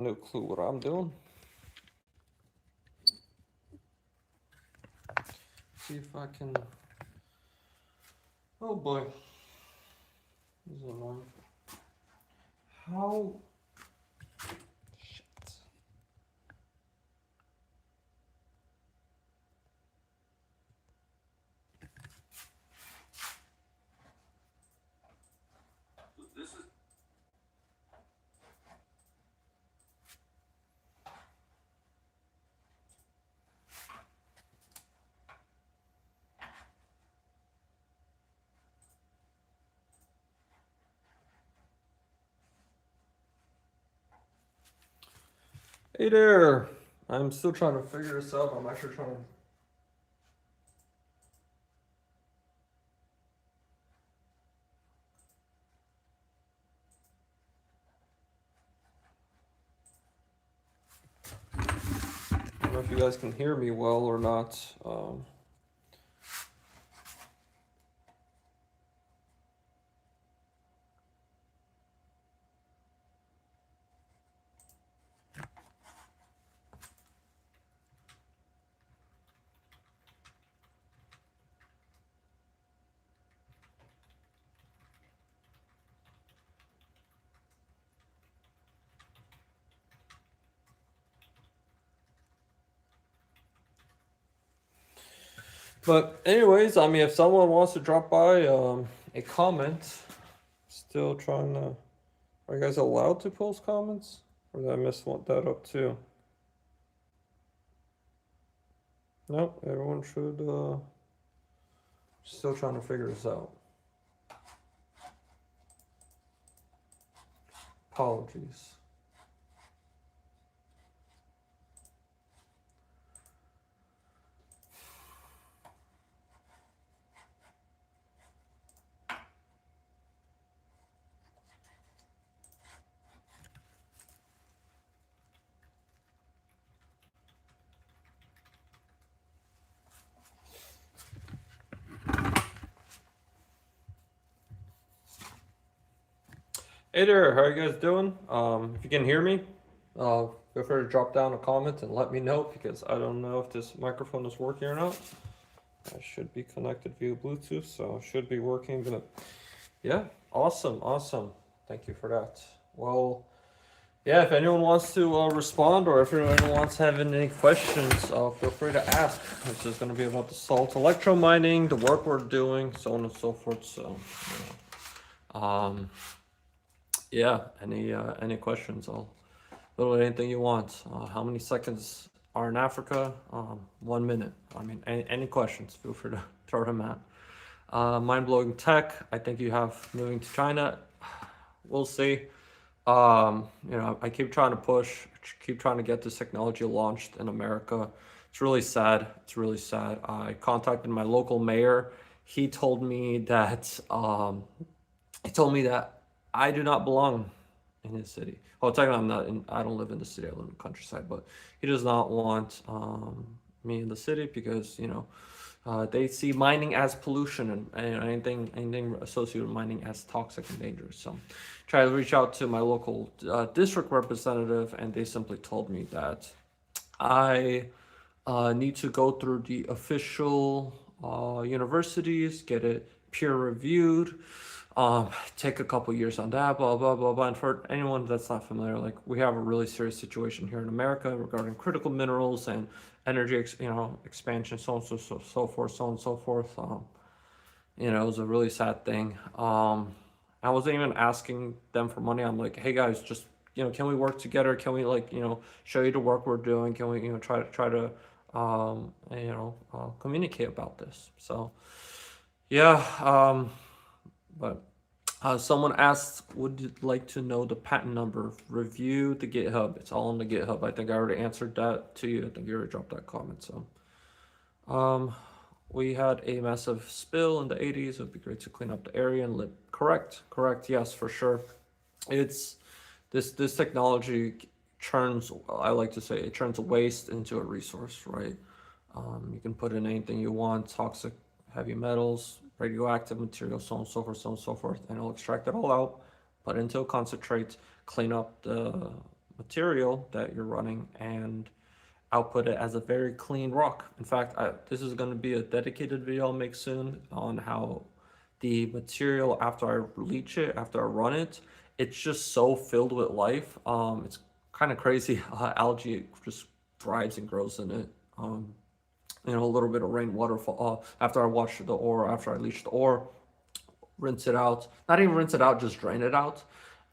No clue what I'm doing. See if I can. Oh boy. This is annoying. How? Shit. This is. Hey there. I'm still trying to figure this out. I'm actually trying to. I don't know if you guys can hear me well or not. But anyways, I mean, if someone wants to drop by, a comment, still trying to. Are you guys allowed to post comments, or did I miss that up too? Nope, everyone should. Still trying to figure this out. Apologies. Hey there, how are you guys doing? If you can hear me, feel free to drop down a comment and let me know, because I don't know if this microphone is working or not. I should be connected via Bluetooth, so it should be working. But yeah, awesome. Thank you for that. Well, yeah, if anyone wants to respond, or if anyone wants to have any questions, feel free to ask. This is going to be about the salt electro mining, the work we're doing, so on and so forth. So, yeah, any questions? I'll literally anything you want. How many seconds are in Africa? 1 minute. I mean, any questions? Feel free to throw them at. Mind-blowing tech. I think you have moving to China. We'll see. I keep trying to push, keep trying to get this technology launched in America. It's really sad. I contacted my local mayor. He told me that I do not belong in his city. Well, technically I don't live in the city. I live in the countryside, but he does not want me in the city because they see mining as pollution, and anything associated with mining as toxic and dangerous. So try to reach out to my local district representative, and they simply told me that I need to go through the official universities, get it peer reviewed, take a couple years on that, blah blah blah blah. And for anyone that's not familiar, like, we have a really serious situation here in America regarding critical minerals and energy, expansion, so on so forth. It was a really sad thing. I wasn't even asking them for money. I'm like, hey guys, just can we work together? Can we show you the work we're doing? Can we try to communicate about this? So yeah, but someone asked, would you like to know the patent number? Review the GitHub. It's all on the GitHub. I think I already answered that to you. I think you already dropped that comment. So, we had a massive spill in the 80s. It would be great to clean up the area and live. Correct. Yes, for sure. It's this technology turns, I like to say, it turns waste into a resource, right? You can put in anything you want, toxic, heavy metals, radioactive materials, so on and so forth, and it'll extract it all out, put it into a concentrate, clean up the material that you're running and output it as a very clean rock. In fact, this is going to be a dedicated video I'll make soon on how the material, after I leach it, after I run it, it's just so filled with life. It's kind of crazy. Algae just thrives and grows in it. A little bit of rainwater fall after I wash the ore, after I leach the ore, rinse it out. Not even rinse it out, just drain it out,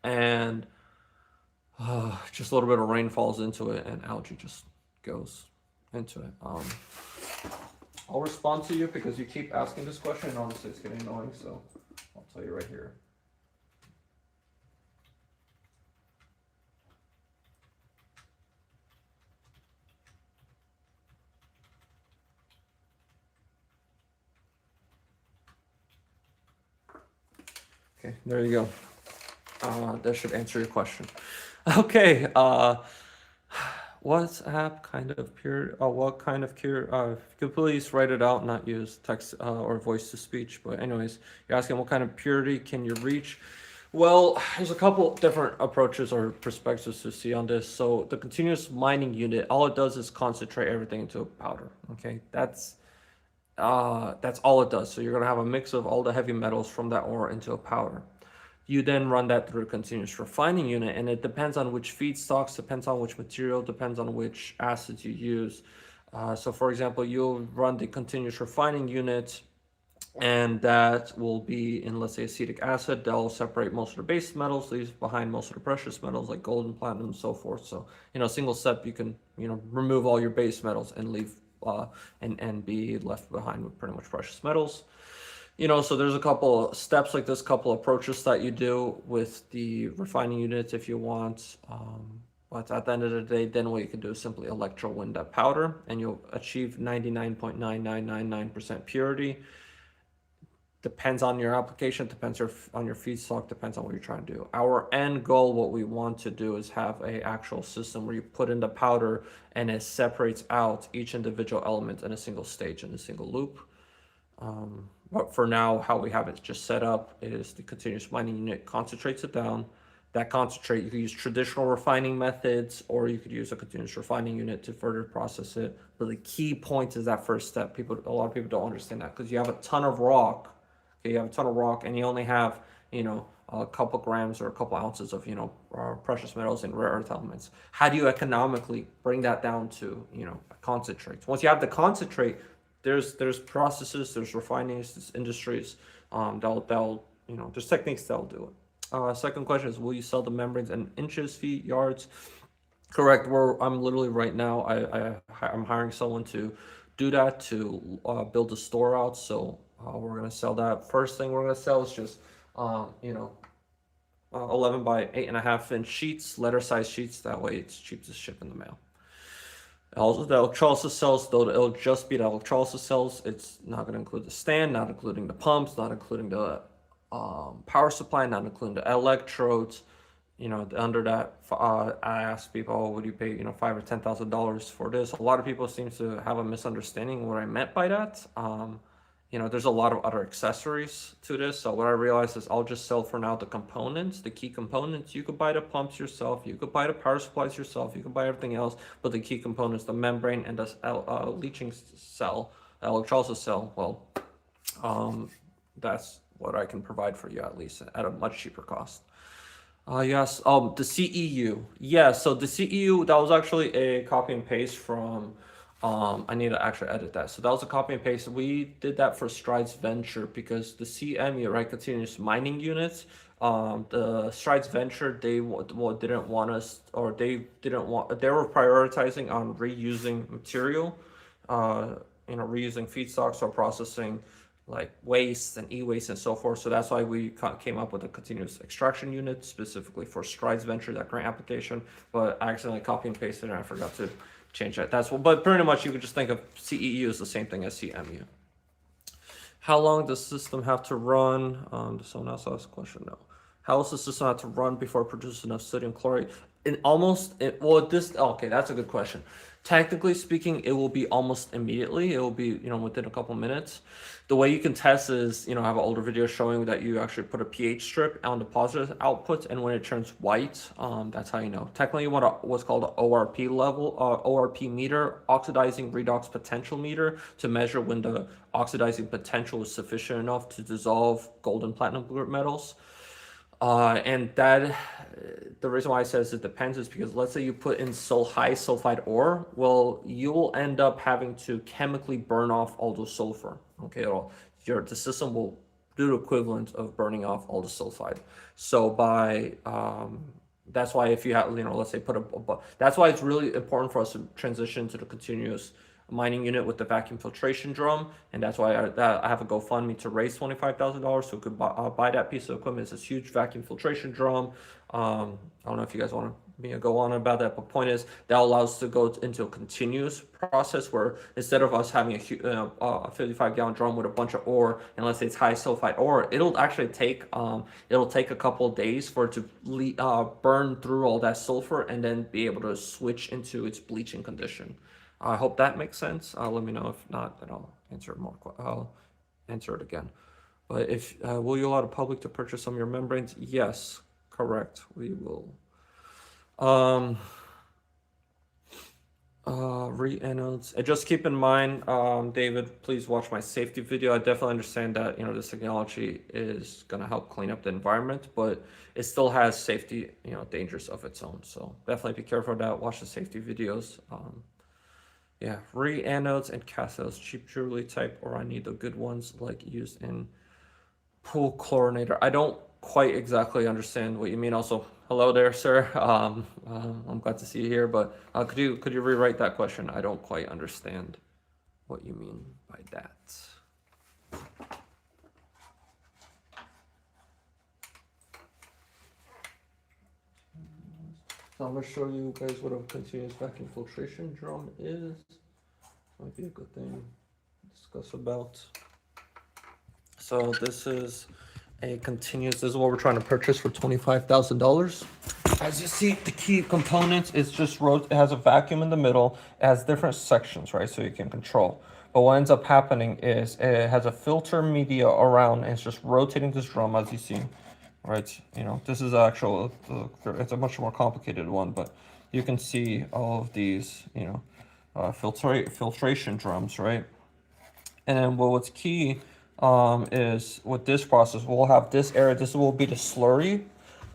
and just a little bit of rain falls into it, and algae just goes into it. I'll respond to you because you keep asking this question, and honestly, it's getting annoying. So I'll tell you right here. Okay, there you go. That should answer your question. Okay. WhatsApp kind of pure? What kind of cure? If you could please write it out, not use text or voice to speech. But anyways, you're asking what kind of purity can you reach? Well, there's a couple different approaches or perspectives to see on this. So the continuous mining unit, all it does is concentrate everything into a powder. Okay, that's all it does. So you're gonna have a mix of all the heavy metals from that ore into a powder. You then run that through a continuous refining unit, and it depends on which feedstocks, depends on which material, depends on which acids you use. So for example, you'll run the continuous refining unit, and that will be in, let's say, acetic acid. That'll separate most of the base metals, leaves behind most of the precious metals like gold and platinum and so forth. So, single step, you can, remove all your base metals and leave, and be left behind with pretty much precious metals. So there's a couple steps like this, couple approaches that you do with the refining units if you want. But at the end of the day, then what you can do is simply electrowind that powder, and you'll achieve 99.9999% purity. Depends on your application, depends on your feedstock, depends on what you're trying to do. Our end goal, what we want to do is have a actual system where you put in the powder and it separates out each individual element in a single stage, in a single loop. But for now, how we have it just set up is the continuous mining unit concentrates it down. That concentrate, you could use traditional refining methods, or you could use a continuous refining unit to further process it. But the key point is that first step. A lot of people don't understand that, because you have a ton of rock. Okay, you have a ton of rock, and you only have, a couple grams or a couple ounces of, precious metals and rare earth elements. How do you economically bring that down to, concentrates? Once you have the concentrate, there's processes, there's refinings, there's industries, there's techniques that'll do it. Second question is, will you sell the membranes in inches, feet, yards? Correct. I'm literally right now, I'm hiring someone to do that, to build a store out. So we're gonna sell that. First thing we're gonna sell is just 11 by 8.5 inch sheets, letter size sheets. That way it's cheap to ship in the mail. Also, the electrolysis cells, though it'll just be the electrolysis cells, it's not going to include the stand, not including the pumps, not including the power supply, not including the electrodes. Under that, I asked people, oh, would you pay, $5,000 or $10,000 for this? A lot of people seem to have a misunderstanding of what I meant by that. There's a lot of other accessories to this. So what I realized is I'll just sell for now the components, the key components. You could buy the pumps yourself. You could buy the power supplies yourself. You could buy everything else. But the key components, the membrane and the leaching cell, electrolysis cell, well, that's what I can provide for you, at least at a much cheaper cost. Yes. The CEU. Yeah. So the CEU, that was actually a copy and paste from. I need to actually edit that. So that was a copy and paste. We did that for Strides Venture because the CMU, right, continuous mining units. The Strides Venture, they didn't want us, or they were prioritizing on reusing material, reusing feedstocks or processing like waste and e-waste and so forth. So that's why we came up with a continuous extraction unit specifically for Strides Venture, that grant application. But I accidentally copy and pasted and I forgot to change that. But pretty much you could just think of CEU as the same thing as CMU. How long does the system have to run? Does someone else ask a question? No. How does the system have to run before it produces enough sodium chloride? Okay, that's a good question. Technically speaking, it will be almost immediately. It will be, within a couple minutes. The way you can test is, I have an older video showing that you actually put a pH strip on the positive output, and when it turns white, that's how you know. Technically, you want what's called an ORP level, ORP meter, oxidizing redox potential meter, to measure when the oxidizing potential is sufficient enough to dissolve gold and platinum group metals. And that, the reason why I says it depends is because let's say you put in so high sulfide ore, well, you'll end up having to chemically burn off all the sulfur. Okay, the system will do the equivalent of burning off all the sulfide. So that's why if you have, let's say that's why it's really important for us to transition to the continuous mining unit with the vacuum filtration drum, and that's why I have a GoFundMe to raise $25,000 so we could buy that piece of equipment. It's this huge vacuum filtration drum. I don't know if you guys want me to go on about that, but point is that allows us to go into a continuous process where instead of us having a 55-gallon drum with a bunch of ore, and let's say it's high sulfide ore, it'll actually take a couple of days for it to burn through all that sulfur and then be able to switch into its bleaching condition. I hope that makes sense. Let me know if not, then I'll answer it more. I'll answer it again. But if will you allow the public to purchase some of your membranes? Yes, correct. We will. Re-anodes. Just keep in mind, David, please watch my safety video. I definitely understand that this technology is gonna help clean up the environment, but it still has safety dangers of its own. So definitely be careful of that. Watch the safety videos. Yeah, re-anodes and cathodes, cheap jewelry type, or I need the good ones like used in pool chlorinator. I don't quite exactly understand what you mean. Also, hello there, sir. I'm glad to see you here, but could you rewrite that question? I don't quite understand what you mean by that. So I'm gonna show you guys what a continuous vacuum filtration drum is. Might be a good thing to discuss about. So this is a continuous, this is what we're trying to purchase for $25,000. As you see, the key components is just it has a vacuum in the middle. It has different sections, right? So you can control. But what ends up happening is it has a filter media around, and it's just rotating this drum, as you see. Right, this is actual, it's a much more complicated one, but you can see all of these, filtration drums, right? And then what's key is with this process, we'll have this area, this will be the slurry.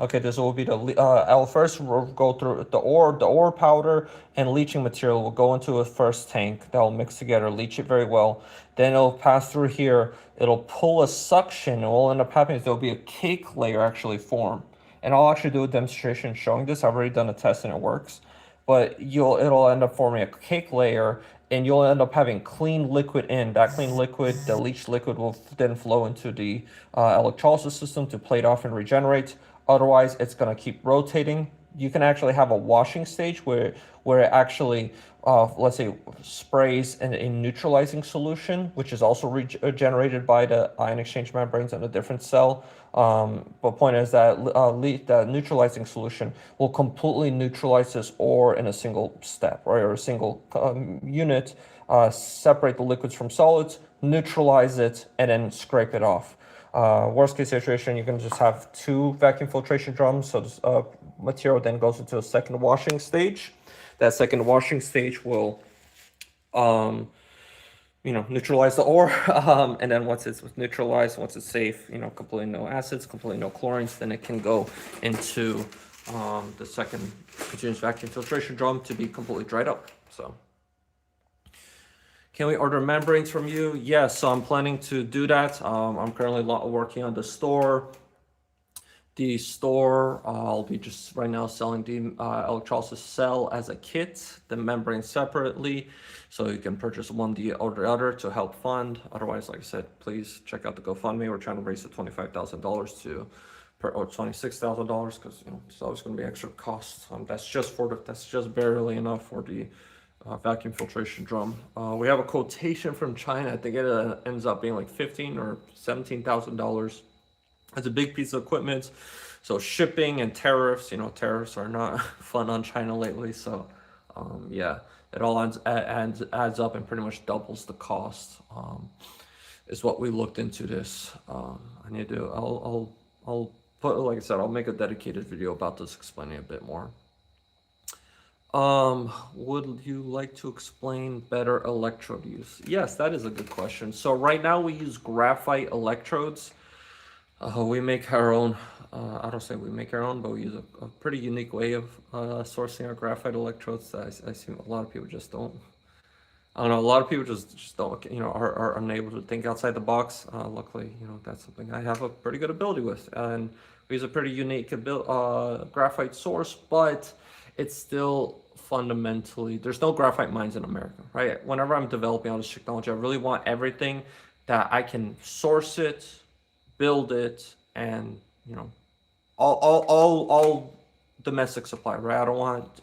Okay, this will be the, I'll first go through the ore powder and leaching material will go into a first tank that will mix together, leach it very well. Then it'll pass through here, it'll pull a suction, and what will end up happening is there'll be a cake layer actually form. And I'll actually do a demonstration showing this. I've already done a test and it works. But it'll end up forming a cake layer, and you'll end up having clean liquid in. That clean liquid, the leached liquid, will then flow into the electrolysis system to plate off and regenerate. Otherwise, it's going to keep rotating. You can actually have a washing stage where it actually, let's say, sprays a neutralizing solution, which is also regenerated by the ion exchange membranes in a different cell. But point is that the neutralizing solution will completely neutralize this ore in a single step, right, or a single unit, separate the liquids from solids, neutralize it, and then scrape it off. Worst case situation, you can just have 2 vacuum filtration drums. So this material then goes into a second washing stage. That second washing stage will, neutralize the ore. And then once it's neutralized, once it's safe, completely no acids, completely no chlorines, then it can go into the second continuous vacuum filtration drum to be completely dried up. So. Can we order membranes from you? Yes, so I'm planning to do that. I'm currently working on the store. The store, I'll be just right now selling the electrolysis cell as a kit, the membrane separately, so you can purchase one or the other to help fund. Otherwise, like I said, please check out the GoFundMe. We're trying to raise the $25,000 or $26,000 because it's always going to be extra costs. That's just barely enough for the vacuum filtration drum. We have a quotation from China. I think it ends up being like $15,000 or $17,000. It's a big piece of equipment. So shipping and tariffs, tariffs are not fun on China lately. So Yeah, it all adds up and pretty much doubles the cost. Is what we looked into this. I need to. I'll put, like I said, I'll make a dedicated video about this, explaining a bit more. Would you like to explain better electrode use? Yes, that is a good question. So right now we use graphite electrodes. We make our own. I don't say we make our own, but we use a pretty unique way of sourcing our graphite electrodes. I see a lot of people just don't. I don't know. A lot of people just don't, are unable to think outside the box. Luckily, that's something I have a pretty good ability with, and we use a pretty unique graphite source, but it's still fundamentally, there's no graphite mines in America, right? Whenever I'm developing all this technology, I really want everything that I can source it, build it, and all domestic supply, right?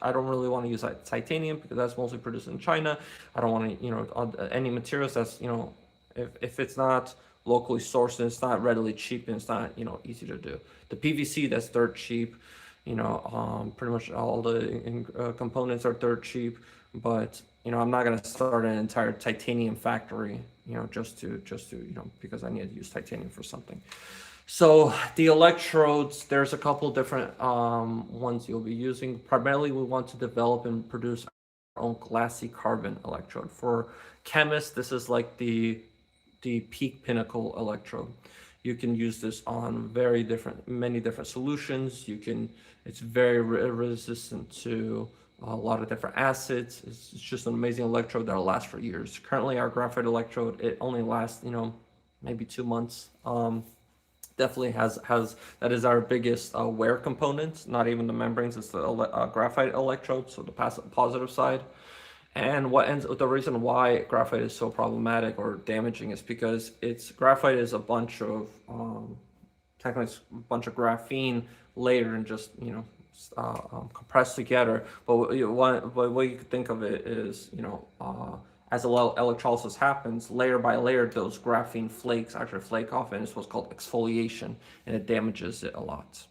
I don't really want to use like titanium because that's mostly produced in China. I don't want to, any materials that's, if it's not locally sourced and it's not readily cheap and it's not, easy to do. The PVC, that's dirt cheap. Pretty much all the components are dirt cheap, but I'm not gonna start an entire titanium factory, just to because I need to use titanium for something. So the electrodes, there's a couple different ones you'll be using. Primarily, we want to develop and produce our own glassy carbon electrode. For chemists, this is like the peak pinnacle electrode. You can use this on many different solutions. It's very resistant to a lot of different acids. It's just an amazing electrode that'll last for years. Currently, our graphite electrode, it only lasts, maybe 2 months. Definitely has that is our biggest wear component, not even the membranes, it's the graphite electrode, so the positive side. And the reason why graphite is so problematic or damaging is because graphite is a bunch of technically it's a bunch of graphene layered and just compressed together. But what you could think of it is as electrolysis happens, layer by layer, those graphene flakes actually flake off, and it's what's called exfoliation, and it damages it a lot.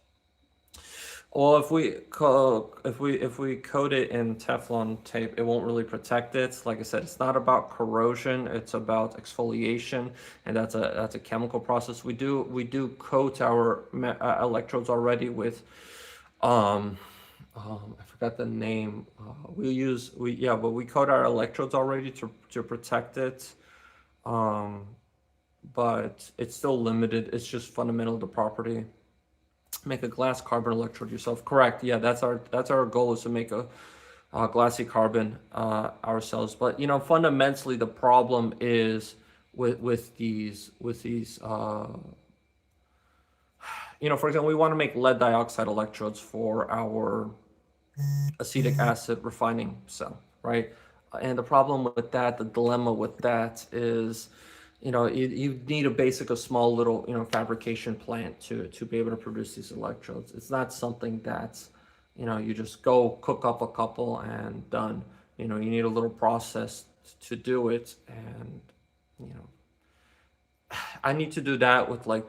Well, if we coat it in Teflon tape, it won't really protect it. Like I said, it's not about corrosion; it's about exfoliation, and that's a chemical process. We do coat our electrodes already with, I forgot the name. But we coat our electrodes already to protect it. But it's still limited. It's just fundamental to property. Make a glass carbon electrode yourself. Correct. Yeah, that's our goal, is to make a glassy carbon ourselves. But fundamentally the problem is with these for example, we want to make lead dioxide electrodes for our acetic acid refining cell, right? And the problem with that, the dilemma with that is, you need a small little, fabrication plant to be able to produce these electrodes. It's not something that's, you just go cook up a couple and done. You need a little process to do it. And, I need to do that with like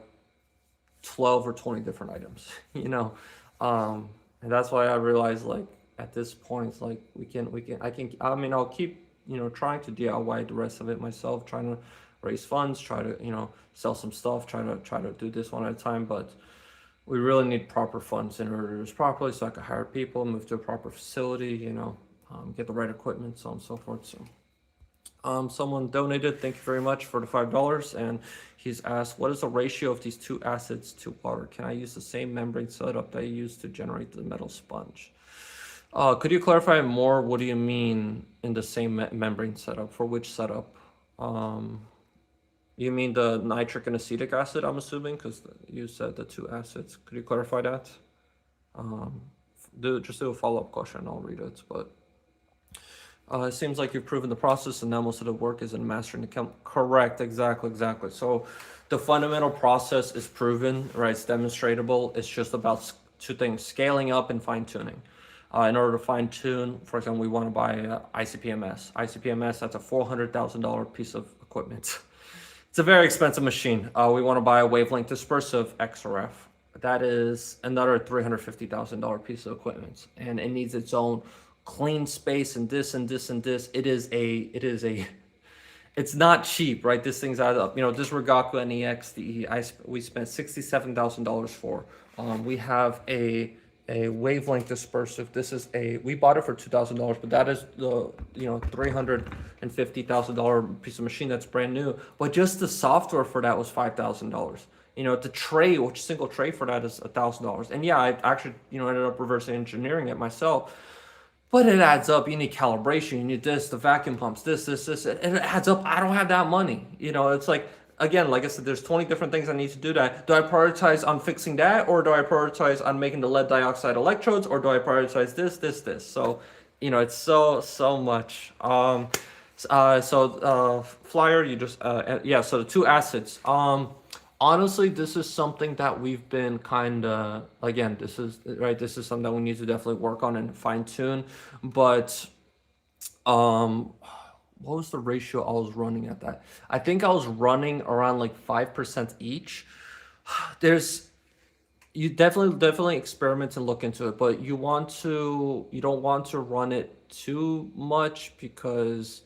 12 or 20 different items, and that's why I realized, like, at this point, like, I'll keep, trying to DIY the rest of it myself, trying to raise funds, try to, sell some stuff, try to do this one at a time. But we really need proper funds in order to do this properly, so I can hire people, move to a proper facility, get the right equipment, so on and so forth. So someone donated, thank you very much, for the $5, and he's asked, what is the ratio of these two acids to water? Can I use the same membrane setup that I used to generate the metal sponge? Could you clarify more? What do you mean in the same membrane setup? For which setup? You mean the nitric and acetic acid, I'm assuming, because you said the two acids. Could you clarify that? Just do a follow-up question, I'll read it. But it seems like you've proven the process, and now most of the work is in mastering the chem. Correct, exactly. So the fundamental process is proven, right? It's demonstratable. It's just about two things: scaling up and fine-tuning. In order to fine-tune, for example, we want to buy ICP-MS. ICP-MS, that's a $400,000 piece of equipment. It's a very expensive machine. We want to buy a wavelength dispersive XRF. That is another $350,000 piece of equipment, and it needs its own clean space and this and this and this. It is a it's not cheap, right? This thing's added up. You know, this Rigaku NEX, we spent $67,000 for. We have a wavelength dispersive. This is we bought it for $2,000, but that is the $350,000 piece of machine that's brand new. But just the software for that was $5,000. You know, the tray, which single tray for that is $1,000. And yeah, I actually ended up reverse engineering it myself. But it adds up. You need calibration. You need this, the vacuum pumps, this. It adds up. I don't have that money. You know, it's like, again, like I said, there's 20 different things I need to do that. Do I prioritize on fixing that? Or do I prioritize on making the lead dioxide electrodes? Or do I prioritize this? So, it's so much. Flyer, you just, yeah, so the two acids. Honestly, this is something that we've been again, this is something that we need to definitely work on and fine tune. But what was the ratio I was running at that? I think I was running around like 5% each. You definitely experiment and look into it, but you don't want to run it too much because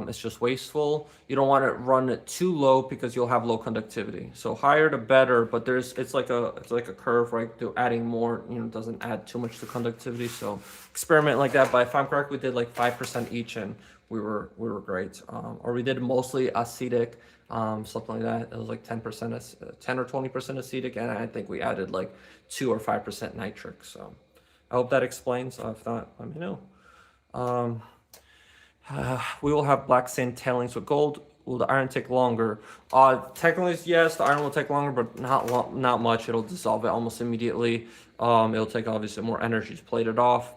it's just wasteful. You don't want to run it too low because you'll have low conductivity. So higher the better, but it's like a curve, right? To adding more, doesn't add too much to conductivity. So experiment like that. But if I'm correct, we did like 5% each, and we were great. Or we did mostly acetic, something like that. It was like 10%, 10 or 20% acetic, and I think we added like 2 or 5% nitric. So I hope that explains. If not, let me know. We will have black sand tailings with gold. Will the iron take longer? Technically, yes, the iron will take longer, but not much. It'll dissolve it almost immediately. It'll take obviously more energy to plate it off.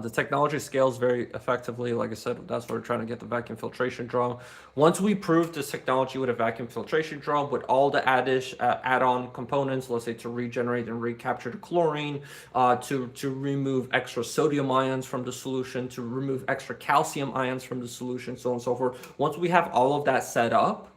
The technology scales very effectively. Like I said, that's where we're trying to get the vacuum filtration drum. Once we prove this technology with a vacuum filtration drum with all the add-on components, let's say to regenerate and recapture the chlorine, to remove extra sodium ions from the solution, to remove extra calcium ions from the solution, so on and so forth. Once we have all of that set up,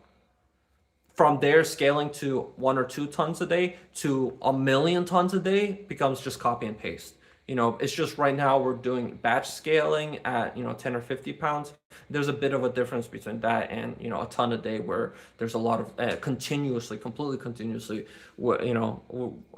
from there, scaling to 1 or 2 tons a day to 1,000,000 tons a day becomes just copy and paste. It's just right now we're doing batch scaling at 10 or 50 pounds. There's a bit of a difference between that and a ton a day, where there's a lot of completely continuously.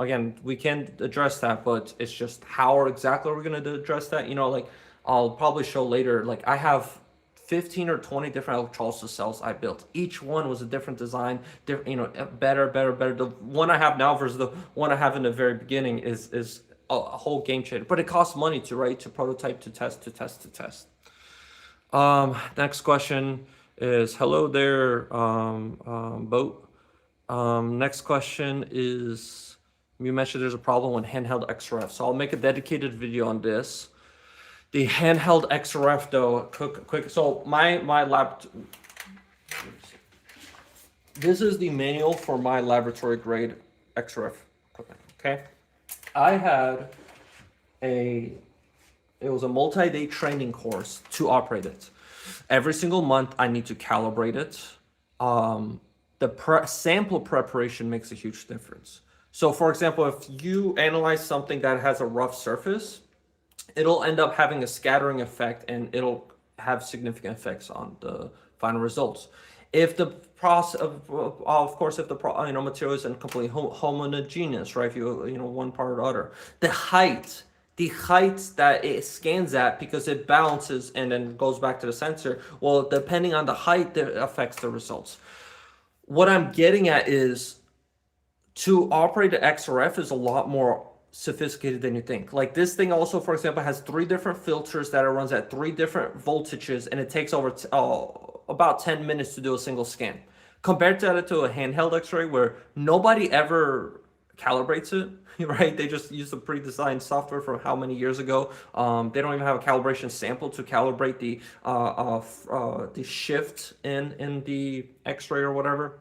Again, we can address that, but it's just how exactly we're going to address that. Like I'll probably show later. Like I have 15 or 20 different electrolysis cells I built. Each one was a different design, better. The one I have now versus the one I have in the very beginning is a whole game changer, but it costs money to prototype, to test. Next question is, hello there, boat. Next question is, you mentioned there's a problem with handheld XRF, so I'll make a dedicated video on this. The handheld XRF though, quick. So my lab, this is the manual for my laboratory grade XRF equipment. Okay. It was a multi-day training course to operate it. Every single month I need to calibrate it. The sample preparation makes a huge difference. So for example, if you analyze something that has a rough surface, it'll end up having a scattering effect, and it'll have significant effects on the final results. If the process, of course, if the material isn't completely homogeneous, right? If one part or the other, the height that it scans at, because it balances and then goes back to the sensor. Well, depending on the height, that affects the results. What I'm getting at is, to operate the XRF is a lot more sophisticated than you think. Like this thing also, for example, has 3 different filters that it runs at 3 different voltages, and it takes over about 10 minutes to do a single scan. Compared to a handheld X-ray where nobody ever calibrates it, right? They just use the pre-designed software from how many years ago. They don't even have a calibration sample to calibrate the shift in the X-ray or whatever.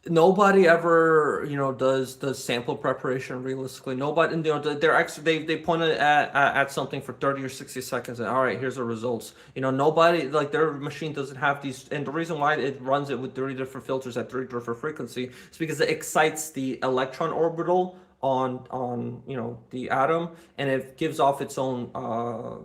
Nobody ever does sample preparation realistically. Nobody, they pointed at something for 30 or 60 seconds and all right, here's the results. Nobody, like, their machine doesn't have these, and the reason why it runs it with 3 different filters at 3 different frequency is because it excites the electron orbital on the atom, and it gives off its own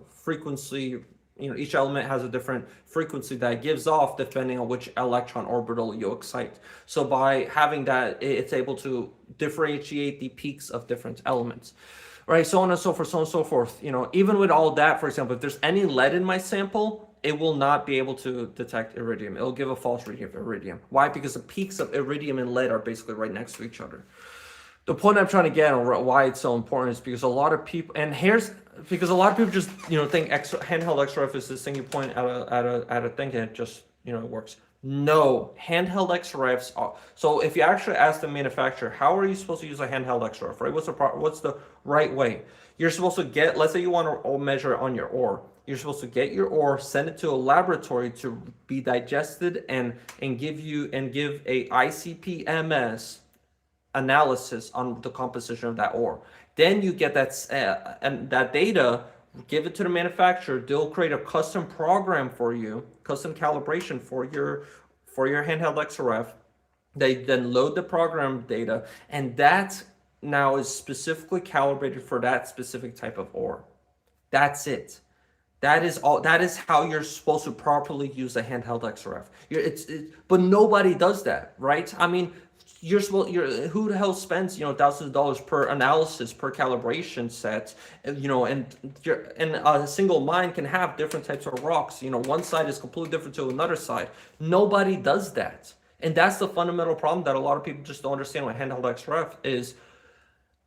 frequency. Each element has a different frequency that it gives off depending on which electron orbital you excite. So by having that, it's able to differentiate the peaks of different elements, right? So on and so forth, so on and so forth. Even with all that, for example, if there's any lead in my sample, it will not be able to detect iridium. It'll give a false reading of iridium. Why? Because the peaks of iridium and lead are basically right next to each other. The point I'm trying to get on why it's so important is because a lot of people, because a lot of people just think handheld XRF is this thing you point at a thing and it just it works. No, handheld XRFs are. So if you actually ask the manufacturer, how are you supposed to use a handheld XRF, right? What's the right way? You're supposed to get, let's say you want to measure on your ore. You're supposed to get your ore, send it to a laboratory to be digested and give a ICP-MS analysis on the composition of that ore. Then you get that data, give it to the manufacturer. They'll create a custom program for you, custom calibration for your handheld XRF. They then load the program data, and that now is specifically calibrated for that specific type of ore. That's it. That is all. That is how you're supposed to properly use a handheld XRF. But nobody does that, right? I mean, who the hell spends thousands of dollars per analysis, per calibration set, and a single mine can have different types of rocks. One side is completely different to another side. Nobody does that, and that's the fundamental problem that a lot of people just don't understand with handheld XRF is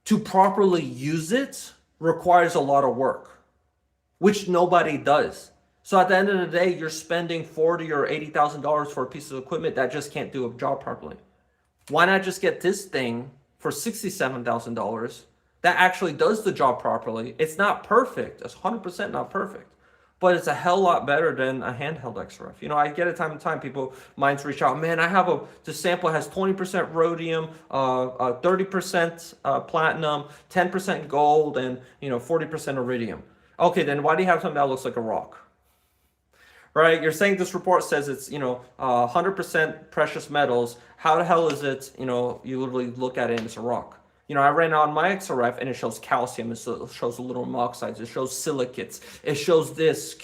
to properly use it requires a lot of work, which nobody does. So at the end of the day, you're spending $40,000 or $80,000 for a piece of equipment that just can't do a job properly. Why not just get this thing for $67,000 that actually does the job properly? It's not perfect. It's 100% not perfect. But it's a hell lot better than a handheld XRF. I get it time to time. Mines reach out. Man, the sample has 20% rhodium, 30% platinum, 10% gold, and 40% iridium. Okay, then why do you have something that looks like a rock? Right? You're saying this report says it's 100% precious metals. How the hell is it? You literally look at it and it's a rock. I ran on my XRF and it shows calcium. It shows aluminum oxides. It shows silicates. It shows this,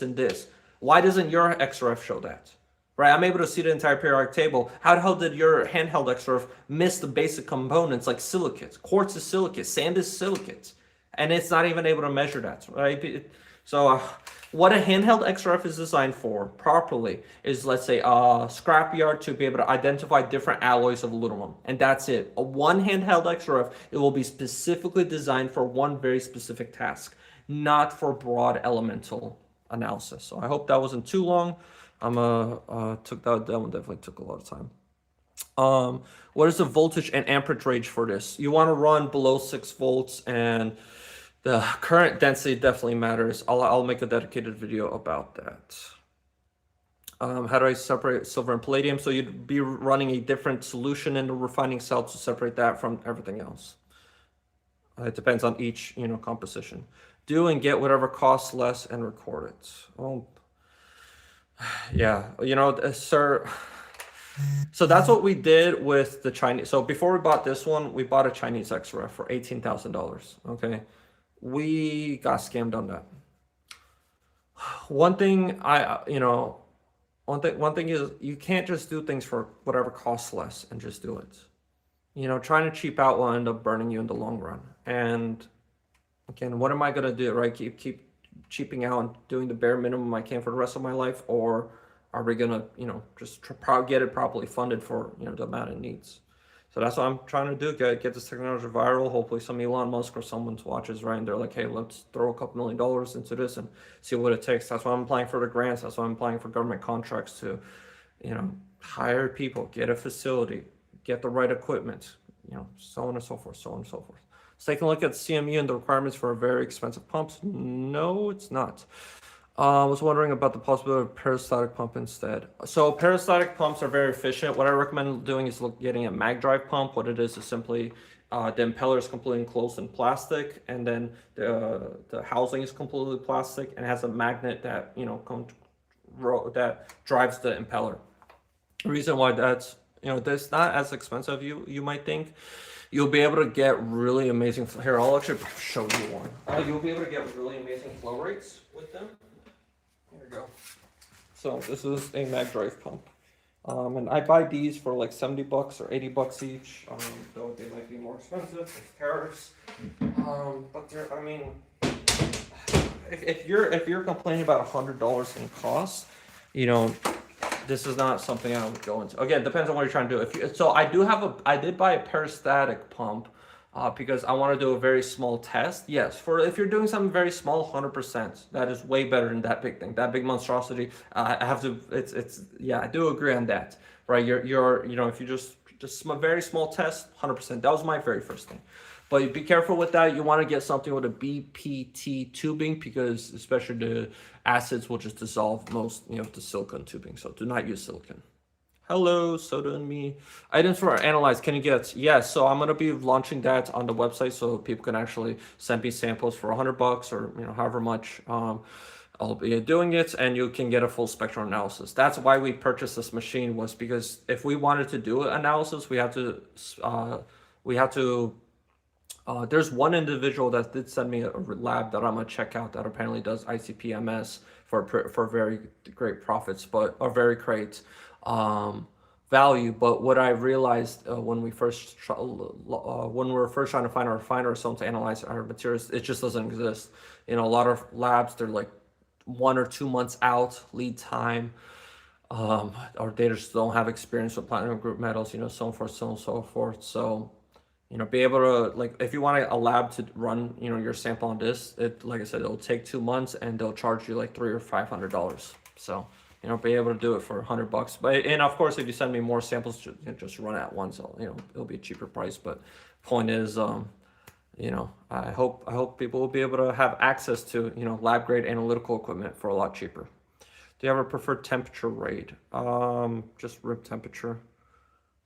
and this. Why doesn't your XRF show that? Right? I'm able to see the entire periodic table. How the hell did your handheld XRF miss the basic components like silicates? Quartz is silicate. Sand is silicate. And it's not even able to measure that, right? So what a handheld XRF is designed for properly is, let's say, a scrapyard to be able to identify different alloys of aluminum. And that's it. One handheld XRF, it will be specifically designed for one very specific task, not for broad elemental analysis. So I hope that wasn't too long. That one definitely took a lot of time. What is the voltage and amperage range for this? You want to run below 6 volts, and the current density definitely matters. I'll make a dedicated video about that. How do I separate silver and palladium? So you'd be running a different solution in the refining cell to separate that from everything else. It depends on each composition. Do and get whatever costs less and record it. Well, yeah, sir. So that's what we did with the Chinese. So before we bought this one, we bought a Chinese XRF for $18,000. Okay. We got scammed on that. One thing is you can't just do things for whatever costs less and just do it. Trying to cheap out will end up burning you in the long run. And again, what am I gonna do, right? Keep cheaping out and doing the bare minimum I can for the rest of my life, or are we gonna, just get it properly funded for the amount it needs? So that's what I'm trying to do, get this technology viral. Hopefully some Elon Musk or someone watches, right? And they're like, hey, let's throw a couple $1 million into this and see what it takes. That's why I'm applying for the grants. That's why I'm applying for government contracts to, hire people, get a facility, get the right equipment, so on and so forth, so on and so forth. So taking a look at CMU and the requirements for very expensive pumps. No, it's not. I was wondering about the possibility of peristaltic pump instead. So peristaltic pumps are very efficient. What I recommend doing is getting a mag drive pump. What it is simply the impeller is completely enclosed in plastic, and then the housing is completely plastic and has a magnet that that drives the impeller. The reason why that's that's not as expensive you might think you'll be able to get really amazing. Here, I'll actually show you one. You'll be able to get really amazing flow rates with them. Here we go. So this is a mag drive pump. And I buy these for like $70 or $80 each. Though they might be more expensive with tariffs. But they're, I mean, if you're complaining about $100 in cost, you know, this is not something I would go into. Again, depends on what you're trying to do. So I did buy a peristatic pump. Because I want to do a very small test. Yes, if you're doing something very small, 100%, that is way better than that big thing, that big monstrosity. I have to. Yeah, I do agree on that. Right, you know, if you just a very small test, 100%. That was my very first thing. But be careful with that. You want to get something with a BPT tubing because especially the acids will just dissolve most, you know, the silicone tubing. So do not use silicone. Hello, Soda and me. Items for Analyze, can you get? Yes, so I'm gonna be launching that on the website so people can actually send me samples for $100 or, you know, however much. I'll be doing it, and you can get a full spectrum analysis. That's why we purchased this machine, was because if we wanted to do analysis, we have to there's one individual that did send me a lab that I'm gonna check out that apparently does ICP-MS for very great profits, but are very great value. But what I realized when we were first trying to find a refiner or something to analyze our materials, it just doesn't exist. You know, a lot of labs, they're like 1 or 2 months out lead time. Or they just don't have experience with platinum group metals, you know, so on forth, so on and so forth. So, you know, be able to, like, if you want a lab to run, you know, your sample on this, like I said, it'll take 2 months and they'll charge you like $300 or $500. So, you know, be able to do it for $100. But, and of course, if you send me more samples, just run it at once. So, you know, it'll be a cheaper price. But point is, you know, I hope people will be able to have access to, you know, lab grade analytical equipment for a lot cheaper. Do you have a preferred temperature rate? Just room temperature.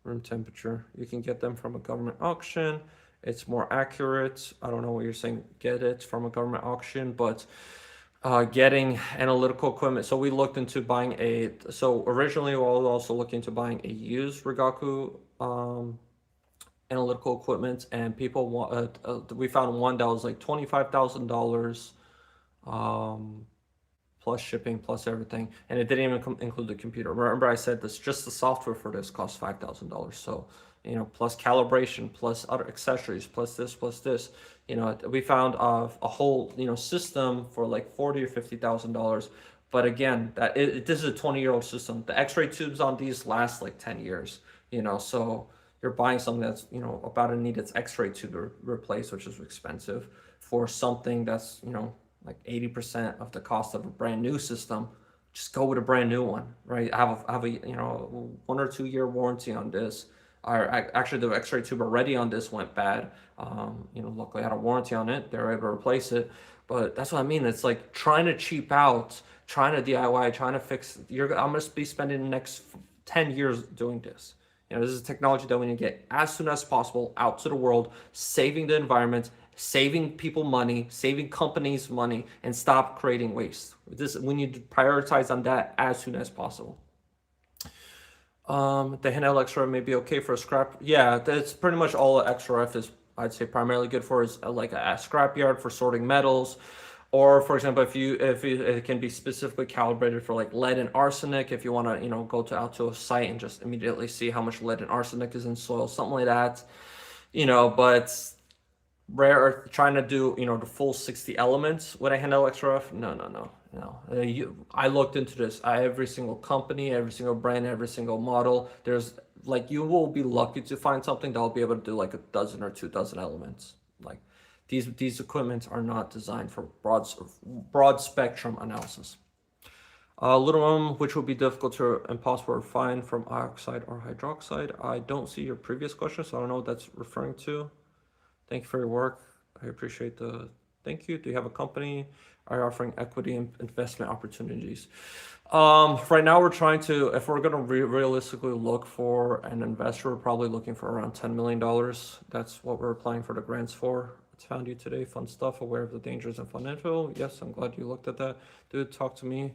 Room temperature. You can get them from a government auction. It's more accurate. I don't know what you're saying. Get it from a government auction, but getting analytical equipment. So we looked into buying so originally we were also looking into buying a used Rigaku analytical equipment, and people want. We found one that was like $25,000. Plus shipping, plus everything, and it didn't even include the computer. Remember, I said this, just the software for this costs $5,000. So, you know, plus calibration, plus other accessories, plus this. You know, we found a whole, you know, system for like $40,000 or $50,000. But again, this is a 20-year-old system. The X-ray tubes on these last like 10 years. You know, so you're buying something that's, you know, about to need its X-ray tube to replace, which is expensive, for something that's, you know, like 80% of the cost of a brand new system. Just go with a brand new one, right? I have a you know, 1 or 2 year warranty on this. Actually, the X-ray tube already on this went bad. You know, luckily I had a warranty on it. They were able to replace it. But that's what I mean. It's like trying to cheap out, trying to DIY, trying to fix. I'm gonna be spending the next 10 years doing this. You know, this is technology that we need to get as soon as possible out to the world, saving the environment, saving people money, saving companies money, and stop creating waste. We need to prioritize on that as soon as possible. The handheld Electrode may be okay for a scrap. Yeah, that's pretty much all XRF is, I'd say, primarily good for, is like a scrap yard for sorting metals. Or, for example, if it can be specifically calibrated for like lead and arsenic, if you want to, you know, go out to a site and just immediately see how much lead and arsenic is in soil, something like that, you know. But rare earth, trying to do, you know, the full 60 elements with a handheld XRF, no. I looked into this. Every single company, every single brand, every single model, there's like, you will be lucky to find something that will be able to do like 12 or 24 elements. Like, these equipments are not designed for broad spectrum analysis. Lithium, which would be difficult to impossible to refine from oxide or hydroxide. I don't see your previous question, so I don't know what that's referring to. Thank you for your work. I appreciate the thank you. Do you have a company? Are you offering equity and investment opportunities? Right now we're trying to, if we're going to realistically look for an investor, we're probably looking for around $10 million. That's what we're applying for the grants for. It's found you today. Fun stuff. Aware of the dangers and fun info. Yes, I'm glad you looked at that. Dude, talk to me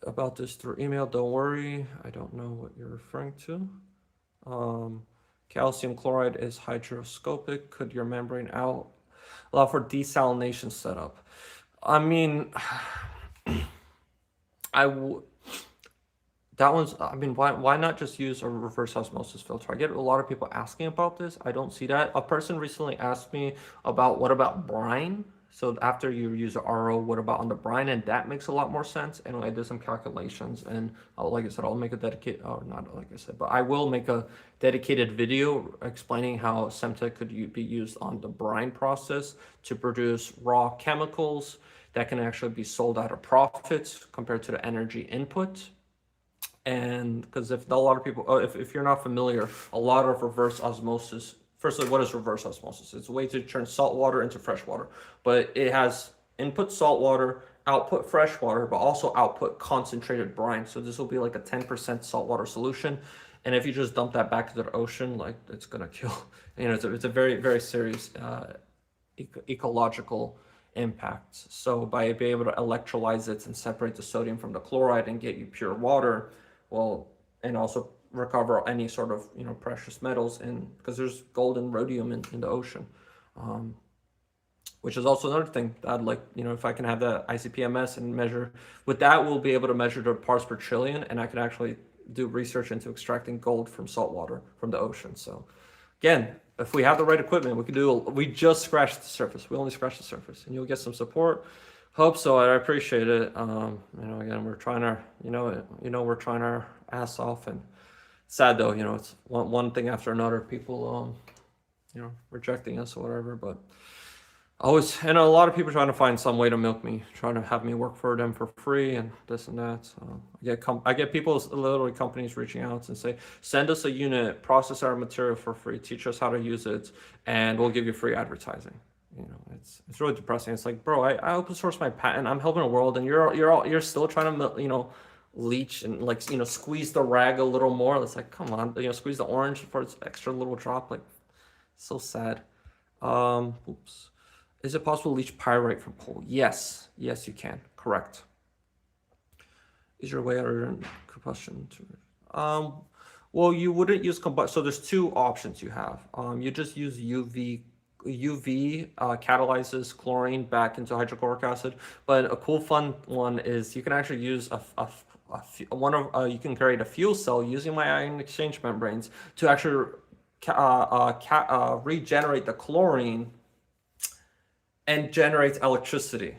about this through email. Don't worry. I don't know what you're referring to. Calcium chloride is hygroscopic. Could your membrane allow for desalination setup? I mean, that one's, I mean, why not just use a reverse osmosis filter? I get a lot of people asking about this. I don't see that. A person recently asked me about what about brine? So after you use a RO, what about on the brine? And that makes a lot more sense. And I did some calculations, and like I said, I'll make a dedicated, oh, not like I said, but I will make a dedicated video explaining how Semtech could be used on the brine process to produce raw chemicals that can actually be sold at a profit compared to the energy input. And because if a lot of people, if you're not familiar, a lot of reverse osmosis, firstly, what is reverse osmosis? It's a way to turn salt water into fresh water, but it has input salt water, output fresh water, but also output concentrated brine. So this will be like a 10% saltwater solution. And if you just dump that back into the ocean, like it's gonna kill, it's a very, very serious ecological impact. So by being able to electrolyze it and separate the sodium from the chloride and get you pure water, well, and also recover any sort of precious metals, in because there's gold and rhodium in the ocean, which is also another thing that I'd like, if I can have the ICP-MS and measure with that, we'll be able to measure the parts per trillion, and I can actually do research into extracting gold from salt water from the ocean. So again, if we have the right equipment, we can do. We just scratched the surface. We only scratched the surface, and you'll get some support. Hope so. I appreciate it. Again, we're trying our, we're trying our ass off, and sad though. It's one thing after another. People, rejecting us or whatever. But always, and a lot of people trying to find some way to milk me, trying to have me work for them for free and this and that. So I get people, literally companies reaching out and say, send us a unit, process our material for free, teach us how to use it, and we'll give you free advertising. It's really depressing. It's like, bro, I open source my patent, I'm helping the world, and you're still trying to leech and squeeze the rag a little more. It's like, come on, squeeze the orange for its extra little drop. Like, so sad. Oops. Is it possible to leach pyrite from coal? Yes, you can. Correct. Is your way out of combustion? Well, you wouldn't use combustion. So there's two options you have. You just use UV catalyzes chlorine back into hydrochloric acid. But a cool fun one is you can actually use you can create a fuel cell using my ion exchange membranes to actually regenerate the chlorine and generates electricity.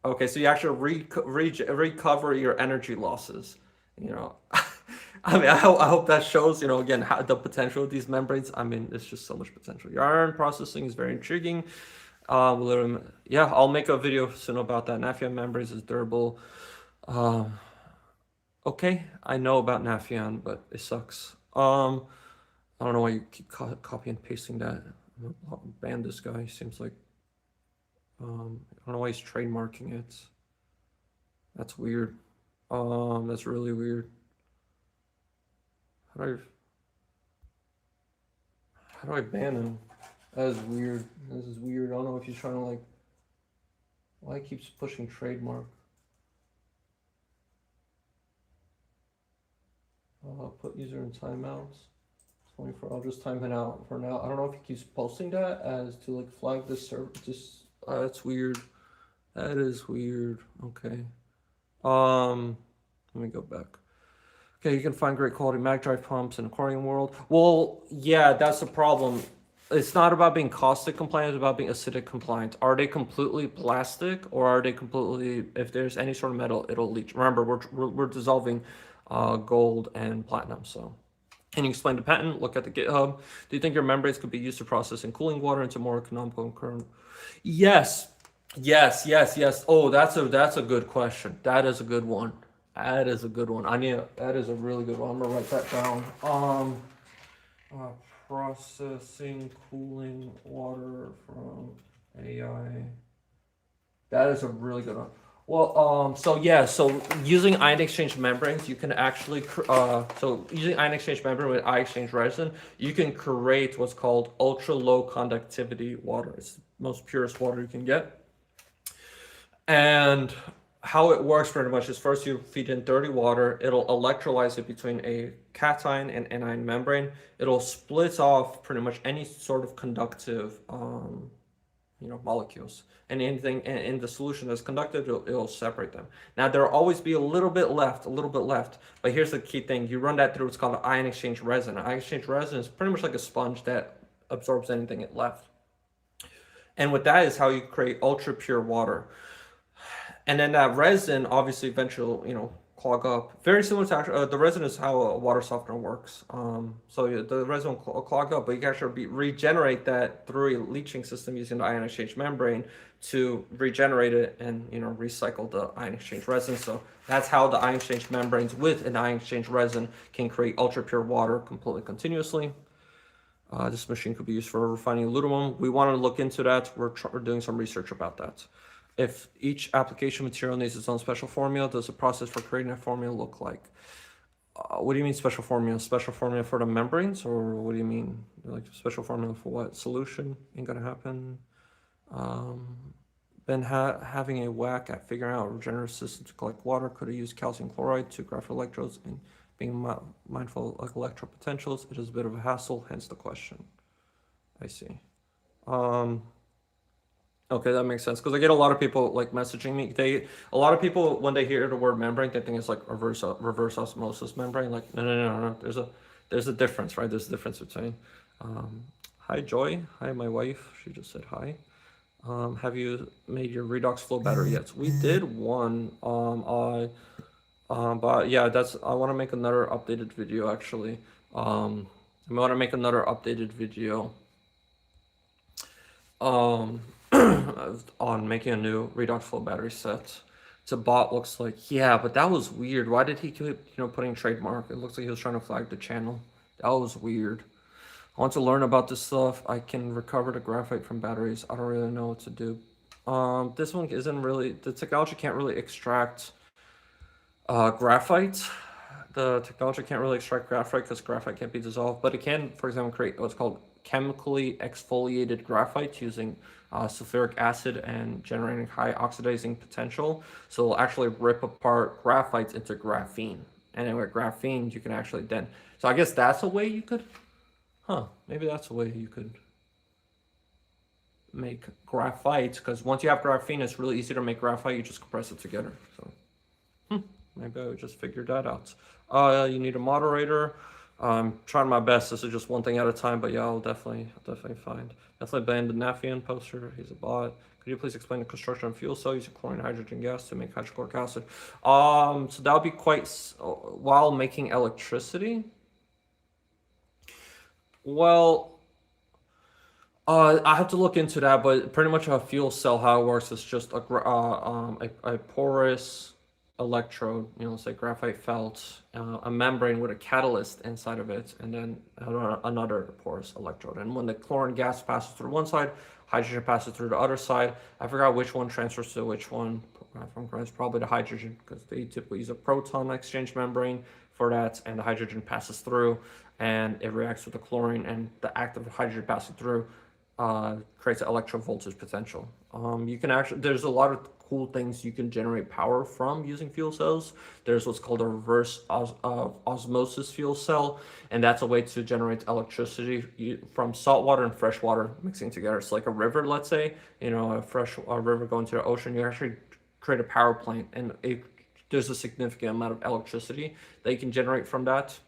Okay, so you actually recover your energy losses. I mean, I hope that shows, again, how the potential of these membranes. I mean, it's just so much potential. Your iron processing is very intriguing. Yeah, I'll make a video soon about that. Nafion membranes is durable. Okay, I know about Nafion, but it sucks. I don't know why you keep copying and pasting that. I'll ban this guy. Seems like I don't know why he's trademarking it. That's weird. That's really weird. How do I ban him? That is weird. This is weird. I don't know if he's trying to why he keeps pushing trademark. I'll put user in timeouts. 24. I'll just time it out for now. I don't know if he keeps posting that as to flag this server. Just that's weird. That is weird. Okay. Let me go back. Okay, you can find great quality mag drive pumps in the aquarium world. Well, yeah, that's the problem. It's not about being caustic compliant, it's about being acidic compliant. Are they completely plastic, or are they completely, if there's any sort of metal, it'll leach? Remember, we're dissolving gold and platinum. So, can you explain the patent? Look at the GitHub. Do you think your membranes could be used to processing cooling water into more economical and current? Yes. Oh, that's a good question. That is a good one. That is a good one. That is a really good one. I'm gonna write that down. Processing cooling water from AI. That is a really good one. Well, so using ion exchange membranes, you can actually using ion exchange membrane with ion exchange resin, you can create what's called ultra low conductivity water. It's the most purest water you can get. And how it works pretty much is first you feed in dirty water, it'll electrolyze it between a cation and anion membrane. It'll split off pretty much any sort of conductive molecules, and anything in the solution that's conductive, it'll separate them. Now there'll always be a little bit left, but here's the key thing: you run that through what's called an ion exchange resin. An ion exchange resin is pretty much like a sponge that absorbs anything it left, and with that is how you create ultra pure water. And then that resin obviously eventually, clog up. Very similar to the resin is how a water softener works. So yeah, the resin will clog up, but you can actually regenerate that through a leaching system using the ion exchange membrane to regenerate it and recycle the ion exchange resin. So that's how the ion exchange membranes with an ion exchange resin can create ultra pure water completely continuously. This machine could be used for refining aluminum. We want to look into that. We're doing some research about that. If each application material needs its own special formula, does the process for creating a formula look like? What do you mean special formula? Special formula for the membranes, or what do you mean? Like special formula for what? Solution ain't gonna happen. Been having a whack at figuring out a regenerative system to collect water. Could have used calcium chloride to graphite electrodes and being mindful of electro potentials. It is a bit of a hassle, hence the question. I see. Okay, that makes sense because I get a lot of people like messaging me. A lot of people when they hear the word membrane, they think it's like reverse osmosis membrane. Like no. There's a difference, right? There's a difference between. Hi Joy, hi my wife. She just said hi. Have you made your redox flow battery yet? We did one. But yeah, I want to make another updated video actually. I want to make another updated video. On making a new redox flow battery set. It's a bot, looks like. Yeah, but that was weird. Why did he keep putting trademark? It looks like he was trying to flag the channel. That was weird. I want to learn about this stuff. I can recover the graphite from batteries. I don't really know what to do. This one isn't really, the technology can't really extract graphite. The technology can't really extract graphite because graphite can't be dissolved, but it can, for example, create what's called chemically exfoliated graphite using sulfuric acid and generating high oxidizing potential. So it'll actually rip apart graphites into graphene. And then with graphene, you can actually then, so I guess that's a way you could, maybe that's a way you could make graphite, because once you have graphene, it's really easy to make graphite. You just compress it together. So maybe I would just figure that out. You need a moderator. I'm trying my best. This is just one thing at a time, but yeah, I'll definitely find. Definitely ban the Nafian poster. He's a bot. Could you please explain the construction of fuel cell using chlorine hydrogen gas to make hydrochloric acid? So that would be quite while making electricity. Well, I have to look into that, but pretty much a fuel cell, how it works is just a porous electrode, say graphite felt, a membrane with a catalyst inside of it, and then another porous electrode. And when the chlorine gas passes through one side, hydrogen passes through the other side. I forgot which one transfers to which one. It's probably the hydrogen, because they typically use a proton exchange membrane for that, and the hydrogen passes through, and it reacts with the chlorine, and the active hydrogen passing through creates an electrovoltage potential. You can actually, there's a lot of cool things you can generate power from using fuel cells. There's what's called a reverse osmosis fuel cell, and that's a way to generate electricity from salt water and fresh water mixing together. It's like a river, let's say, a river going to the ocean. You actually create a power plant, and there's a significant amount of electricity that you can generate from that.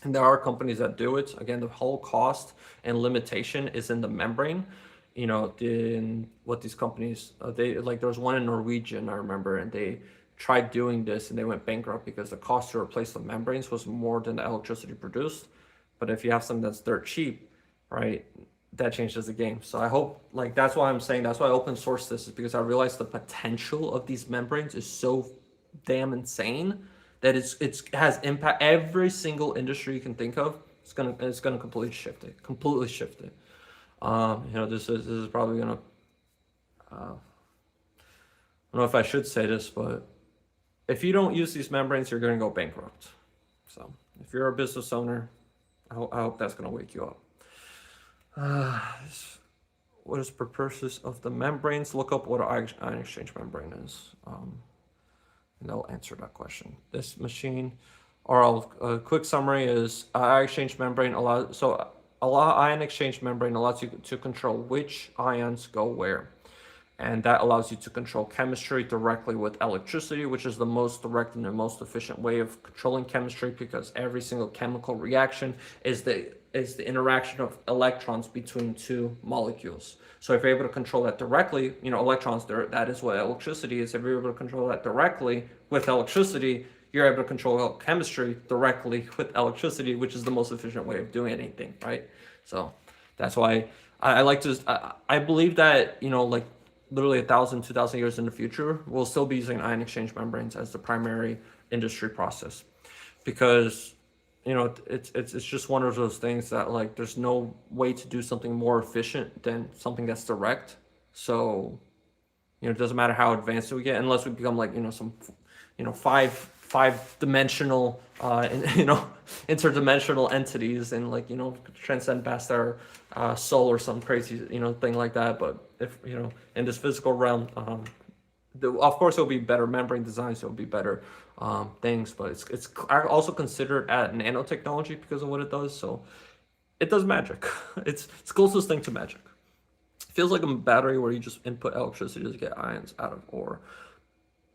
And there are companies that do it. Again, the whole cost and limitation is in the membrane. In what these companies, there was one in Norwegian, I remember, and they tried doing this and they went bankrupt because the cost to replace the membranes was more than the electricity produced. But if you have something that's dirt cheap, right, that changes the game. So I hope, that's why I'm saying, that's why I open source this, is because I realize the potential of these membranes is so damn insane that it has impact every single industry you can think of. It's gonna completely shift it. This is probably gonna. I don't know if I should say this, but if you don't use these membranes, you're gonna go bankrupt. So if you're a business owner, I hope that's gonna wake you up. What is the purpose of the membranes? Look up what an ion exchange membrane is. and they'll answer that question. This machine, or a quick summary is ion exchange membrane allows, so a ion exchange membrane allows you to control which ions go where. And that allows you to control chemistry directly with electricity, which is the most direct and the most efficient way of controlling chemistry, because every single chemical reaction is the interaction of electrons between two molecules. So if you're able to control that directly, electrons, that is what electricity is. If you're able to control that directly with electricity, you're able to control chemistry directly with electricity, which is the most efficient way of doing anything, right? So that's why I like to, I believe that, like, literally 1,000, 2,000 years in the future, we'll still be using ion exchange membranes as the primary industry process, because it's just one of those things that, like, there's no way to do something more efficient than something that's direct. So it doesn't matter how advanced we get, unless we become like some five-dimensional interdimensional entities, and like transcend past our soul or some crazy thing like that. But if in this physical realm, of course it'll be better membrane designs, it'll be better things, but it's also considered at nanotechnology because of what it does. So it does magic. It's closest thing to magic. It feels like a battery where you just input electricity to get ions out of ore.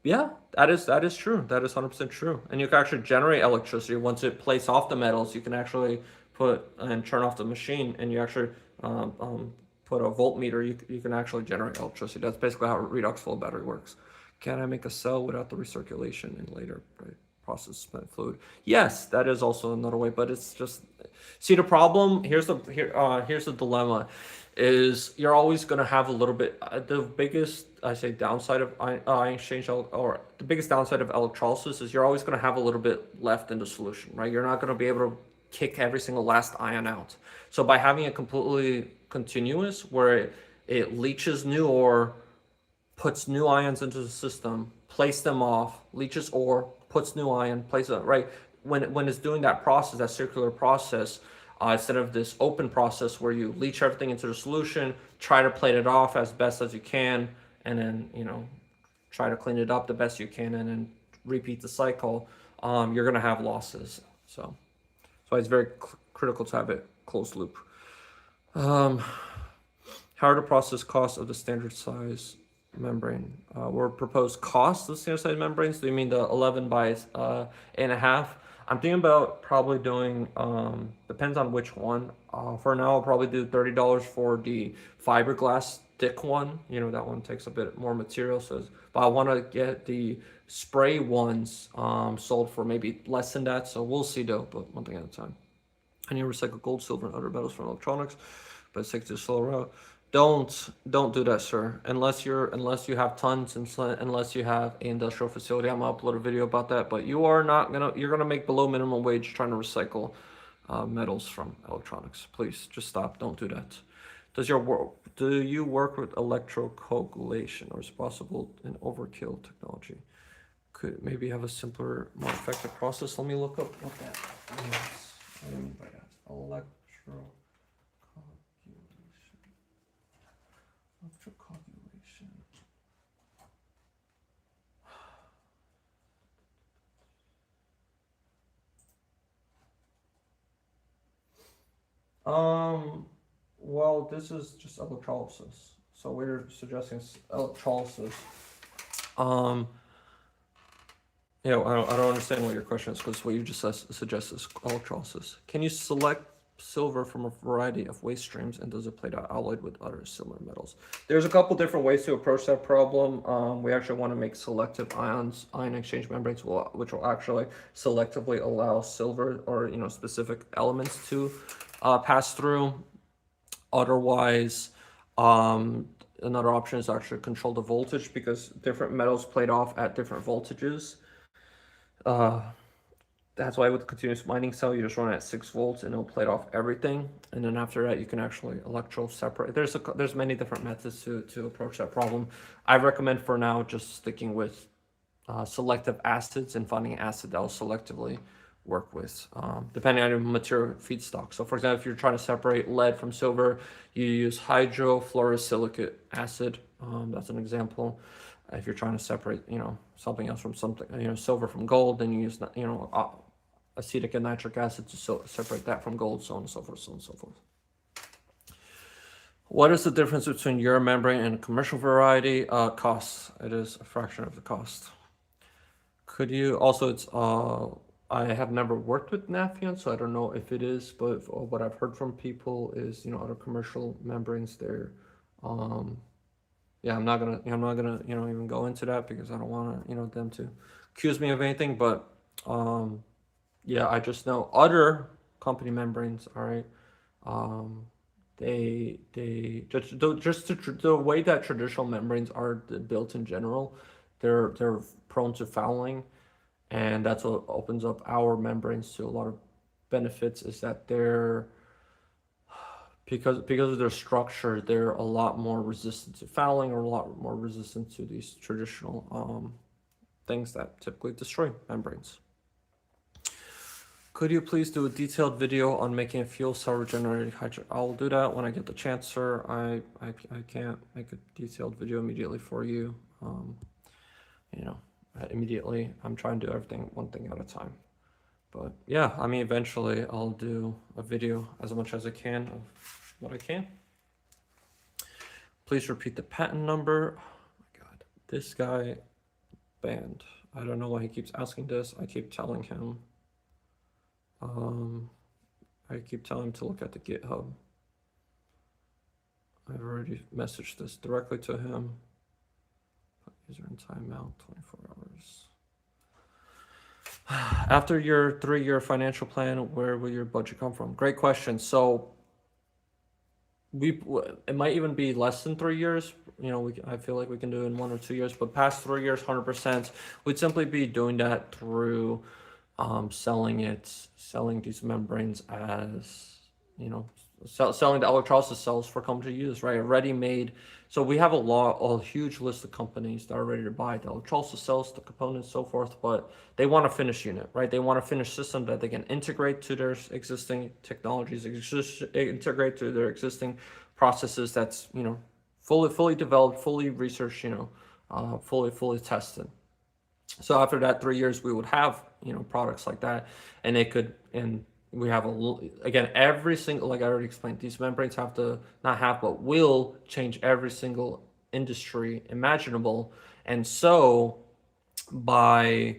Yeah, that is true. That is 100% true. And you can actually generate electricity once it plates off the metals. You can actually put and turn off the machine, and you actually put a voltmeter. You can actually generate electricity. That's basically how a redox flow battery works. Can I make a cell without the recirculation and later process spent fluid? Yes, that is also another way. But it's just, see, the problem here's the dilemma. Is you're always going to have a little bit, the biggest, I say, downside of ion exchange, or the biggest downside of electrolysis is you're always going to have a little bit left in the solution, right? You're not going to be able to kick every single last ion out. So by having it completely continuous, where it leaches new ore, puts new ions into the system, places them off, leaches ore, puts new ion, places it, right? When it's doing that process, that circular process, instead of this open process where you leach everything into the solution, try to plate it off as best as you can, and then try to clean it up the best you can, and then repeat the cycle, you're going to have losses. So it's very critical to have it closed loop. How are the process costs of the standard size membrane? Were proposed costs of standard size membranes? Do you mean the 11 by 8.5? I'm thinking about probably doing, depends on which one. For now, I'll probably do $30 for the fiberglass thick one. That one takes a bit more material. But I want to get the spray ones sold for maybe less than that. So we'll see though, but one thing at a time. I need to recycle gold, silver, and other metals from electronics, but it's to the slow route. Don't do that, sir. Unless you have tons, and unless you have an industrial facility. I'm gonna upload a video about that. But you're gonna make below minimum wage trying to recycle metals from electronics. Please just stop. Don't do that. Do you work with electrocoagulation, or is it possible in overkill technology? Could maybe have a simpler, more effective process? Let me look up what that means. What do I mean by that? Electrocoagulation. Well, this is just electrolysis. So we're suggesting electrolysis. I don't understand what your question is, because what you just suggest is electrolysis. Can you select silver from a variety of waste streams, and does it plate out alloyed with other similar metals? There's a couple different ways to approach that problem. We actually want to make selective ion exchange membranes, which will actually selectively allow silver or specific elements to pass through. Otherwise, another option is actually control the voltage, because different metals plate off at different voltages. That's why with the continuous mining cell, you just run at 6 volts and it'll plate off everything. And then after that, you can actually electro separate. There's many different methods to approach that problem. I recommend for now just sticking with selective acids and finding an acid that will selectively work with, depending on your material feedstock. So for example, if you're trying to separate lead from silver, you use hydrofluorosilicate acid. That's an example. If you're trying to separate, something else from something, silver from gold, then you use, acetic and nitric acid to separate that from gold, so on and so forth, so on and so forth. What is the difference between your membrane and a commercial variety? Cost. It is a fraction of the cost. Could you also? It's I have never worked with Nafion, so I don't know if it is, but what I've heard from people is, other commercial membranes there. Yeah, I'm not gonna even go into that because I don't want to them to accuse me of anything. But yeah, I just know other company membranes. All right, they just the way that traditional membranes are built in general, they're prone to fouling, and that's what opens up our membranes to a lot of benefits. Is that they're because of their structure, they're a lot more resistant to fouling, or a lot more resistant to these traditional things that typically destroy membranes. Could you please do a detailed video on making a fuel cell regenerated hydrogen? I'll do that when I get the chance, sir. I can't make a detailed video immediately for you. Immediately. I'm trying to do everything one thing at a time. But yeah, I mean, eventually I'll do a video as much as I can of what I can. Please repeat the patent number. Oh my God, this guy banned. I don't know why he keeps asking this. I keep telling him. I keep telling him to look at the GitHub. I've already messaged this directly to him. User in timeout, 24 hours. After your 3-year financial plan, where will your budget come from? Great question. So it might even be less than 3 years. I feel like we can do it in 1 or 2 years, but past 3 years, 100%. We'd simply be doing that through selling these membranes as, selling the electrolysis cells for company to use, right? Ready-made. So we have a huge list of companies that are ready to buy the electrolysis cells, the components, so forth, but they want a finished unit, right? They want a finished system that they can integrate to their existing technologies, integrate to their existing processes that's, fully developed, fully researched, fully tested. So after that 3 years, we would have, products like that, and we have again, every single, like I already explained, these membranes have to but will change every single industry imaginable. And so by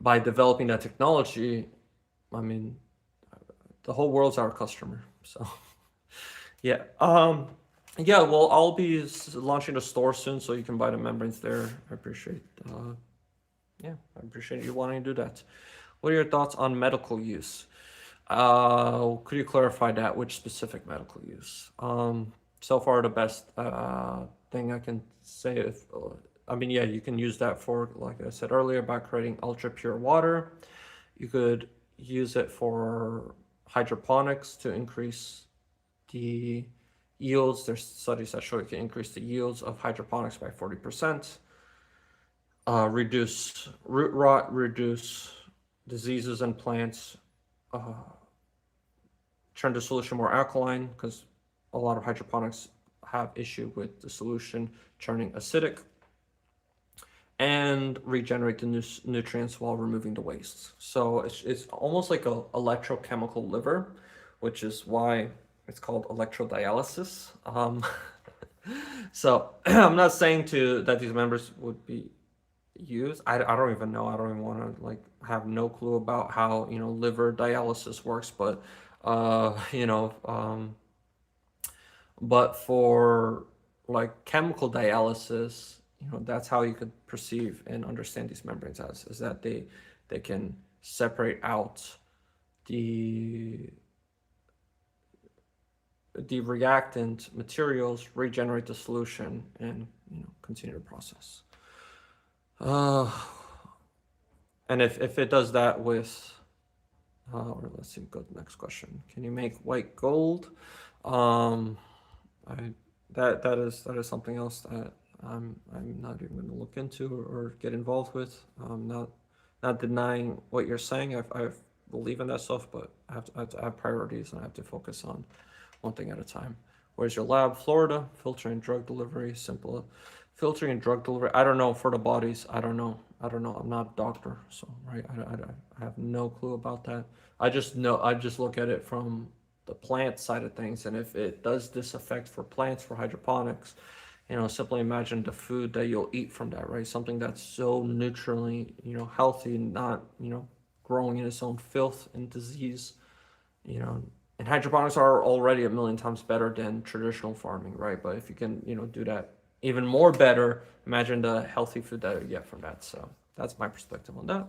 developing that technology, I mean, the whole world's our customer. So yeah. Yeah, well, I'll be launching a store soon, so you can buy the membranes there. I appreciate you wanting to do that. What are your thoughts on medical use? Could you clarify that? Which specific medical use? So far, the best thing I can say is, you can use that for, like I said earlier, by creating ultra pure water. You could use it for hydroponics to increase the yields. There's studies that show it can increase the yields of hydroponics by 40%. Reduce root rot, reduce diseases in plants, turn the solution more alkaline, because a lot of hydroponics have issue with the solution turning acidic, and regenerate the nutrients while removing the waste. So it's almost like a electrochemical liver, which is why it's called electrodialysis. So I'm not saying that these members would be used. I don't even know. I don't even want to have no clue about how liver dialysis works, but but for chemical dialysis, that's how you could perceive and understand these membranes as, is that they can separate out the reactant materials, regenerate the solution, and continue the process. And if it does that with, or let's see, go to the next question. Can you make white gold? That is something else that I'm not even going to look into or get involved with. Not denying what you're saying. I believe in that stuff, but I have to have priorities, and I have to focus on one thing at a time. Where's your lab? Florida. Filtering drug delivery. Simple Filtering and drug delivery. I don't know for the bodies. I don't know. I'm not a doctor, so right. I have no clue about that. I just know. I just look at it from the plant side of things, and if it does this effect for plants for hydroponics, simply imagine the food that you'll eat from that, right? Something that's so neutrally, healthy, not, growing in its own filth and disease, you know. And hydroponics are already a million times better than traditional farming, right? But if you can, do that even more better, imagine the healthy food that you get from that. So that's my perspective on that.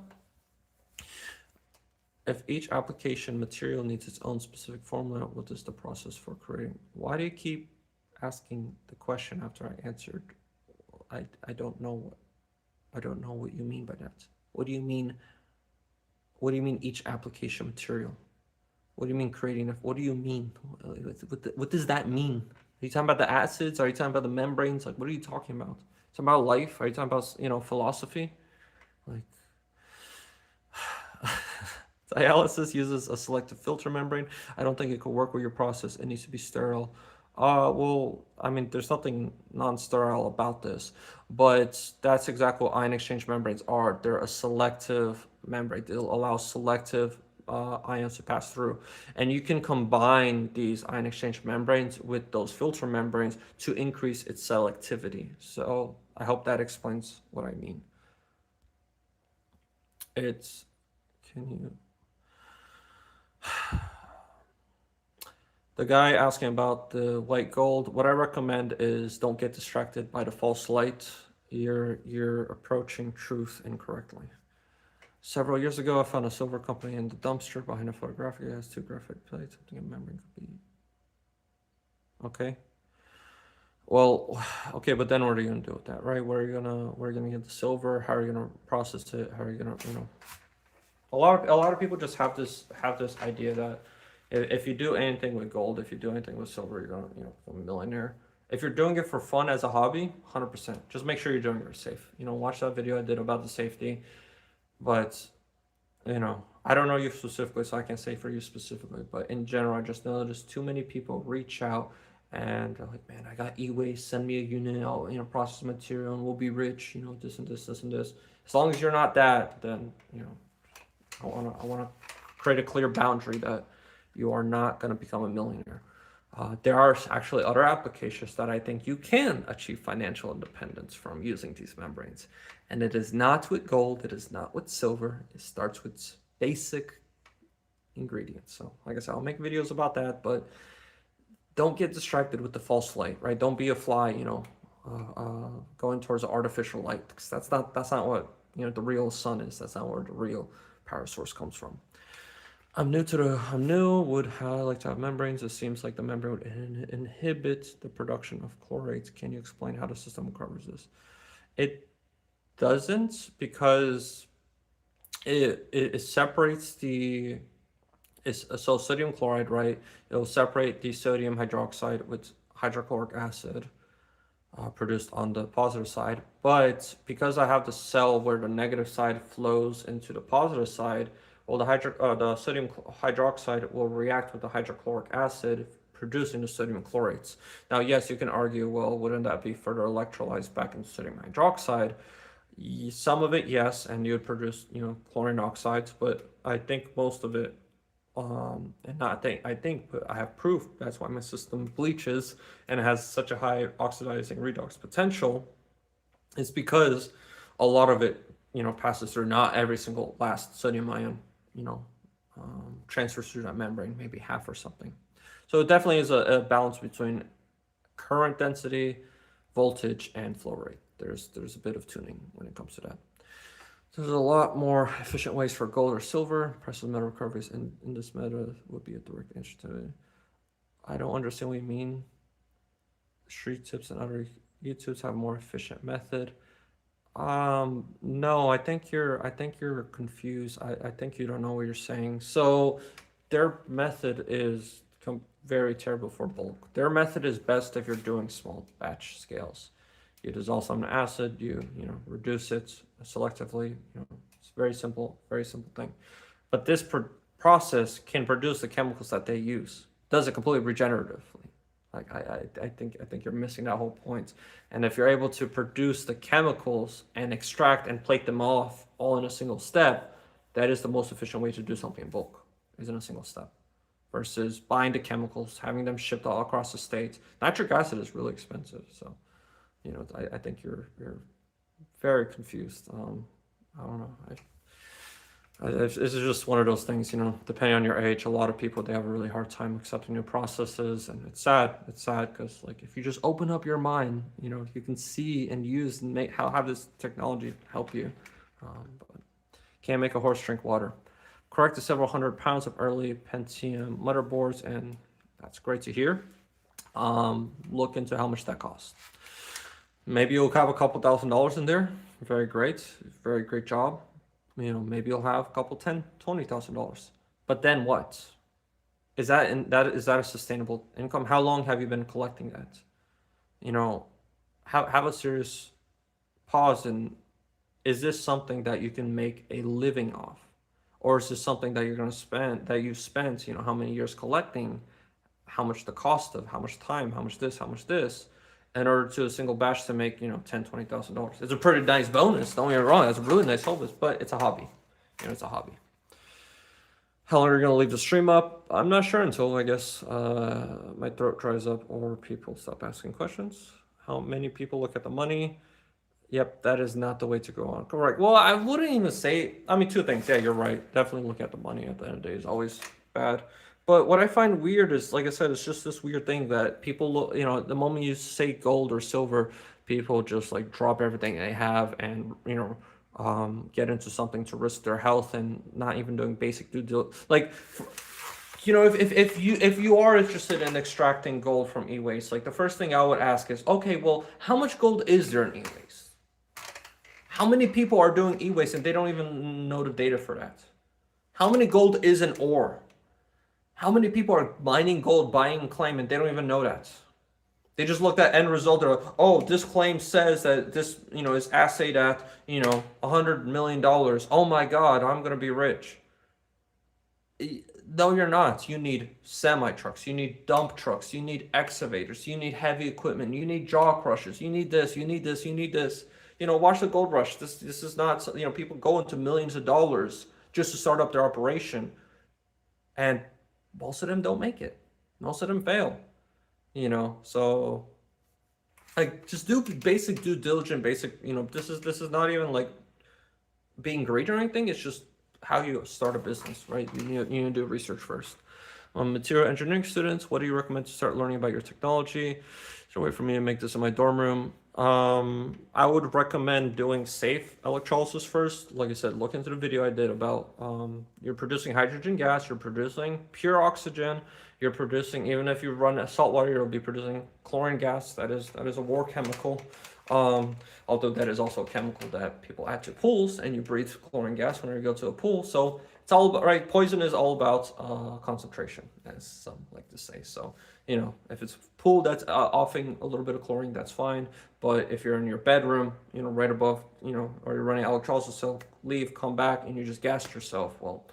If each application material needs its own specific formula, what is the process for creating? Why do you keep asking the question after I answered? I don't know what you mean by that. What do you mean? What do you mean each application material? What do you mean creating? What do you mean? What does that mean? Are you talking about the acids? Are you talking about the membranes? Like, what are you talking about? Talking about life? Are you talking about philosophy? Like, dialysis uses a selective filter membrane. I don't think it could work with your process. It needs to be sterile. Well, I mean, there's nothing non-sterile about this, but that's exactly what ion exchange membranes are. They're a selective membrane. They'll allow selective ions to pass through, and you can combine these ion exchange membranes with those filter membranes to increase its selectivity. So I hope that explains what I mean. Can you? The guy asking about the white gold, what I recommend is don't get distracted by the false light. You're approaching truth incorrectly. Several years ago, I found a silver company in the dumpster behind a photographic. It has 2 graphite plates. Something a membrane could be. Okay. Well, okay, but then what are you gonna do with that, right? Where are you gonna get the silver? How are you gonna process it? How are you gonna, A lot of people just have this idea that if you do anything with gold, if you do anything with silver, you're gonna become a millionaire. If you're doing it for fun as a hobby, 100%. Just make sure you're doing it safe. Watch that video I did about the safety. But I don't know you specifically, so I can't say for you specifically. But in general, I just noticed too many people reach out and they're like, "Man, I got e-waste. Send me a unit. I'll process material, and we'll be rich. This and this, this and this." As long as you're not that, then I wanna create a clear boundary that you are not gonna become a millionaire. There are actually other applications that I think you can achieve financial independence from using these membranes. And it is not with gold, it is not with silver, it starts with basic ingredients. So like I said, I'll make videos about that, but don't get distracted with the false light, right? Don't be a fly, going towards the artificial light, because that's not what the real sun is. That's not where the real power source comes from. I'm new, would like to have membranes. It seems like the membrane would inhibit the production of chlorates. Can you explain how the system covers this? It doesn't, because it separates so sodium chloride, right? It'll separate the sodium hydroxide with hydrochloric acid produced on the positive side. But because I have the cell where the negative side flows into the positive side, well, the sodium hydroxide will react with the hydrochloric acid, producing the sodium chlorates. Now, yes, you can argue, well, wouldn't that be further electrolyzed back into sodium hydroxide? Some of it, yes, and you would produce, chlorine oxides, but I think most of it, and not I think, but I have proof. That's why my system bleaches and has such a high oxidizing redox potential. Is because a lot of it, passes through. Not every single last sodium ion, transfers through that membrane, maybe half or something. So it definitely is a balance between current density, voltage, and flow rate. There's a bit of tuning when it comes to that. There's a lot more efficient ways for gold or silver. Precious metal recoveries in this method would be a direct interest to it. I don't understand what you mean. Street tips and other YouTubes have a more efficient method. No, I think you're confused. I think you don't know what you're saying. So their method is very terrible for bulk. Their method is best if you're doing small batch scales. You dissolve some acid, you reduce it selectively. It's very simple thing. But this process can produce the chemicals that they use. Does it completely regeneratively. Like I think you're missing that whole point. And if you're able to produce the chemicals and extract and plate them off all in a single step, that is the most efficient way to do something in bulk, is in a single step. Versus buying the chemicals, having them shipped all across the state. Nitric acid is really expensive, so you know I think you're very confused. I don't know. This is just one of those things, you know, depending on your age, a lot of people, they have a really hard time accepting new processes, and it's sad. It's sad because, like, if you just open up your mind, you know, you can see and use and make have this technology help you. But can't make a horse drink water. Corrected several hundred pounds of early Pentium motherboards, and that's great to hear. Look into how much that costs. Maybe you'll have a couple $1,000s in there. Very great job. You know, maybe you'll have a couple $20,000. But then what? Is that a sustainable income? How long have you been collecting that? You know, have a serious pause, and is this something that you can make a living off? Or is this something that you're gonna spend, that you've spent, you know, how many years collecting, how much the cost of, how much time, how much this, in order to a single batch to make, you know, $10,000-$20,000. It's a pretty nice bonus, don't get me wrong, it's a really nice bonus, but it's a hobby. You know, it's a hobby. How long are you gonna leave the stream up? I'm not sure until, I guess, my throat dries up or people stop asking questions. How many people look at the money? Yep, that is not the way to go on. Correct. Well, I wouldn't even say, I mean, two things. Yeah, you're right. Definitely look at the money at the end of the day is always bad. But what I find weird is, like I said, it's just this weird thing that people look, you know, the moment you say gold or silver, people just like drop everything they have and, you know, get into something to risk their health and not even doing basic due diligence. Like, you know, if you are interested in extracting gold from e-waste, like the first thing I would ask is, okay, well, how much gold is there in e-waste? How many people are doing e-waste and they don't even know the data for that? How many gold is in ore? How many people are mining gold, buying and claiming, they don't even know that? They just looked at end result, they're like, oh, this claim says that this, you know, is assayed at, you know, $100 million. Oh my God, I'm gonna be rich. No, you're not. You need semi-trucks, you need dump trucks, you need excavators, you need heavy equipment, you need jaw crushers, you need this, you need this, you need this. You know, watch the gold rush. This is not, you know, people go into millions of dollars just to start up their operation. And most of them don't make it. Most of them fail. You know, so like just do basic due diligence, basic, you know, this is not even like being great or anything. It's just how you start a business, right? You need to do research first. Material engineering students, what do you recommend to start learning about your technology? Is there a way for me to make this in my dorm room? I would recommend doing safe electrolysis first. Like I said, look into the video I did about you're producing hydrogen gas, you're producing pure oxygen, you're producing, even if you run salt water, you'll be producing chlorine gas. That is a war chemical. Although that is also a chemical that people add to pools, and you breathe chlorine gas whenever you go to a pool. So it's all about, right? Poison is all about concentration, as some like to say. So, you know, if it's a pool that's offering a little bit of chlorine, that's fine. But if you're in your bedroom, you know, right above, you know, or you're running electrolysis, so leave, come back, and you just gassed yourself. Well,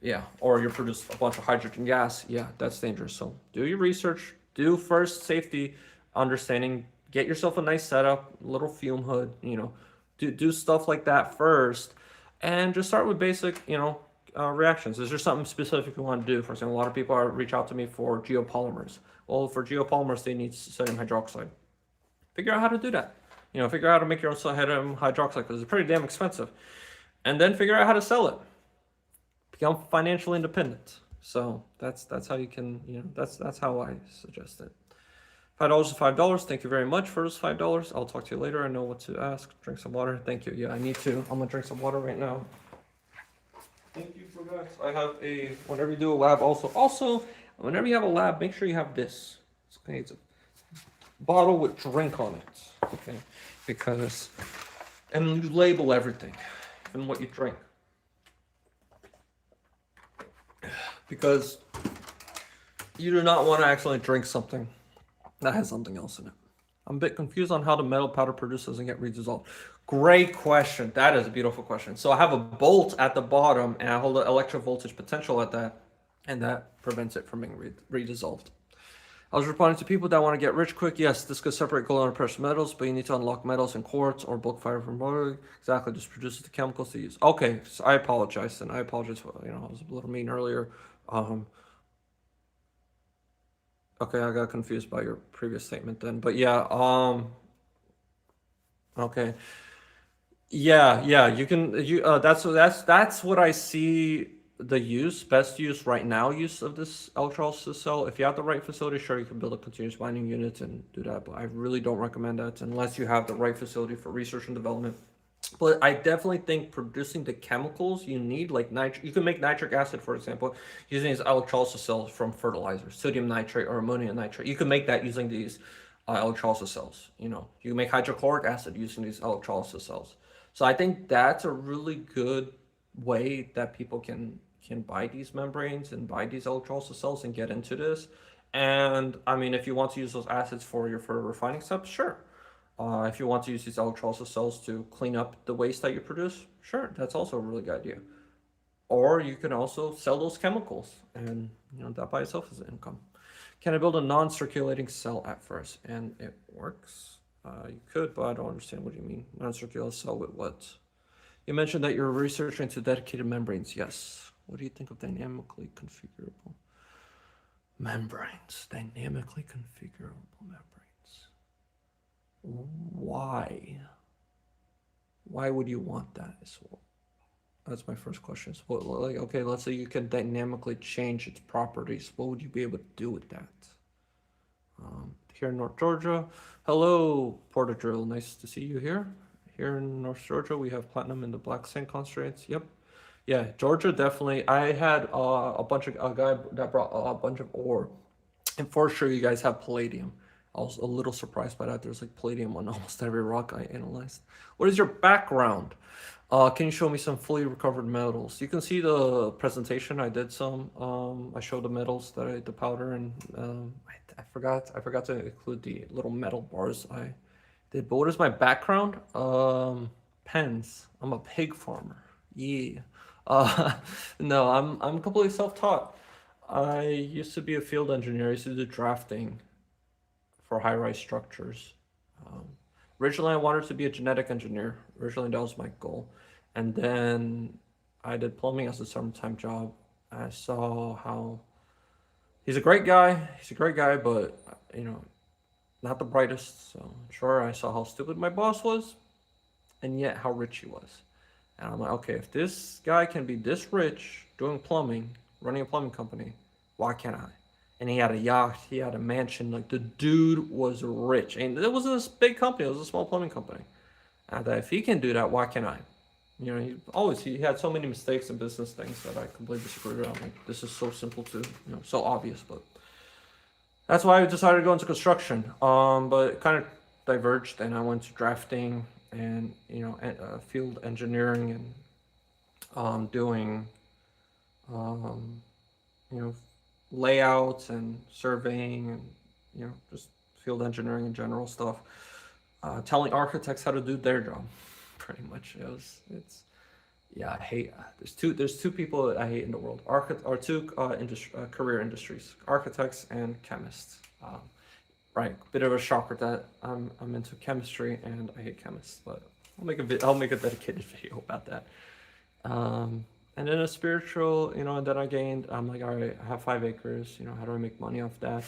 yeah, or you produce a bunch of hydrogen gas. Yeah, that's dangerous. So do your research, do first safety understanding, get yourself a nice setup, little fume hood, you know, do stuff like that first, and just start with basic, you know, reactions. Is there something specific you want to do? For example, a lot of people reach out to me for geopolymers. Well, for geopolymers, they need sodium hydroxide. Figure out how to do that. You know, figure out how to make your own sodium hydroxide because it's pretty damn expensive. And then figure out how to sell it. Become financially independent. So that's how you can, you know, that's how I suggest it. $5 is $5. Thank you very much for those $5. I'll talk to you later. I know what to ask. Drink some water. Thank you. Yeah, I need to. I'm gonna drink some water right now. Thank you for that. I have a, whenever you do a lab also, whenever you have a lab, make sure you have this. Okay, it's a bottle with drink on it. Okay, because, and you label everything and what you drink. Because you do not want to accidentally drink something that has something else in it. I'm a bit confused on how the metal powder produced doesn't get redissolved. Great question. That is a beautiful question. So I have a bolt at the bottom and I hold an electro voltage potential at that, and that prevents it from being redissolved. I was responding to people that want to get rich quick. Yes, this could separate gold and precious metals, but you need to unlock metals in quartz or bulk fire from water. Exactly, this produces the chemicals to use. Okay, so I apologize, and I apologize for, I was a little mean earlier. Okay, I got confused by your previous statement then, but yeah, okay. Yeah, you can that's what I see the best use right now use of this electrolysis cell. If you have the right facility, sure you can build a continuous mining unit and do that, but I really don't recommend that unless you have the right facility for research and development. But I definitely think producing the chemicals you need, like you can make nitric acid, for example, using these electrolysis cells from fertilizers, sodium nitrate or ammonium nitrate. You can make that using these electrolysis cells. You can make hydrochloric acid using these electrolysis cells. So I think that's a really good way that people can buy these membranes and buy these electrolysis cells and get into this. And I mean, if you want to use those acids for your further refining steps, sure. If you want to use these electrolysis cells to clean up the waste that you produce, sure, that's also a really good idea. Or you can also sell those chemicals, and that by itself is income. Can I build a non-circulating cell at first? And it works. You could, but I don't understand what you mean. Non-circular cell with what? You mentioned that you're researching into dedicated membranes. Yes. What do you think of dynamically configurable membranes? Dynamically configurable membranes. Why? Why would you want that as well? That's my first question. So, okay, let's say you can dynamically change its properties. What would you be able to do with that? Here in North Georgia. Hello, Porter Drill. Nice to see you here. Here in North Georgia, we have platinum in the black sand concentrates. Yep. Yeah, Georgia definitely. I had a guy that brought a bunch of ore, and for sure you guys have palladium. I was a little surprised by that. There's like palladium on almost every rock I analyzed. What is your background? Can you show me some fully recovered metals? You can see the presentation. I did some. I showed the metals the powder, and I forgot to include the little metal bars I did. But what is my background? Pens. I'm a pig farmer. Yeah. No, I'm completely self-taught. I used to be a field engineer. I used to do drafting for high-rise structures. Originally, I wanted to be a genetic engineer. Originally, that was my goal. And then I did plumbing as a summertime job. I saw how he's a great guy. He's a great guy, but not the brightest. So sure, I saw how stupid my boss was, and yet how rich he was. And I'm like, okay, if this guy can be this rich doing plumbing, running a plumbing company, why can't I? And he had a yacht, he had a mansion. Like the dude was rich, and it wasn't a big company; it was a small plumbing company. And if he can do that, why can't I? He had so many mistakes in business things that I completely disagree with. I'm like, this is so simple to, so obvious, but that's why I decided to go into construction. But it kind of diverged, and I went to drafting and field engineering and doing layouts and surveying and just field engineering and general stuff. Telling architects how to do their job, pretty much. I hate. There's two people that I hate in the world. Two career industries: architects and chemists. Right, bit of a shocker that I'm into chemistry and I hate chemists, but I'll make a dedicated video about that. And then a spiritual, and then I gained. I'm like, all right, I have 5 acres. How do I make money off that?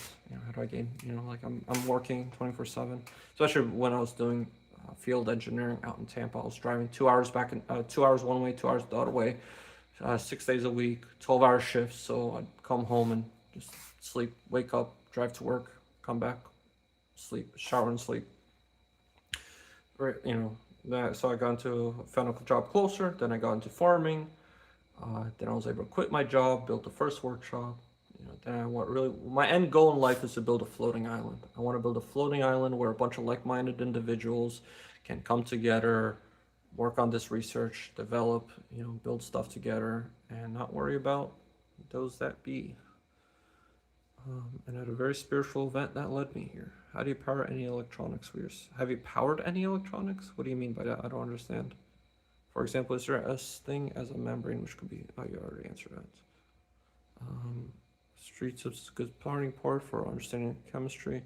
How do I gain? Like I'm working 24/7. Especially when I was doing field engineering out in Tampa. I was driving 2 hours back and 2 hours one way, 2 hours the other way, 6 days a week, 12-hour shifts. So I'd come home and just sleep, wake up, drive to work, come back, sleep, shower and sleep. Right, so I got into found a job closer. Then I got into farming. Then I was able to quit my job, build the first workshop. Then my end goal in life is to build a floating island. I want to build a floating island where a bunch of like-minded individuals can come together, work on this research, develop, build stuff together, and not worry about those that be. And at a very spiritual event that led me here. How do you power any electronics? Have you powered any electronics? What do you mean by that? I don't understand. For example, is there a thing as a membrane, which could be? Oh, you already answered that. Street tips is a good starting point for understanding chemistry.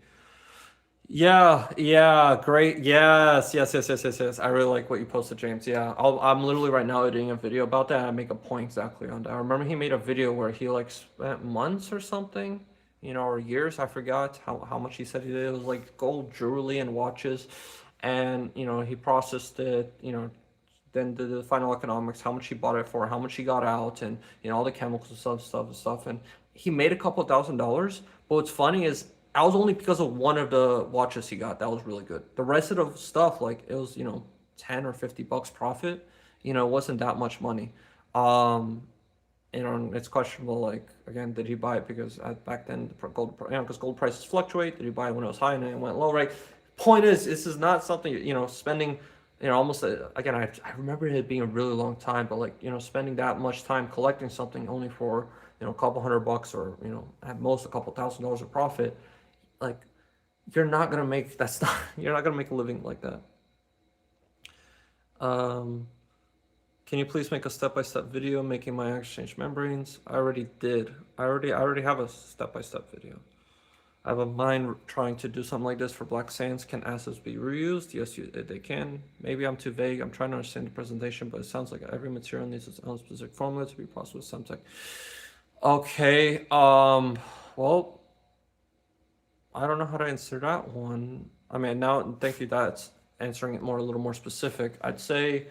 Yeah, great. Yes. I really like what you posted, James. Yeah, I'm literally right now editing a video about that. I make a point exactly on that. I remember he made a video where he like spent months or something, or years. I forgot how much he said he did. It was like gold jewelry and watches, and he processed it. Then the final economics, how much he bought it for, how much he got out, and all the chemicals and stuff. And he made a couple $1,000s. But what's funny is I was only because of one of the watches he got that was really good. The rest of the stuff, like it was 10 or $50 profit. It wasn't that much money. Um, it's questionable. Like again, did he buy it because back then gold, because gold prices fluctuate? Did he buy it when it was high and it went low? Right. Point is, this is not something spending. Almost again, I remember it being a really long time, but like spending that much time collecting something only for a couple $100 or at most a couple $1,000s of profit, like you're not gonna make that's not you're not gonna make a living like that. Can you please make a step-by-step video making my exchange membranes? I already did. I already have a step-by-step video. I have a mind trying to do something like this for black sands. Can acids be reused? Yes, they can. Maybe I'm too vague. I'm trying to understand the presentation, but it sounds like every material needs its own specific formula to be processed with Semtech. Okay. Well, I don't know how to answer that one. I mean, now thank you. That's answering it a little more specific. I'd say,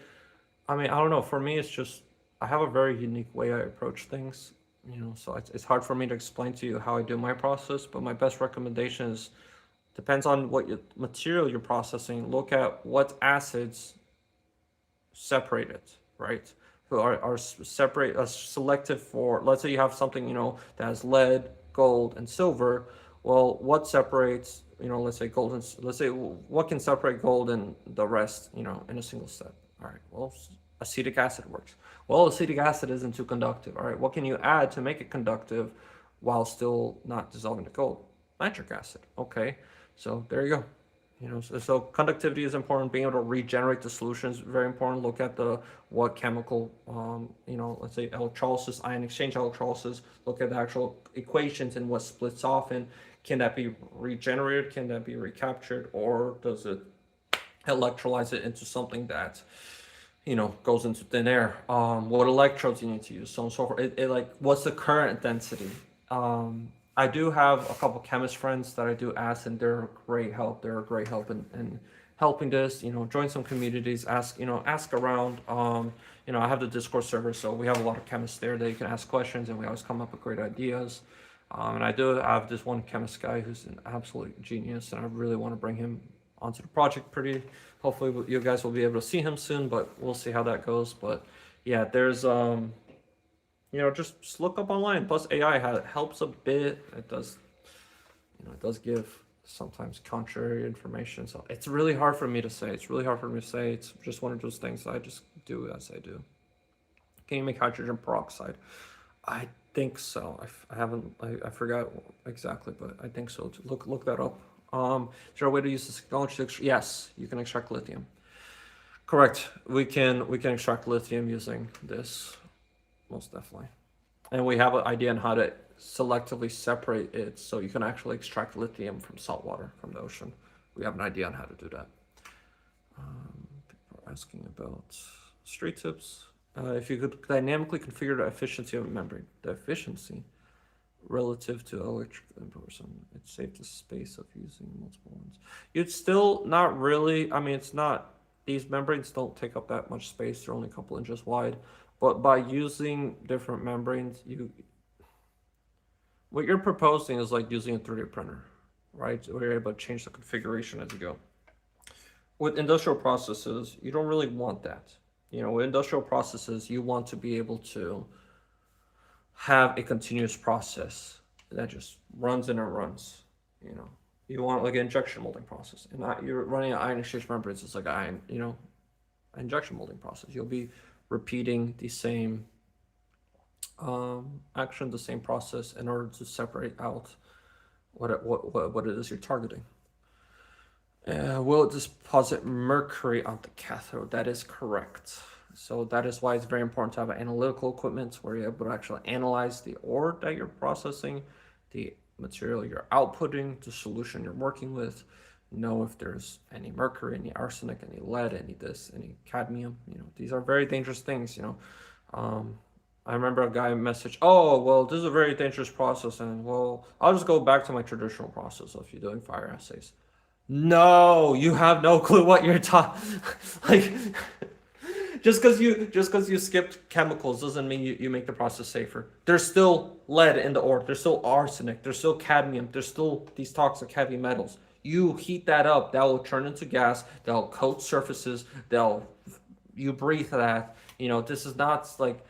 I don't know. For me, it's just I have a very unique way I approach things. So it's hard for me to explain to you how I do my process. But my best recommendation is depends on what material you're processing. Look at what acids separate it, right? Who are selective for. Let's say you have something that has lead, gold, and silver. Well, what separates, let's say gold and let's say what can separate gold and the rest, in a single step? All right. Well, acetic acid works. Well, acetic acid isn't too conductive. All right. What can you add to make it conductive while still not dissolving the gold? Nitric acid. Okay. So there you go. So conductivity is important. Being able to regenerate the solution is very important. Look at what chemical, let's say electrolysis, ion exchange electrolysis. Look at the actual equations and what splits off, and can that be regenerated? Can that be recaptured, or does it electrolyze it into something that goes into thin air? What electrodes you need to use, so on and so forth. Like what's the current density? I do have a couple chemist friends that I do ask, and they're a great help. They're a great help in helping this. Join some communities, ask around. I have the Discord server, so we have a lot of chemists there that you can ask questions, and we always come up with great ideas. And I do have this one chemist guy who's an absolute genius, and I really want to bring him onto the project. Hopefully you guys will be able to see him soon, but we'll see how that goes. But yeah, there's just look up online. Plus AI helps a bit. It does give sometimes contrary information. So it's really hard for me to say. It's just one of those things I just do as I do. Can you make hydrogen peroxide? I think so. I forgot exactly, but I think so. Look that up. Is there a way to use this technology? Yes, you can extract lithium. Correct. We can extract lithium using this. Most definitely. And we have an idea on how to selectively separate it so you can actually extract lithium from salt water from the ocean. We have an idea on how to do that. People are asking about street tips. If you could dynamically configure the efficiency of a membrane, the efficiency relative to electric inversion, it's safe the space of using multiple ones. You'd still not really, it's not, these membranes don't take up that much space. They're only a couple inches wide. But by using different membranes, what you're proposing is like using a 3D printer, right? Where you're able to change the configuration as you go. With industrial processes, you don't really want that. With industrial processes, you want to be able to have a continuous process that just runs and it runs. You want like an injection molding process, and you're running an ion exchange membranes. It's like an injection molding process. You'll be repeating the same action, the same process in order to separate out what it is you're targeting. Will it deposit mercury on the cathode? That is correct. So that is why it's very important to have analytical equipment where you're able to actually analyze the ore that you're processing, the material you're outputting, the solution you're working with, know if there's any mercury, any arsenic, any lead, any this, any cadmium. These are very dangerous things. I remember a guy messaged, "Oh, well, this is a very dangerous process," and well, I'll just go back to my traditional process of you doing fire assays. No, you have no clue what you're talking. Like, just because you skipped chemicals doesn't mean you make the process safer. There's still lead in the ore. There's still arsenic. There's still cadmium. There's still these toxic heavy metals. You heat that up, that will turn into gas. That'll coat surfaces. You breathe that. This is not like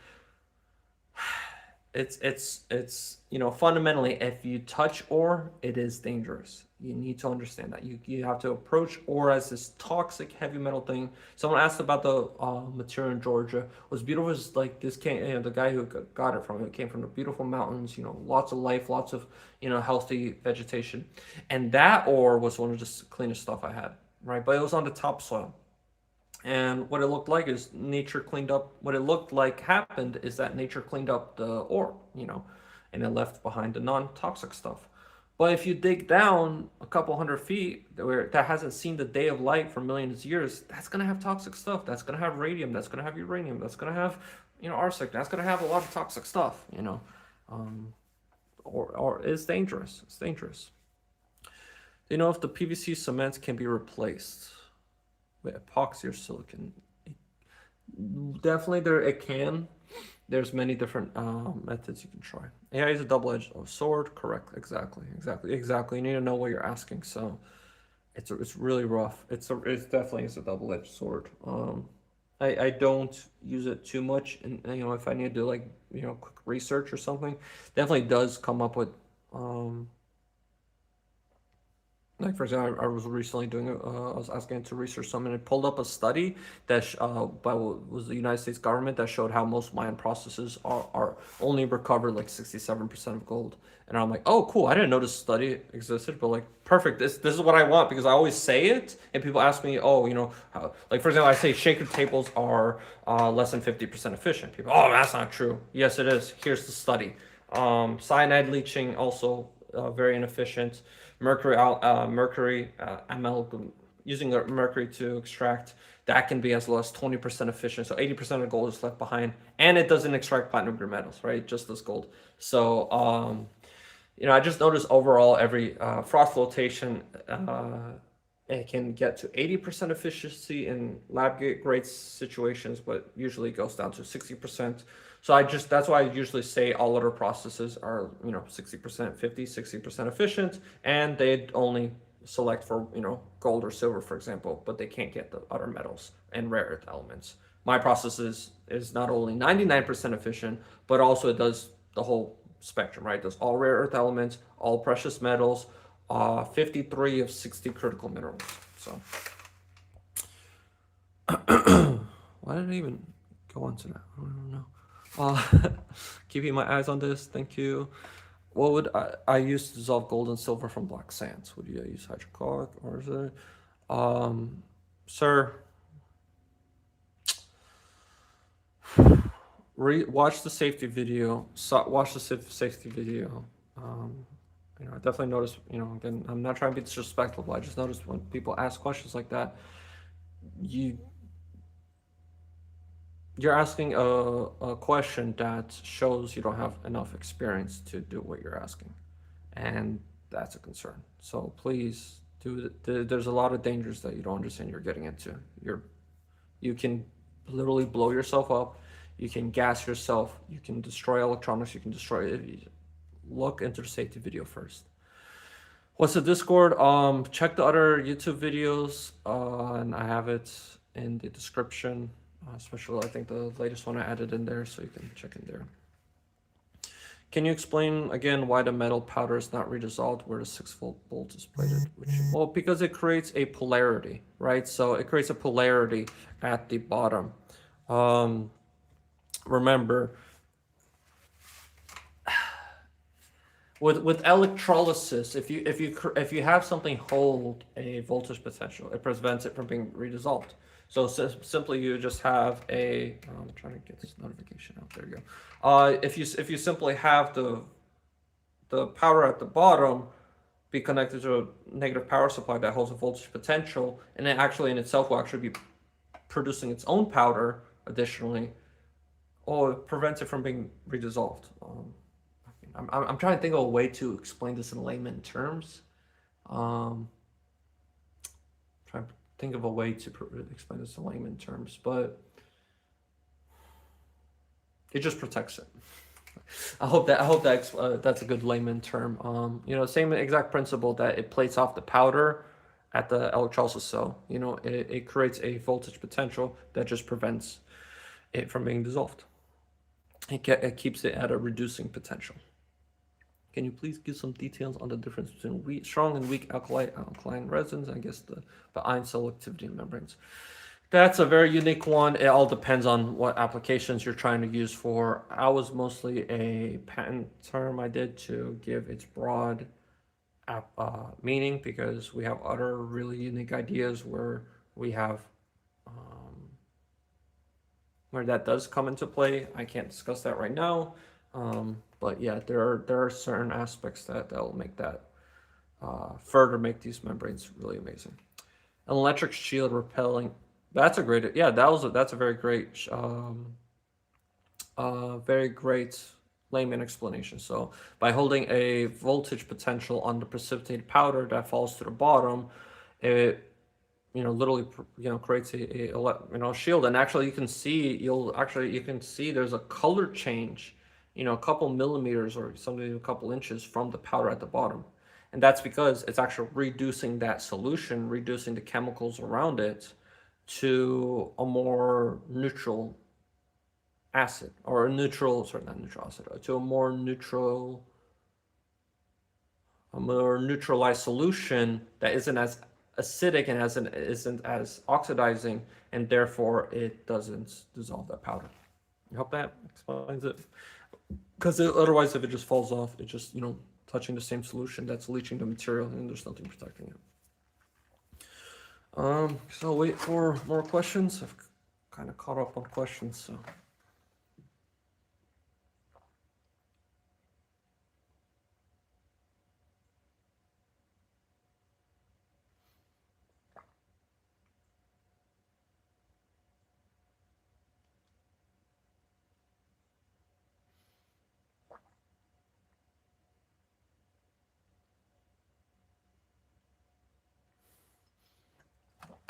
it's fundamentally, if you touch ore, it is dangerous. You need to understand that you have to approach ore as this toxic heavy metal thing. Someone asked about the material in Georgia. What's beautiful is like this came, the guy who got it from it came from the beautiful mountains, lots of life, lots of healthy vegetation, and that ore was one of the cleanest stuff I had, right? But it was on the topsoil. And what it looked like is nature cleaned up. What it looked like happened is that nature cleaned up the ore, and it left behind the non-toxic stuff. But if you dig down a couple 100 feet where that hasn't seen the day of light for millions of years, that's gonna have toxic stuff. That's gonna have radium. That's gonna have uranium. That's gonna have, arsenic. That's gonna have a lot of toxic stuff. Or it's dangerous. It's dangerous. Do you know if the PVC cement can be replaced with epoxy or silicon? Definitely it can. There's many different methods you can try. AI is a double-edged sword. Correct. Exactly. You need to know what you're asking. So it's really rough. It's definitely is a double-edged sword. I don't use it too much, and if I need to do like quick research or something, definitely does come up with like, for example, I was recently doing, I was asking to research something, and it pulled up a study that was the United States government that showed how most mine processes are only recovered like 67% of gold. And I'm like, oh, cool. I didn't know this study existed, but like, perfect. This is what I want, because I always say it, and people ask me, oh, like, for example, I say shaker tables are less than 50% efficient. People, oh, that's not true. Yes, it is. Here's the study. Cyanide leaching also very inefficient. Mercury amalgam, using mercury to extract, that can be as low as 20% efficient. So 80% of the gold is left behind, and it doesn't extract platinum group metals, right? Just this gold. So I just noticed overall every frost flotation, it can get to 80% efficiency in lab grade situations, but usually goes down to 60%. So that's why I usually say all other processes are 60%, 50, 60% efficient, and they'd only select for gold or silver, for example, but they can't get the other metals and rare earth elements. My process is not only 99% efficient, but also it does the whole spectrum, right? It does all rare earth elements, all precious metals, 53 of 60 critical minerals. So why did I even go into that? I don't know. Keeping my eyes on this. Thank you. What would I use to dissolve gold and silver from black sands? Would you use hydrochloric, or is it, sir? Watch the safety video. Watch the safety video. I definitely noticed. Again, I'm not trying to be disrespectful, but I just noticed when people ask questions like that, you're asking a question that shows you don't have enough experience to do what you're asking, and that's a concern. So please there's a lot of dangers that you don't understand you're getting into. You can literally blow yourself up, you can gas yourself, you can destroy electronics, you can destroy it. Look into the safety video first. What's the Discord? Check the other YouTube videos, and I have it in the description. Especially, I think the latest one I added in there, so you can check in there. Can you explain again why the metal powder is not redissolved where the 6-volt bolt is plated? Well, because it creates a polarity, right? So it creates a polarity at the bottom. Remember, with electrolysis, if you have something hold a voltage potential, it prevents it from being redissolved. So simply you just have a, I'm trying to get this notification out. There you go. If you simply have the power at the bottom be connected to a negative power supply that holds a voltage potential, and it actually in itself will actually be producing its own powder additionally, or it prevents it from being redissolved. I'm trying to think of a way to explain this in layman terms. Trying to think of a way to explain this in layman terms, but it just protects it. I hope that's a good layman term. You know, same exact principle that it plates off the powder at the electrolysis cell. You know, it creates a voltage potential that just prevents it from being dissolved. It keeps it at a reducing potential. Can you please give some details on the difference between strong and weak alkaline resins? I guess the ion selectivity in membranes. That's a very unique one. It all depends on what applications you're trying to use for. I was mostly a patent term I did to give its broad meaning, because we have other really unique ideas where we have where that does come into play. I can't discuss that right now, but yeah, there are certain aspects that will make that further make these membranes really amazing. An electric shield repelling. That's a great, yeah. That's a very great, layman explanation. So by holding a voltage potential on the precipitated powder that falls to the bottom, it literally creates a shield. And actually you can see there's a color change, a couple millimeters or something, a couple inches from the powder at the bottom. And that's because it's actually reducing that solution, reducing the chemicals around it to a more neutral acid, or a neutral, sorry, not neutral acid, to a more neutralized solution that isn't as acidic and isn't as oxidizing, and therefore it doesn't dissolve that powder. I hope that explains it. Because otherwise, if it just falls off, it just, touching the same solution that's leaching the material, and there's nothing protecting it. So I'll wait for more questions. I've kind of caught up on questions, so.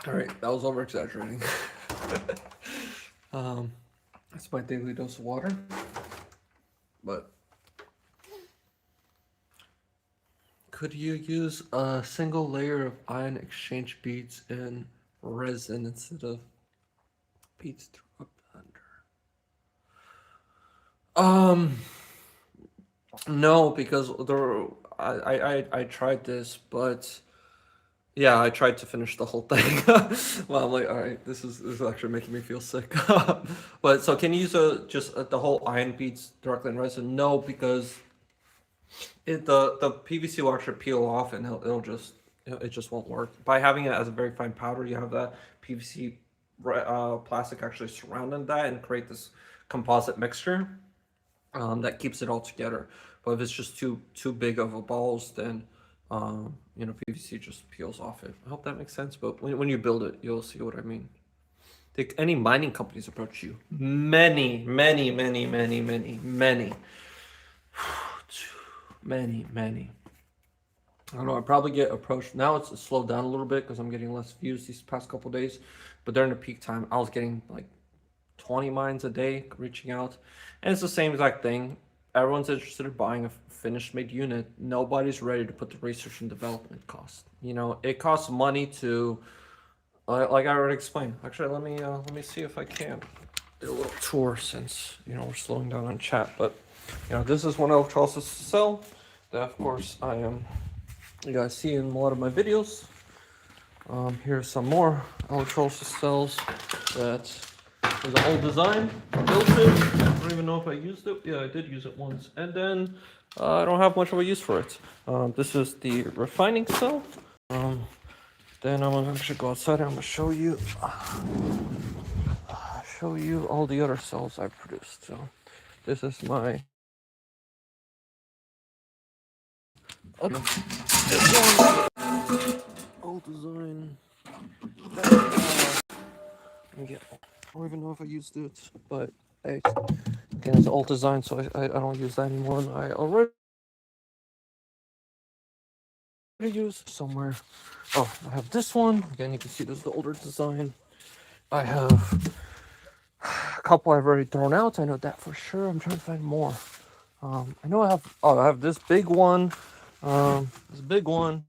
All right, that was over exaggerating. That's my daily dose of water. But could you use a single layer of ion exchange beads in resin instead of beads through a blender? No, because I tried this, but yeah, I tried to finish the whole thing. Well, I'm like, all right, this is actually making me feel sick. But so can you use just the whole ion beads directly in resin? No, because the PVC will actually peel off, and it just won't work. By having it as a very fine powder, you have that PVC plastic actually surrounding that and create this composite mixture that keeps it all together. But if it's just too big of a balls, then PVC just peels off it. I hope that makes sense. But when you build it, you'll see what I mean. Think any mining companies approach you. Many. I don't know, I probably get approached. Now it's slowed down a little bit because I'm getting less views these past couple days. But during the peak time, I was getting like 20 mines a day reaching out. And it's the same exact thing. Everyone's interested in buying a finished made unit. Nobody's ready to put the research and development cost. It costs money to, like I already explained. Actually, let me see if I can do a little tour, since we're slowing down on chat. But this is one electrolysis cell that, of course, you guys see in a lot of my videos. Here's some more electrolysis cells that was an old design. Built it. I don't even know if I used it. Yeah, I did use it once. And then I don't have much of a use for it. This is the refining cell. Then I'm gonna actually go outside and I'm gonna show you all the other cells I produced. So this is my this one, old design. Again, I don't even know if I used it, but hey, again, it's old design, so I don't use that anymore. I already use somewhere. Oh, I have this one. Again, you can see this is the older design. I have a couple I've already thrown out. I know that for sure. I'm trying to find more. I know I have. Oh, I have this big one. This big one.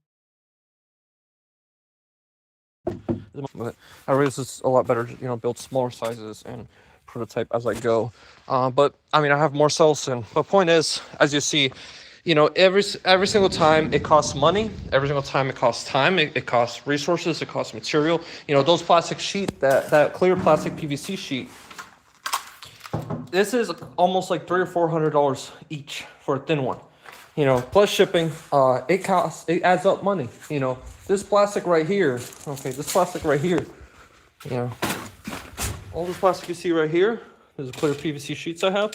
But I realize it's a lot better to, build smaller sizes and prototype as I go. But I mean, I have more cells, and the point is, as you see, every single time it costs money. Every single time it costs time. It costs resources. It costs material. Those plastic sheet, that clear plastic PVC sheet. This is almost like $300 or $400 each for a thin one. Plus shipping. It adds up money. This plastic right here. Okay, this plastic right here. All this plastic you see right here. There's clear PVC sheets I have.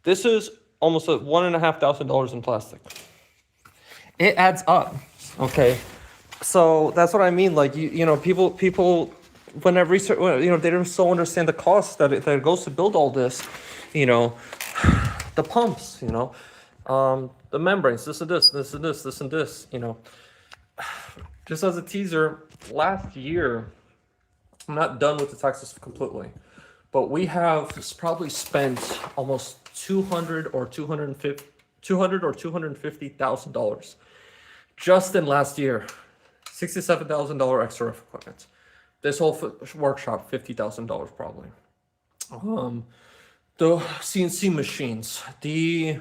This is almost $1,500 in plastic. It adds up. Okay, so that's what I mean. Like people when I research, they don't so understand the cost that it goes to build all this. The pumps. The membranes. This and this. This and this. This and this. Just as a teaser, last year, I'm not done with the taxes completely, but we have probably spent almost $200,000 or $250,000 just in last year. $67,000 extra equipment. This whole workshop, $50,000 probably. The CNC machines, the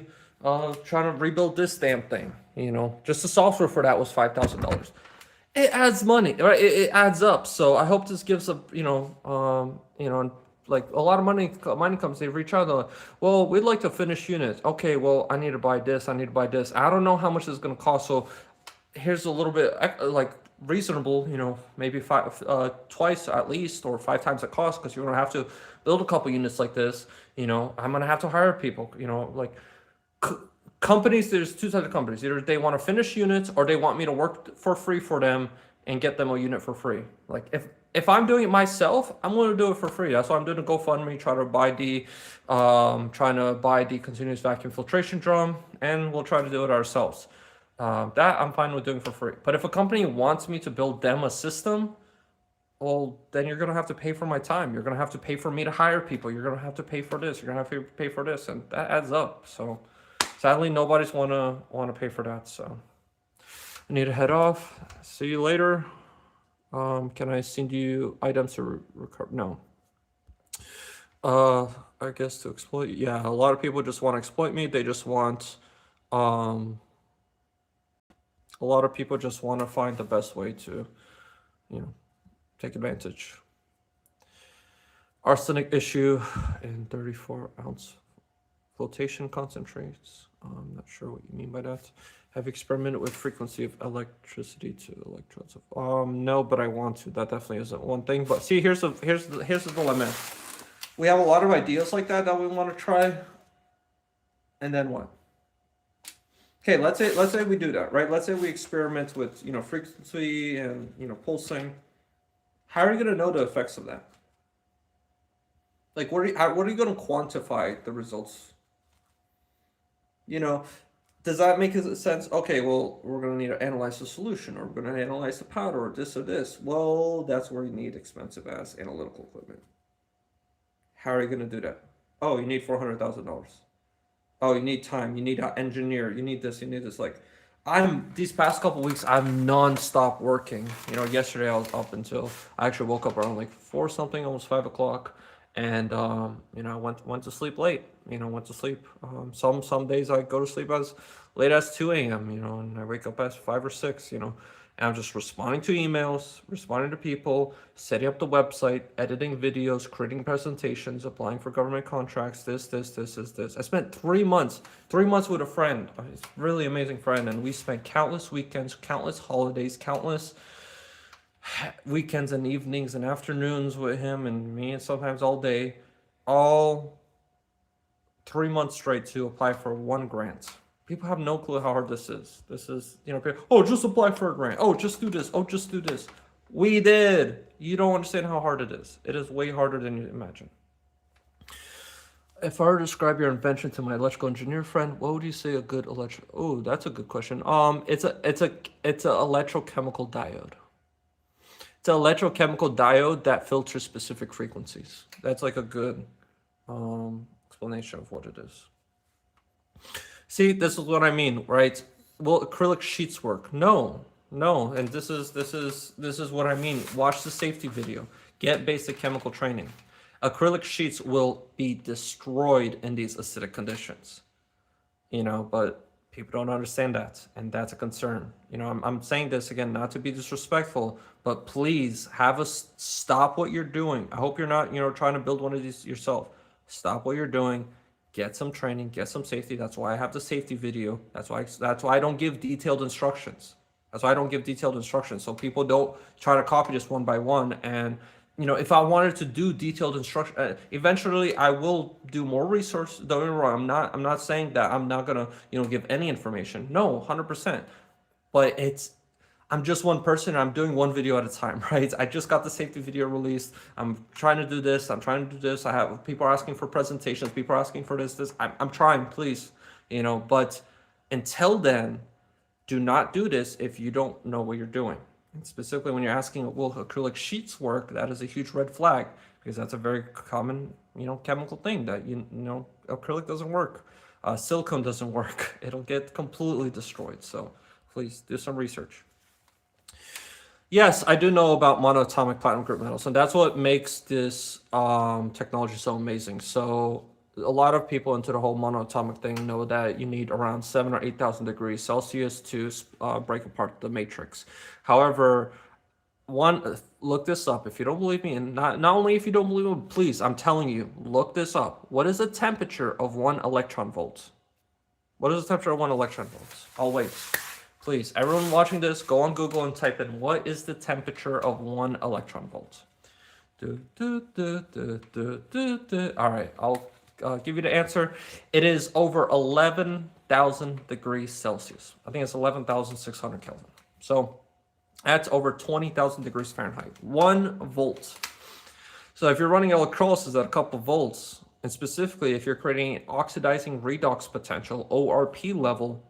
trying to rebuild this damn thing. Just the software for that was $5,000. It adds money, right? It adds up. So I hope this gives a, like a lot of money comes. They reach out. They're like, well, we'd like to finish units. Okay, well, I need to buy this. I need to buy this. I don't know how much it's going to cost. So here's a little bit like reasonable, maybe twice at least, or 5 times the cost, because you're going to have to build a couple units like this. I'm going to have to hire people, like companies. There's 2 types of companies. Either they want to finish units, or they want me to work for free for them and get them a unit for free. Like if I'm doing it myself, I'm going to do it for free. That's why I'm doing a GoFundMe, trying to buy the continuous vacuum filtration drum, and we'll try to do it ourselves. That I'm fine with doing for free. But if a company wants me to build them a system, well, then you're going to have to pay for my time. You're going to have to pay for me to hire people. You're going to have to pay for this. You're going to have to pay for this, and that adds up. So sadly, nobody's want to pay for that. So I need to head off. See you later. Can I send you items to recover? No. I guess to exploit. Yeah, a lot of people just want to exploit me. They just want. A lot of people just want to find the best way to, take advantage. Arsenic issue in 34-ounce flotation concentrates. I'm not sure what you mean by that. Have experimented with frequency of electricity to electrodes. No, but I want to. That definitely isn't one thing. But see, here's the dilemma. We have a lot of ideas like that we want to try. And then what? Okay, let's say we do that, right? Let's say we experiment with, frequency and, pulsing. How are you going to know the effects of that? Like, what are you going to quantify the results? Does that make sense? Okay, well, we're going to need to analyze the solution, or we're going to analyze the powder, or this or this. Well, that's where you need expensive ass analytical equipment. How are you going to do that? Oh, you need $400,000. Oh, you need time. You need an engineer. You need this. You need this. Like, these past couple weeks, I'm non-stop working. Yesterday I was up until, I actually woke up around like 4 something, almost 5 o'clock. And, I went to sleep late, went to sleep. Some days I go to sleep as late as 2 a.m., and I wake up at 5 or 6, and I'm just responding to emails, responding to people, setting up the website, editing videos, creating presentations, applying for government contracts, this. I spent 3 months with a friend, a really amazing friend, and we spent countless weekends, countless holidays, countless weekends and evenings and afternoons with him and me, and sometimes all day, all 3 months straight to apply for one grant. People have no clue how hard this is. This is, people, oh, just apply for a grant. Oh, just do this. Oh, just do this. We did. You don't understand how hard it is. It is way harder than you imagine. If I were to describe your invention to my electrical engineer friend, what would you say a good electro? Oh, that's a good question. It's an electrochemical diode. It's an electrochemical diode that filters specific frequencies. That's like a good explanation of what it is. See, this is what I mean, right? Will acrylic sheets work? No, and this is what I mean. Watch the safety video. Get basic chemical training. Acrylic sheets will be destroyed in these acidic conditions, but people don't understand that, and that's a concern. I'm saying this again, not to be disrespectful, but please have us stop what you're doing. I hope you're not, trying to build one of these yourself. Stop what you're doing. Get some training, get some safety. That's why I have the safety video. That's why I don't give detailed instructions. So people don't try to copy this one by one. And if I wanted to do detailed instruction, eventually I will do more research. Don't get me wrong. I'm not saying that I'm not gonna give any information. No, 100%. But I'm just one person. I'm doing one video at a time, right? I just got the safety video released. I'm trying to do this. I have people are asking for presentations. People are asking for this. I'm trying, please, But until then, do not do this if you don't know what you're doing. And specifically, when you're asking, will acrylic sheets work? That is a huge red flag, because that's a very common, chemical thing that acrylic doesn't work. Silicone doesn't work. It'll get completely destroyed. So please do some research. Yes, I do know about monoatomic platinum group metals, and that's what makes this technology so amazing. So a lot of people into the whole monoatomic thing know that you need around 7,000 or 8,000 degrees Celsius to break apart the matrix. However, look this up if you don't believe me, and not only if you don't believe me, please, I'm telling you, look this up. What is the temperature of 1 electron volt? What is the temperature of 1 electron volt? I'll wait. Please, everyone watching this, go on Google and type in, what is the temperature of 1 electron volt? All right, I'll give you the answer. It is over 11,000 degrees Celsius. I think it's 11,600 Kelvin. So that's over 20,000 degrees Fahrenheit. 1 volt. So if you're running electrolysis at a couple volts, and specifically if you're creating an oxidizing redox potential, ORP level,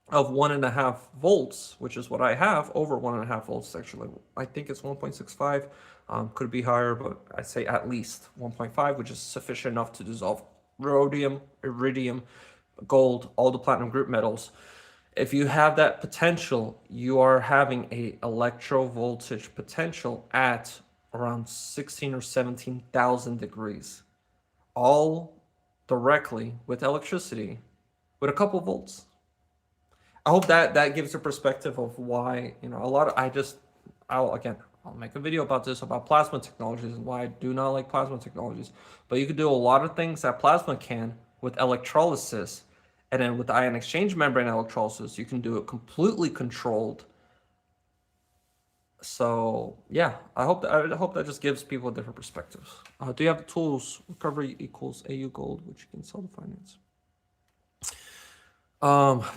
of 1.5 volts, which is what I have, over 1.5 volts actually. I think it's 1.65, could be higher, but I'd say at least 1.5, which is sufficient enough to dissolve rhodium, iridium, gold, all the platinum group metals. If you have that potential, you are having a electro voltage potential at around 16 or 17,000 degrees, all directly with electricity, with a couple volts. I hope that gives a perspective of why, I'll make a video about this, about plasma technologies, and why I do not like plasma technologies. But you can do a lot of things that plasma can with electrolysis, and then with ion exchange membrane electrolysis, you can do it completely controlled. So yeah, I hope that just gives people different perspectives. Do you have the tools? Recovery equals AU gold, which you can sell to finance.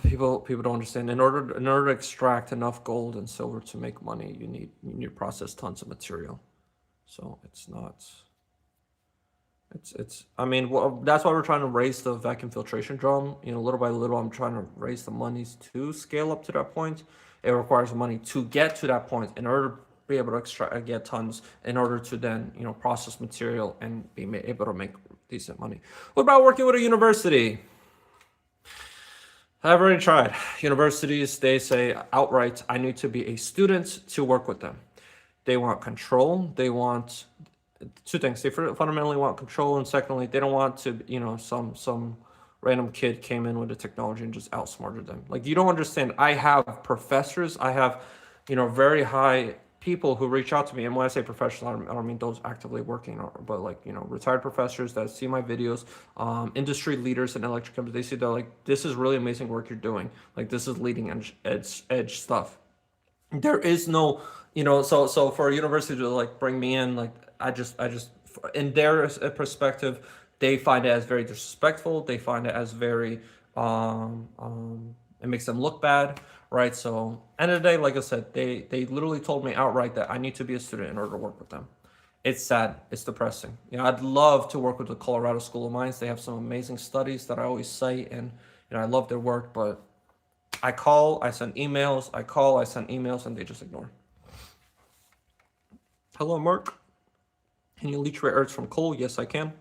People don't understand. In order to extract enough gold and silver to make money, you need to process tons of material. So it's not. I mean, that's why we're trying to raise the vacuum filtration drum. Little by little, I'm trying to raise the monies to scale up to that point. It requires money to get to that point in order to be able to get tons, in order to then process material and be able to make decent money. What about working with a university? I've already tried. Universities, they say outright, I need to be a student to work with them. They want control. They want two things. They fundamentally want control, and secondly, they don't want to, some random kid came in with the technology and just outsmarted them. Like, you don't understand. I have professors. I have, very high people who reach out to me, and when I say professional, I don't mean those actively working, but like retired professors that see my videos, industry leaders in electrical. They see that like, this is really amazing work you're doing. Like, this is leading edge stuff. There is no, so for a university to like bring me in, like I just in their perspective, they find it as very disrespectful. They find it as very it makes them look bad, right? So end of the day, like I said, they literally told me outright that I need to be a student in order to work with them. It's sad. It's depressing. I'd love to work with the Colorado School of Mines. They have some amazing studies that I always cite, and I love their work. But I call, I send emails, I call, I send emails, and they just ignore. Hello, Mark. Can you leach rare earths from coal? Yes, I can.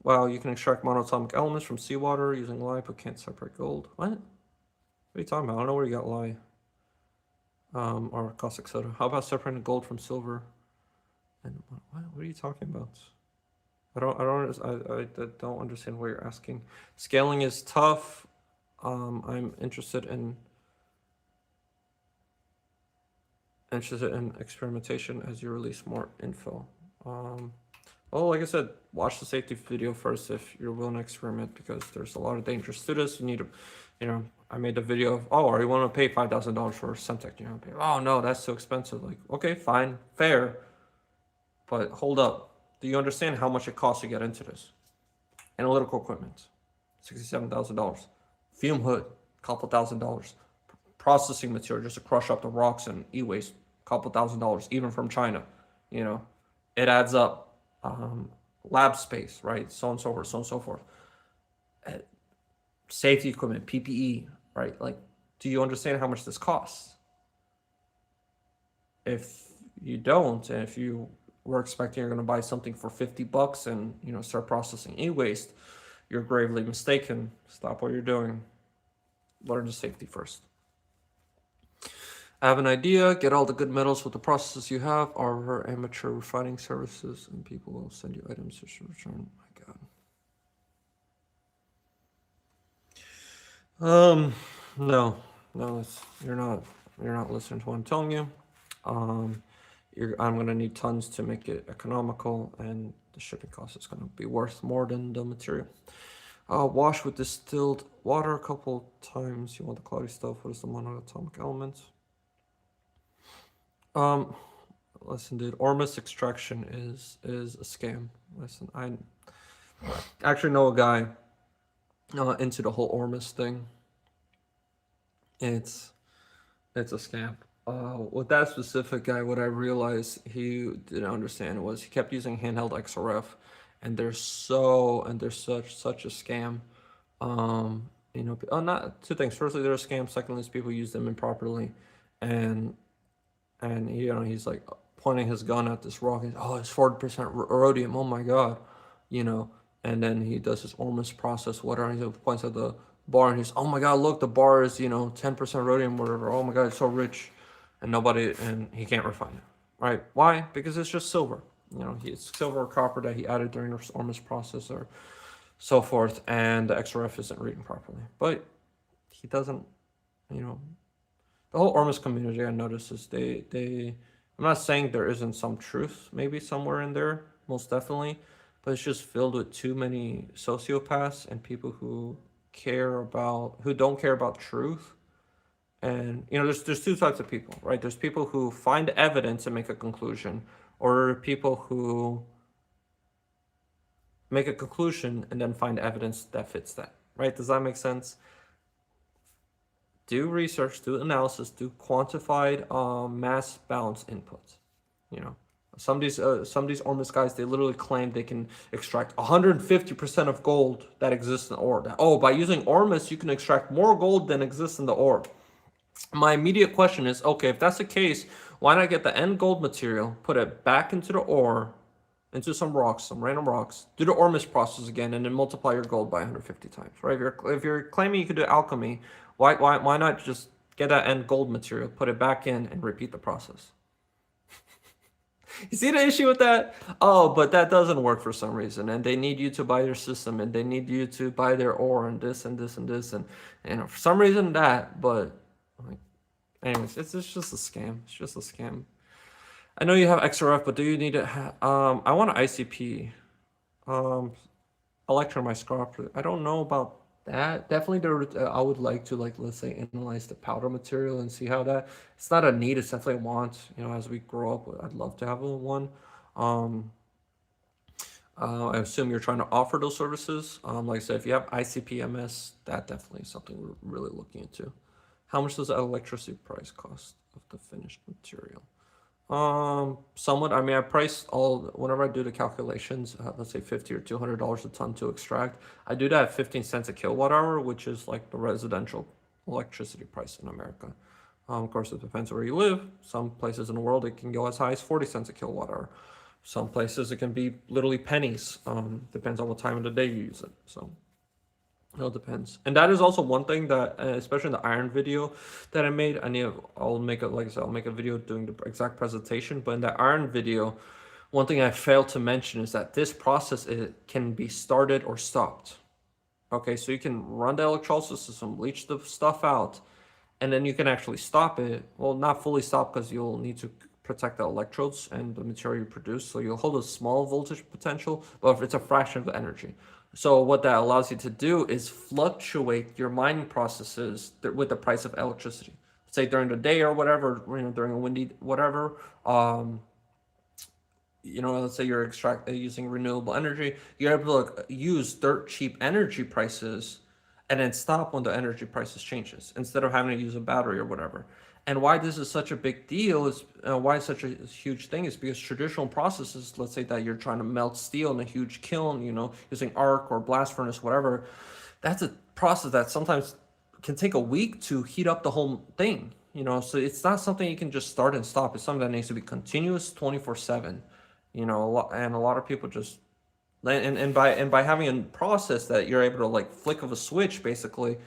Wow, you can extract monatomic elements from seawater using lye, but can't separate gold. What? What are you talking about? I don't know where you got lye. Or caustic soda. How about separating gold from silver? And what are you talking about? I don't understand what you're asking. Scaling is tough. I'm interested in experimentation as you release more info. Well, like I said, watch the safety video first if you're willing to experiment, because there's a lot of dangerous to this. You need to, I made a video of, oh, are you want to pay $5,000 for Semtech? Oh no, that's too expensive. Like, okay, fine, fair, but hold up. Do you understand how much it costs to get into this? Analytical equipment, $67,000. Fume hood, couple $1,000. Processing material just to crush up the rocks and e-waste, couple $1,000, even from China. It adds up. Lab space, right? So on and so forth, so on and so forth. Safety equipment, PPE, right? Like, do you understand how much this costs? If you don't, and if you were expecting you're going to buy something for $50 and start processing e-waste, you're gravely mistaken. Stop what you're doing. Learn the safety first. I have an idea. Get all the good metals with the processes you have. Our amateur refining services, and people will send you items to return. My God. No, you're not listening to what I'm telling you. I'm gonna need tons to make it economical, and the shipping cost is gonna be worth more than the material. Wash with distilled water a couple times. You want the cloudy stuff. What is the monatomic element? Listen, dude, Orbis extraction is a scam. Listen, I actually know a guy into the whole Orbis thing. It's a scam. With that specific guy, what I realized he didn't understand was he kept using handheld XRF, and they're such a scam. Not two things. Firstly, they're a scam. Secondly, people use them improperly, and he's like pointing his gun at this rock. He's, oh, it's 40% rhodium. Oh my God, And then he does his Orbis process, whatever. And he points at the bar, and he's, oh my God, look, the bar is 10% rhodium, whatever. Oh my God, it's so rich, and he can't refine it, right? Why? Because it's just silver. It's silver or copper that he added during the Orbis process or so forth, and the XRF isn't reading properly. But he doesn't, the whole Orbis community, I noticed, is I'm not saying there isn't some truth, maybe somewhere in there, most definitely, but it's just filled with too many sociopaths and people who don't care about truth. And there's two types of people, right? There's people who find evidence and make a conclusion, or people who make a conclusion and then find evidence that fits that, right? Does that make sense? Do research, do analysis, do quantified mass balance inputs. Some of these Orbis guys, they literally claim they can extract 150% of gold that exists in the ore. By using Orbis, you can extract more gold than exists in the ore. My immediate question is, okay, if that's the case, why not get the end gold material, put it back into the ore, into some random rocks, do the Orbis process again, and then multiply your gold by 150 times, right? If you're claiming you could do alchemy, why not just get that end gold material, put it back in, and repeat the process? You see the issue with that? Oh, but that doesn't work for some reason, and they need you to buy their system, and they need you to buy their ore, and this and this and this, and for some reason that. But anyways, it's just a scam. It's just a scam. I know you have XRF, but do you need it? I want an ICP. Electro my scrap. I don't know about That definitely there. I would like to, like, let's say, analyze the powder material and see how that. It's not a need. It's definitely a want. You know, as we grow up, I'd love to have a one. Um, I assume you're trying to offer those services. Like I said, if you have ICP-MS, that definitely is something we're really looking into. How much does the electricity price cost of the finished material? Somewhat. I mean, I price all whenever I do the calculations. Let's say $50 or $200 a ton to extract. I do that at 15 cents a kilowatt hour, which is like the residential electricity price in America. Of course, it depends where you live. Some places in the world it can go as high as 40 cents a kilowatt hour. Some places it can be literally pennies. Depends on what time of the day you use it. So it all depends. And that is also one thing that, especially in the iron video that I made, I'll make a, like I said, I'll make a video doing the exact presentation. But in that iron video, one thing I failed to mention is that this process, it can be started or stopped. Okay, so you can run the electrolysis system, leach the stuff out, and then you can actually stop it. Well, not fully stop because you'll need to protect the electrodes and the material you produce. So you'll hold a small voltage potential, but it's a fraction of the energy. So what that allows you to do is fluctuate your mining processes with the price of electricity. Say during the day or whatever, during a windy whatever. Let's say you're using renewable energy, you're able to use dirt cheap energy prices and then stop when the energy prices changes instead of having to use a battery or whatever. And why this is such a big deal is why it's such a huge thing is because traditional processes, let's say that you're trying to melt steel in a huge kiln, using arc or blast furnace, whatever, that's a process that sometimes can take a week to heat up the whole thing, so it's not something you can just start and stop. It's something that needs to be continuous 24/7, and a lot of people just and by having a process that you're able to, like, flick of a switch, basically,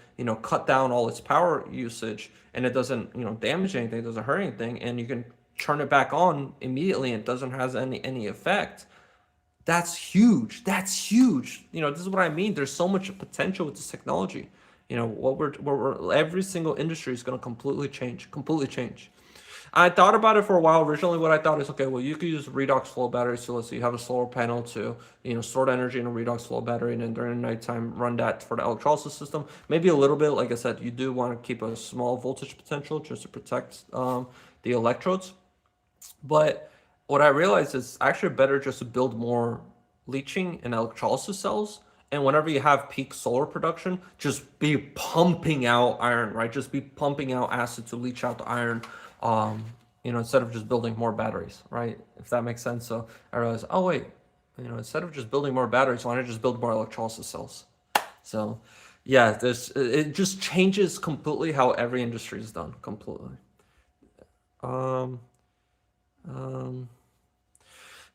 cut down all its power usage, and it doesn't, damage anything, it doesn't hurt anything, and you can turn it back on immediately and it doesn't have any effect. That's huge. That's huge. This is what I mean. There's so much potential with this technology. Every single industry is going to completely change. Completely change. I thought about it for a while. Originally, what I thought is, okay, well, you could use redox flow batteries. So let's say you have a solar panel to, store the energy in a redox flow battery, and then during the nighttime, run that for the electrolysis system. Maybe a little bit. Like I said, you do want to keep a small voltage potential just to protect the electrodes. But what I realized is actually better just to build more leaching and electrolysis cells. And whenever you have peak solar production, just be pumping out iron, right? Just be pumping out acid to leach out the iron, instead of just building more batteries, right? If that makes sense. So I realized, oh wait, instead of just building more batteries, why not just build more electrolysis cells? So yeah, it just changes completely how every industry is done completely.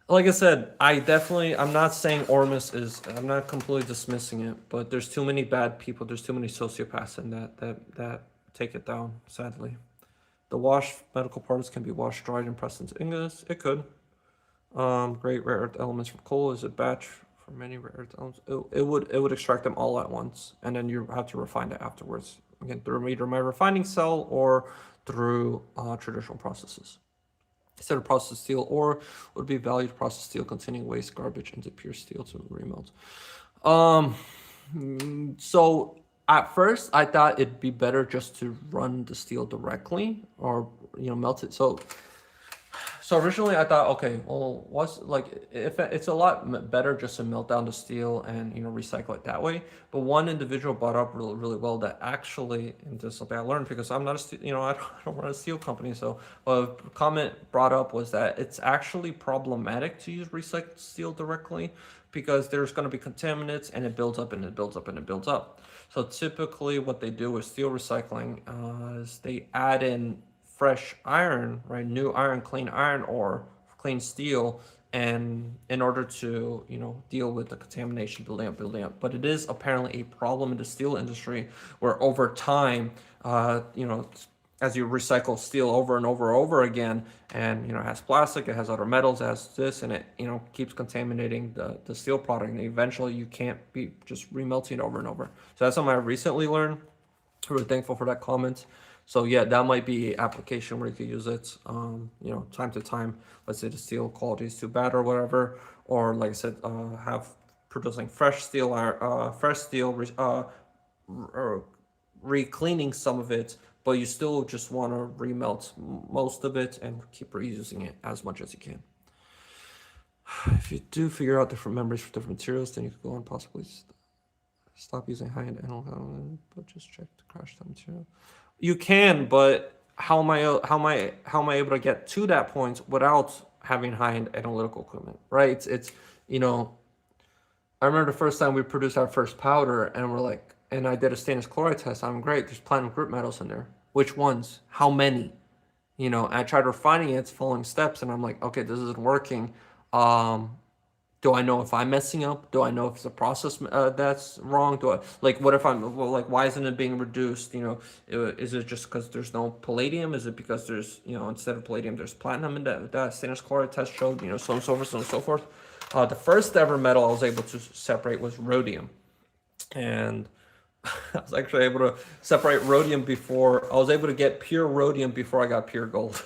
Like I said, I'm not saying I'm not completely dismissing it, but there's too many bad people, there's too many sociopaths in that take it down, sadly. The washed medical parts can be washed, dried, and pressed into ingots. It could. Great rare earth elements from coal is a batch for many rare earth elements. It would extract them all at once, and then you have to refine it afterwards. Again, through either my refining cell or through traditional processes. Instead of processed steel ore would be valued processed steel containing waste garbage into pure steel to remelt. So at first I thought it'd be better just to run the steel directly or melt it. So originally I thought, okay, well, if it's a lot better just to melt down the steel and recycle it that way. But one individual brought up really, really well that actually, and this is something I learned because I'm not I don't run a steel company. So a comment brought up was that it's actually problematic to use recycled steel directly because there's going to be contaminants and it builds up and it builds up and it builds up. So typically what they do with steel recycling is they add in fresh iron, right? New iron, clean iron ore, clean steel, and in order to, deal with the contamination building up. But it is apparently a problem in the steel industry where over time, as you recycle steel over and over again, and it has plastic, it has other metals, it has this, and it keeps contaminating the steel product, and eventually you can't be just remelting it over and over. So that's something I recently learned. Really thankful for that comment. So yeah, that might be an application where you could use it, time to time. Let's say the steel quality is too bad or whatever, or like I said, have producing fresh steel, re-cleaning some of it, but you still just want to remelt most of it and keep reusing it as much as you can. If you do figure out different membranes for different materials, then you could go on possibly stop using high-end analytical, but just check the crash time material. You can, but how am I able to get to that point without having high-end analytical equipment, right? It's you know, I remember the first time we produced our first powder, and we're like, and I did a stainless chloride test. I'm great. There's platinum group metals in there. Which ones? How many? You know, I tried refining it, following steps, and I'm like, okay, this isn't working. Do I know if I'm messing up? Do I know if it's a process that's wrong? Do I like what if I'm well, like why isn't it being reduced? You know, is it just because there's no palladium? Is it because there's instead of palladium there's platinum in that stainless chloride test showed? So on and so forth, so on and so forth. The first ever metal I was able to separate was rhodium, and I was actually able to separate rhodium before I was able to get pure rhodium before I got pure gold.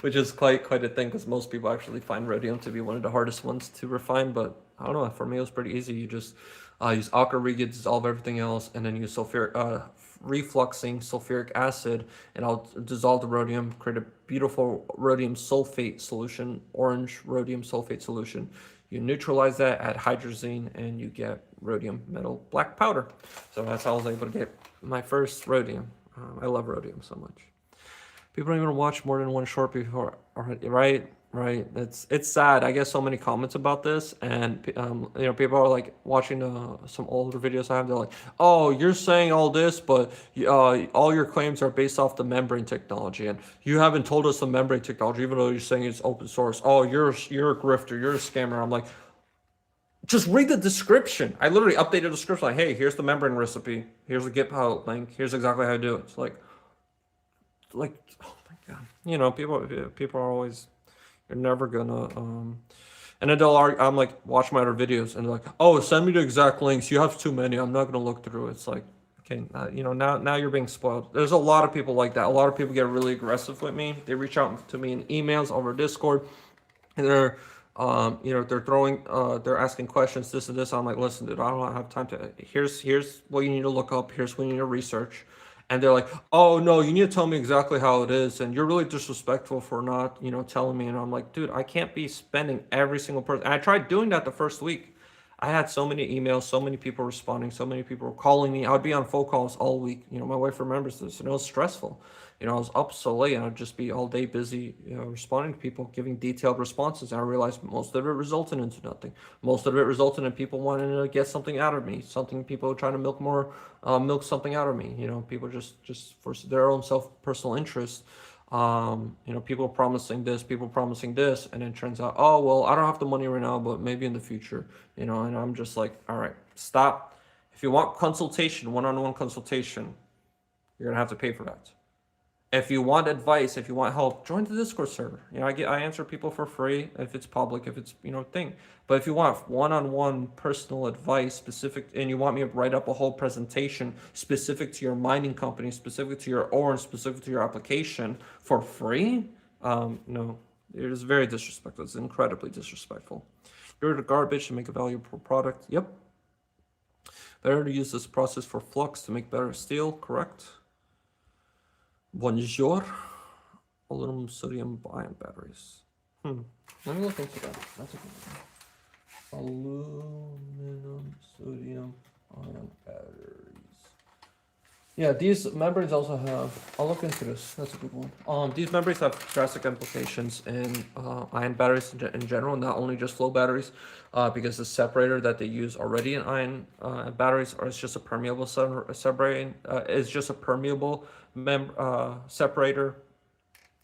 Which is quite a thing because most people actually find rhodium to be one of the hardest ones to refine. But I don't know, for me it was pretty easy. You just use aqua regia, dissolve everything else, and then use refluxing sulfuric acid, and I'll dissolve the rhodium, create a beautiful rhodium sulfate solution, orange rhodium sulfate solution. You neutralize that, add hydrazine, and you get rhodium metal black powder. So that's how I was able to get my first rhodium. I love rhodium so much. People don't even watch more than one short before, right? Right. It's sad. I get so many comments about this, and people are like watching some older videos I have. They're like, "Oh, you're saying all this, but all your claims are based off the membrane technology, and you haven't told us the membrane technology, even though you're saying it's open source. Oh, you're a grifter. You're a scammer." I'm like, just read the description. I literally updated the description like, "Hey, here's the membrane recipe. Here's the GitHub link. Here's exactly how to do it." It's like, oh my god, people are always, you're never gonna and then they'll argue. I'm like, watch my other videos, and they're like, oh, send me the exact links, you have too many, I'm not gonna look through it. It's like, okay, now you're being spoiled. There's a lot of people like that. A lot of people get really aggressive with me. They reach out to me in emails over Discord, and they're they're asking questions, this and this. I'm like, listen, dude, I don't have time to, here's what you need to look up, here's what you need to research. And they're like, oh no, you need to tell me exactly how it is, and you're really disrespectful for not telling me. And I'm like, dude, I can't be spending every single person. And I tried doing that the first week. I had so many emails, so many people responding, so many people were calling me. I would be on phone calls all week. My wife remembers this, and it was stressful. I was up so late, and I'd just be all day busy, responding to people, giving detailed responses. And I realized most of it resulted into nothing. Most of it resulted in people wanting to get something out of me, people trying to milk something out of me. People just for their own personal interest. People promising this, and then turns out, oh well, I don't have the money right now, but maybe in the future. And I'm just like, all right, stop. If you want consultation, one-on-one consultation, you're gonna have to pay for that. If you want advice, if you want help, join the Discord server. I answer people for free if it's public, if it's thing. But if you want one-on-one personal advice specific, and you want me to write up a whole presentation specific to your mining company, specific to your ore, and specific to your application for free, no, it is very disrespectful. It's incredibly disrespectful. You're the garbage to make a valuable product. Yep. Better to use this process for flux to make better steel. Correct. Bonjour. Aluminum sodium ion batteries. Let me look into that. That's a good one. Aluminum sodium ion batteries. Yeah, these membranes also have, I'll look into this. That's a good one. These membranes have drastic implications in ion batteries in general, not only just flow batteries, because the separator that they use already in ion batteries is just a permeable separator.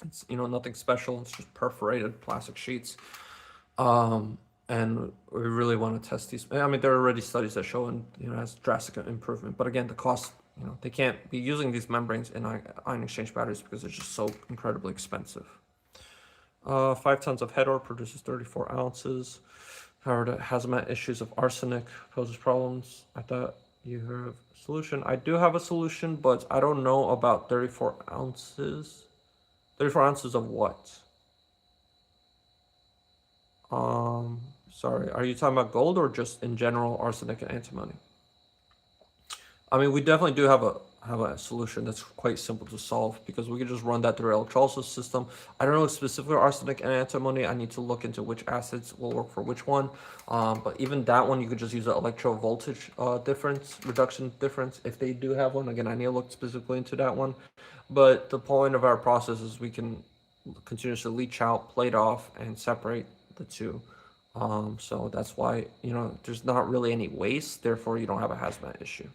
It's nothing special. It's just perforated plastic sheets. And we really want to test these. I mean, there are already studies that show has drastic improvement, but again, the cost. They can't be using these membranes in ion exchange batteries because they're just so incredibly expensive. 5 tons of head ore produces 34 ounces. However, the hazmat issues of arsenic poses problems. I thought you have a solution. I do have a solution, but I don't know about 34 ounces. 34 ounces of what? Sorry, are you talking about gold or just in general arsenic and antimony? I mean, we definitely do have a solution that's quite simple to solve because we can just run that through electrolysis system. I don't know specifically arsenic and antimony. I need to look into which acids will work for which one. But even that one, you could just use an electro voltage reduction difference if they do have one. Again, I need to look specifically into that one. But the point of our process is we can continuously leach out, plate off, and separate the two. So that's why, there's not really any waste. Therefore, you don't have a hazmat issue.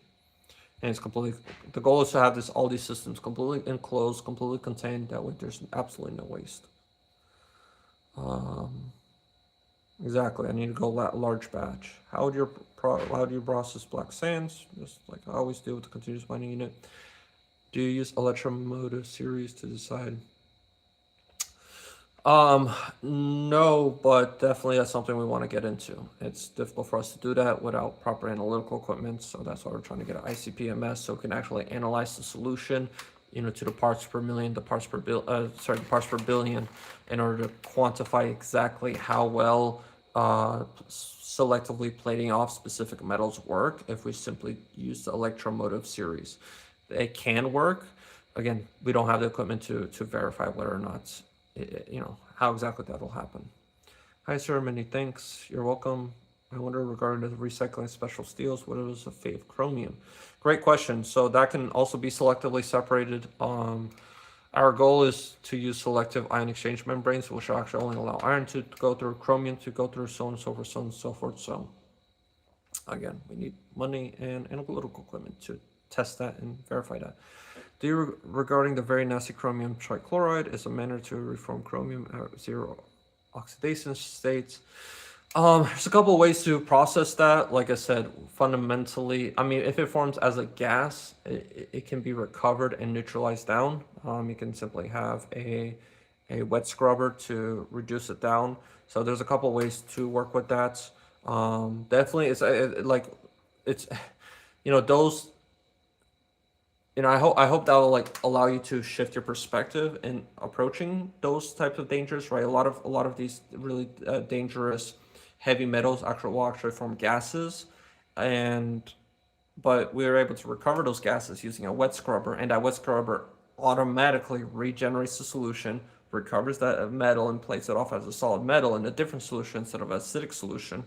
And it's completely, the goal is to have all these systems completely enclosed, completely contained. That way there's absolutely no waste. Exactly. I need to go large batch. How do you process black sands? Just like I always do with the continuous mining unit. Do you use electromotive series to decide? No, but definitely that's something we want to get into. It's difficult for us to do that without proper analytical equipment, so that's why we're trying to get an ICP-MS so we can actually analyze the solution, to the parts per million, the parts per billion, in order to quantify exactly how well selectively plating off specific metals work if we simply use the electromotive series. It can work. Again, we don't have the equipment to verify whether or not how exactly that'll happen. Hi, sir. Many thanks. You're welcome. I wonder regarding the recycling special steels, what is the fate of chromium? Great question. So that can also be selectively separated. Our goal is to use selective ion exchange membranes, which will actually only allow iron to go through, chromium to go through, so on and so forth, so on and so forth. So again, we need money and analytical equipment to test that and verify that. Regarding the very nasty chromium trichloride, is a manner to reform chromium at zero oxidation states. There's a couple of ways to process that. Like I said, fundamentally, I mean, if it forms as a gas, it can be recovered and neutralized down. You can simply have a wet scrubber to reduce it down. So there's a couple of ways to work with that. Definitely, it's those. I hope that will allow you to shift your perspective in approaching those types of dangers, right? A lot of these really dangerous heavy metals actually form gases, but we were able to recover those gases using a wet scrubber, and that wet scrubber automatically regenerates the solution, recovers that metal, and plates it off as a solid metal in a different solution instead of acidic solution.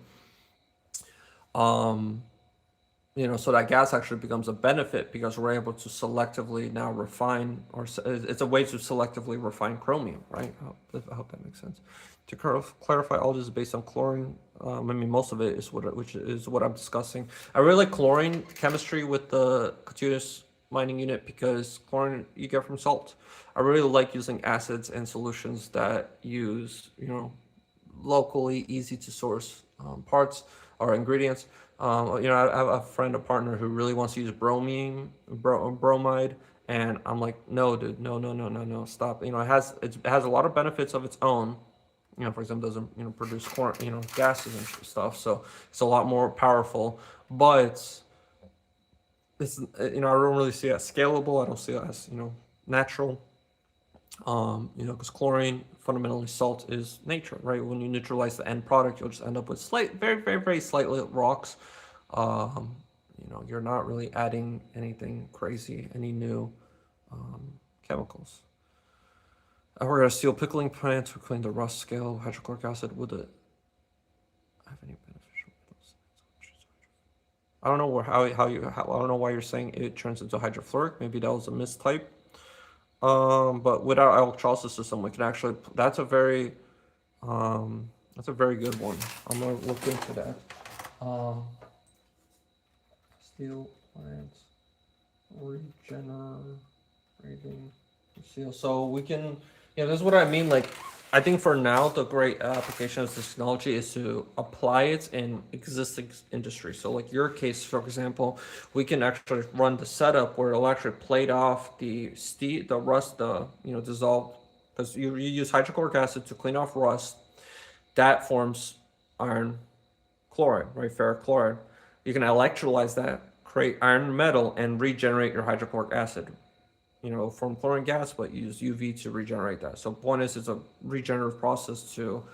So that gas actually becomes a benefit because we're able to selectively now refine, or it's a way to selectively refine chromium, right? I hope that makes sense. To clarify, all this is based on chlorine. I mean, most of it is which is what I'm discussing. I really like chlorine chemistry with the continuous mining unit because chlorine you get from salt. I really like using acids and solutions that use, locally easy to source parts or ingredients. I have a friend, a partner who really wants to use bromide, and I'm like, no, dude, no, stop. It has a lot of benefits of its own. For example, doesn't produce gases and stuff, so it's a lot more powerful. But it's I don't really see it as scalable. I don't see it as natural. Because chlorine, fundamentally salt is nature, right? When you neutralize the end product, you'll just end up with very, very, very slightly rocks. You're not really adding anything crazy, any new chemicals. We're gonna steel pickling plant to clean the rust scale. Hydrochloric acid, would it have any beneficial metals? I don't know I don't know why you're saying it turns into hydrofluoric. Maybe that was a mistype. But with our electrolysis system, we can actually, that's a very good one. I'm gonna look into that. Steel plants regenerating steel. So we can, this is what I mean. Like, I think for now, the great application of this technology is to apply it in existing industry. So like your case, for example, we can actually run the setup where it'll actually plate off the steel, the rust, dissolved, because you use hydrochloric acid to clean off rust. That forms iron chloride, right? Ferric chloride. You can electrolyze that, create iron metal, and regenerate your hydrochloric acid. From chlorine gas, but use UV to regenerate that. So point is, it's a regenerative process to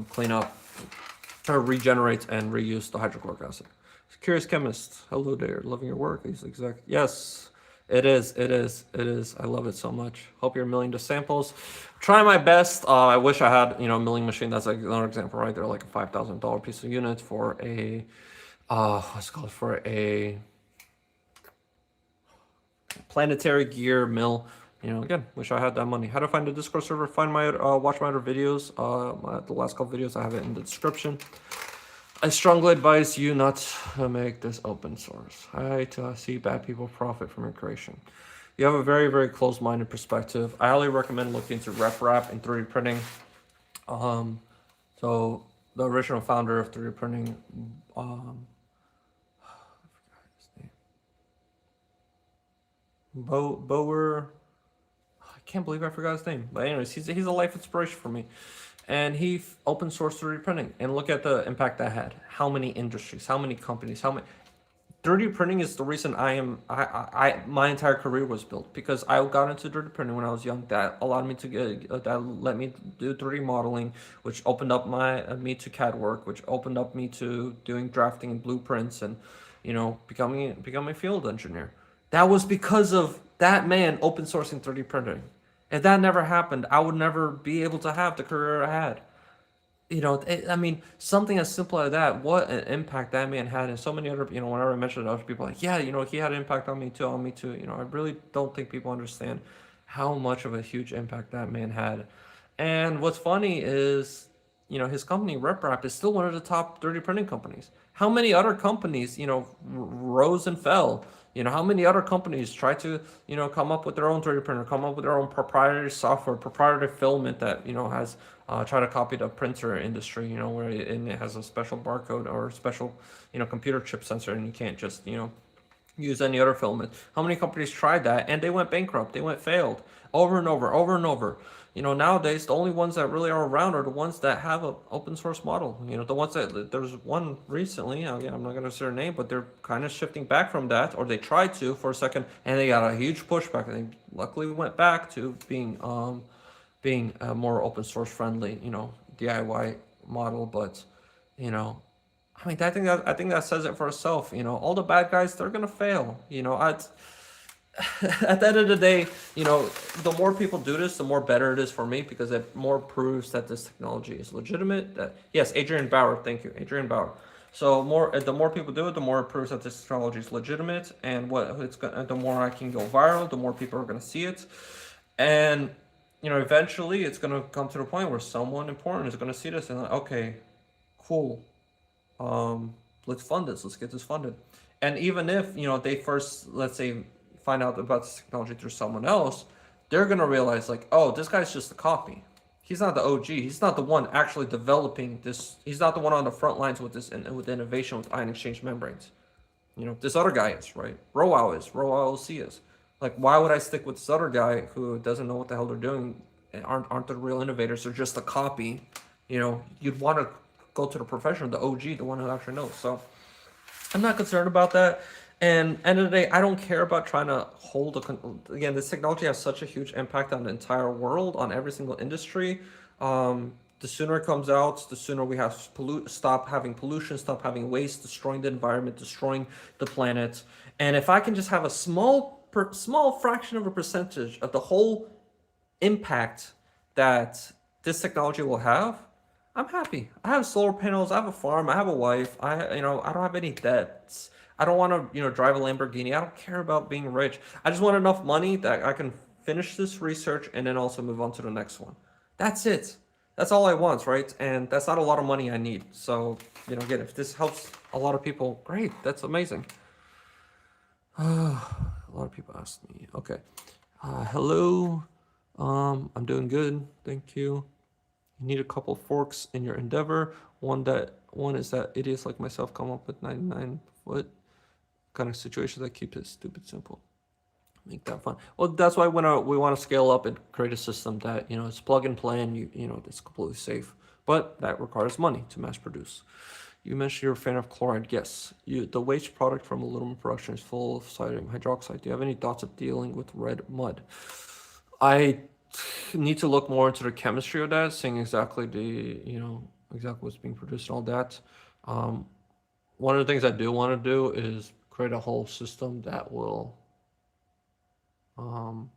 clean up regenerate and reuse the hydrochloric acid. Curious chemist, hello there, loving your work. He's exact. Yes, it is. It is. It is. I love it so much. Hope you're milling the samples. Try my best. I wish I had, a milling machine. That's like another example, right? They're like a $5,000 piece of unit for a, what's it called, for a planetary gear mill. Again, wish I had that money. How to find the Discord server? Find my watch my other videos. The last couple videos, I have it in the description. I strongly advise you not to make this open source. I see bad people profit from your creation. You have a very, very close-minded perspective. I highly recommend looking into RepRap and 3D printing. So the original founder of 3D printing, I forgot his name. Bower. I can't believe I forgot his name. But anyways, he's a life inspiration for me. And he open sourced 3D printing, and look at the impact that had. How many industries, how many companies, how many. 3D printing is the reason my entire career was built, because I got into 3D printing when I was young. That allowed me to that let me do 3D modeling, which opened up me to CAD work, which opened up me to doing drafting and blueprints, and becoming a field engineer. That was because of that man open sourcing 3D printing. If that never happened, I would never be able to have the career I had. Something as simple as that, what an impact that man had. And so many other, whenever I mentioned it, other people like, yeah, he had an impact on me too. I really don't think people understand how much of a huge impact that man had. And what's funny is, his company, RepRap, is still one of the top 3D printing companies. How many other companies, rose and fell? How many other companies try to, come up with their own 3D printer, come up with their own proprietary software, proprietary filament that, has try to copy the printer industry, where it has a special barcode or special, computer chip sensor, and you can't just, use any other filament. How many companies tried that and they went bankrupt? They failed over and over, over and over. Nowadays, the only ones that really are around are the ones that have an open source model. The ones that, there's one recently, again, I'm not going to say their name, but they're kind of shifting back from that, or they tried to for a second, and they got a huge pushback. And they luckily went back to being a more open source friendly, DIY model. But, I think that says it for itself. All the bad guys, they're going to fail. At the end of the day, the more people do this, the more better it is for me, because it more proves that this technology is legitimate. Yes, Adrian Bauer, thank you, Adrian Bauer. So the more people do it, the more it proves that this technology is legitimate, and the more I can go viral, the more people are going to see it, and eventually it's going to come to the point where someone important is going to see this and like, okay, cool, let's fund this, let's get this funded. And even if they first, let's say, find out about this technology through someone else, they're going to realize like, oh, this guy's just a copy. He's not the OG. He's not the one actually developing this. He's not the one on the front lines with this, with innovation with ion exchange membranes. This other guy is, right? Rowow LC is. Like, why would I stick with this other guy who doesn't know what the hell they're doing and aren't the real innovators? They're just a copy. You'd want to go to the professional, the OG, the one who actually knows. So I'm not concerned about that. And end of the day, I don't care about trying to hold again, this technology has such a huge impact on the entire world, on every single industry. The sooner it comes out, the sooner we have stop having pollution, stop having waste, destroying the environment, destroying the planet. And if I can just have a small fraction of a percentage of the whole impact that this technology will have, I'm happy. I have solar panels, I have a farm, I have a wife, I don't have any debts. I don't want to, drive a Lamborghini. I don't care about being rich. I just want enough money that I can finish this research and then also move on to the next one. That's it. That's all I want, right? And that's not a lot of money I need. So, again, if this helps a lot of people, great. That's amazing. A lot of people ask me. Okay. Hello. I'm doing good. Thank you. You need a couple forks in your endeavor. One is that idiots like myself come up with 99 foot kind of situations that keep it stupid simple. Make that fun. Well, that's why when we want to scale up and create a system that it's plug and play and it's completely safe, but that requires money to mass produce. You mentioned you're a fan of chloride. Yes, the waste product from aluminum production is full of sodium hydroxide. Do you have any thoughts of dealing with red mud? I need to look more into the chemistry of that, seeing exactly the exactly what's being produced and all that. One of the things I do want to do is create a whole system that will, um,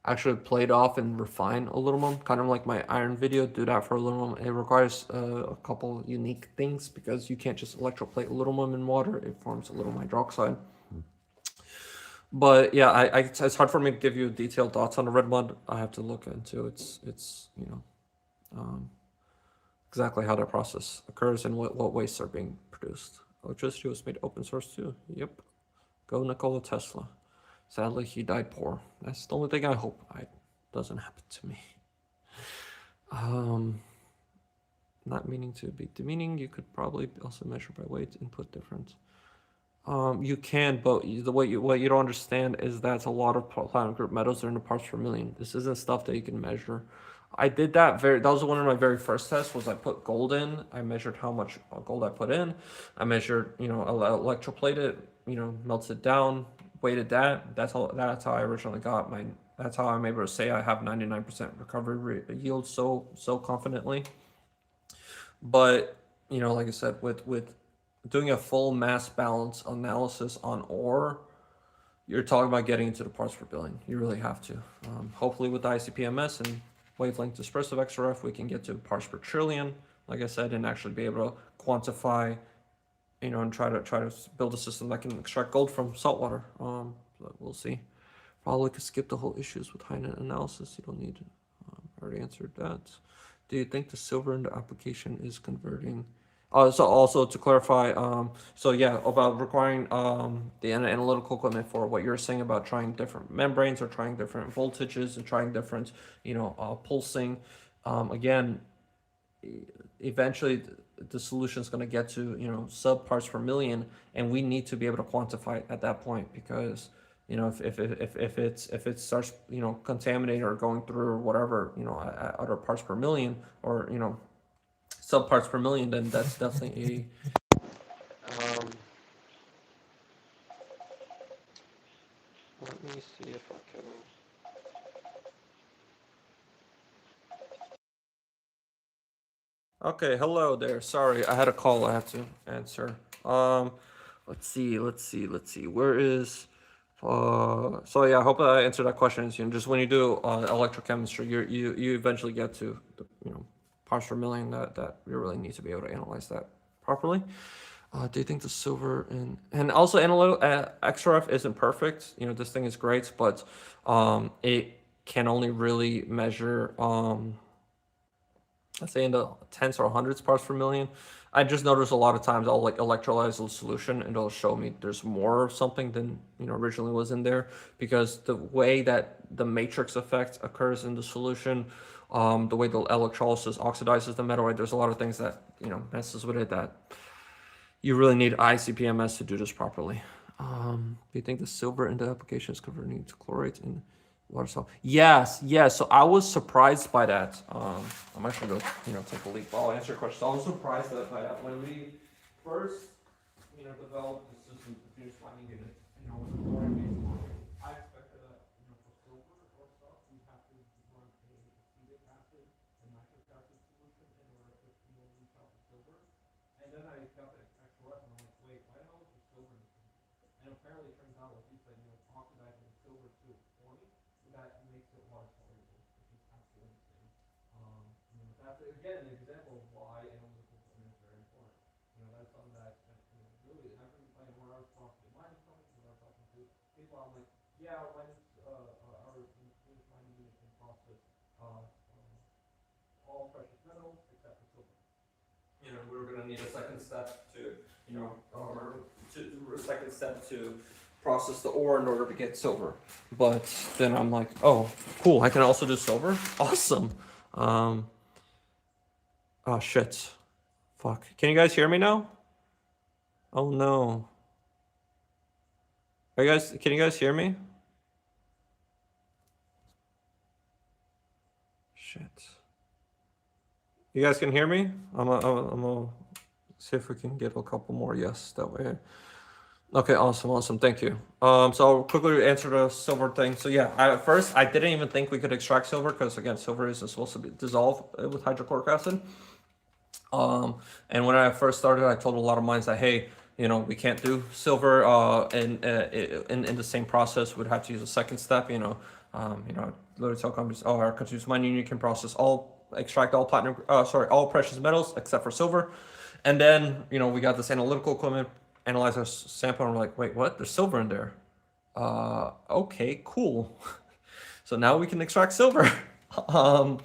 actually plate off and refine aluminum, kind of like my iron video. Do that for aluminum. It requires a couple unique things because you can't just electroplate aluminum in water. It forms aluminum hydroxide. But yeah, it's hard for me to give you detailed thoughts on the red mud. I have to look into its exactly how that process occurs and what wastes are being produced. Electricity was made open source too. Yep. Go Nikola Tesla. Sadly, he died poor. That's the only thing I hope doesn't happen to me. Not meaning to be demeaning, you could probably also measure by weight, input difference. You can, but what you don't understand is that's a lot of platinum group metals are in the parts per million. This isn't stuff that you can measure. I did that that was one of my very first tests. Was I put gold in? I measured how much gold I put in. I measured, electroplated, melted it down, weighted that. That's how I originally got my. That's how I'm able to say I have 99% recovery yield so confidently. But like I said, with doing a full mass balance analysis on ore, you're talking about getting into the parts per billion. You really have to. Hopefully, with ICP-MS and wavelength dispersive XRF, we can get to parts per trillion, like I said, and actually be able to quantify, and try to build a system that can extract gold from saltwater. But we'll see. Probably could skip the whole issues with high-net analysis. You don't need. I already answered that. Do you think the silver in the application is converting? So also to clarify, so yeah, about requiring the analytical equipment for what you're saying about trying different membranes or trying different voltages and trying different, pulsing. Again, eventually the solution is going to get to sub parts per million, and we need to be able to quantify it at that point because if it starts contaminating or going through or whatever at other parts per million or sub parts per million, then that's definitely a let me see if I can. Okay, hello there. Sorry, I had a call I had to answer. Let's see. Where is so yeah, I hope I answered that question. Just when you do electrochemistry, you eventually get to the parts per million that you really need to be able to analyze that properly. Do you think the silver and also analytical XRF isn't perfect? This thing is great, but it can only really measure let's say in the tens or hundreds parts per million. I just noticed a lot of times I'll like electrolyze the solution and it'll show me there's more of something than originally was in there because the way that the matrix effect occurs in the solution, the way the electrolysis oxidizes the metal, right? There's a lot of things that messes with it that you really need ICP-MS to do this properly. Do you think the silver in the application is converting to chlorate in water cell? Yes. So I was surprised by that. I'm actually going to take a leap. I'll answer your question. So I was surprised by that when we first developed the system to finish mining unit. With the chlorine I expected that for silver or stuff we have to run a acetic acid and nitric acid solution in order to reach out the silver. And then I got the extra and I'm like, wait, why the hell is there silver in this thing? And apparently it turns out, like you said, oxidizing silver to 40, that makes it water soluble, which is absolutely insane. That's again an example of why analytical equipment is very important. That's something that really, and I've been playing when I was talking to mining companies, when I was talking to people, I'm like, yeah, when our mining unit can process all precious metals except for silver. We're going to need a second step to, process the ore in order to get silver. But then I'm like, oh, cool, I can also do silver? Awesome. Oh, shit. Fuck. Can you guys hear me now? Oh, no. Can you guys hear me? Shit. You guys can hear me? I'm gonna see if we can get a couple more yes that way. Okay, awesome, thank you. So I'll quickly answer the silver thing. So yeah, at first I didn't even think we could extract silver because again, silver is supposed to be dissolved with hydrochloric acid. And when I first started, I told a lot of mines that hey, you know, we can't do silver in the same process. We'd have to use a second step. You know, literally tell companies, oh, our continuous mining unit can process extract all platinum, all precious metals except for silver. And then you know we got this analytical equipment, analyze our sample, and we're like, wait, what? There's silver in there. Okay, cool. So now we can extract silver. um,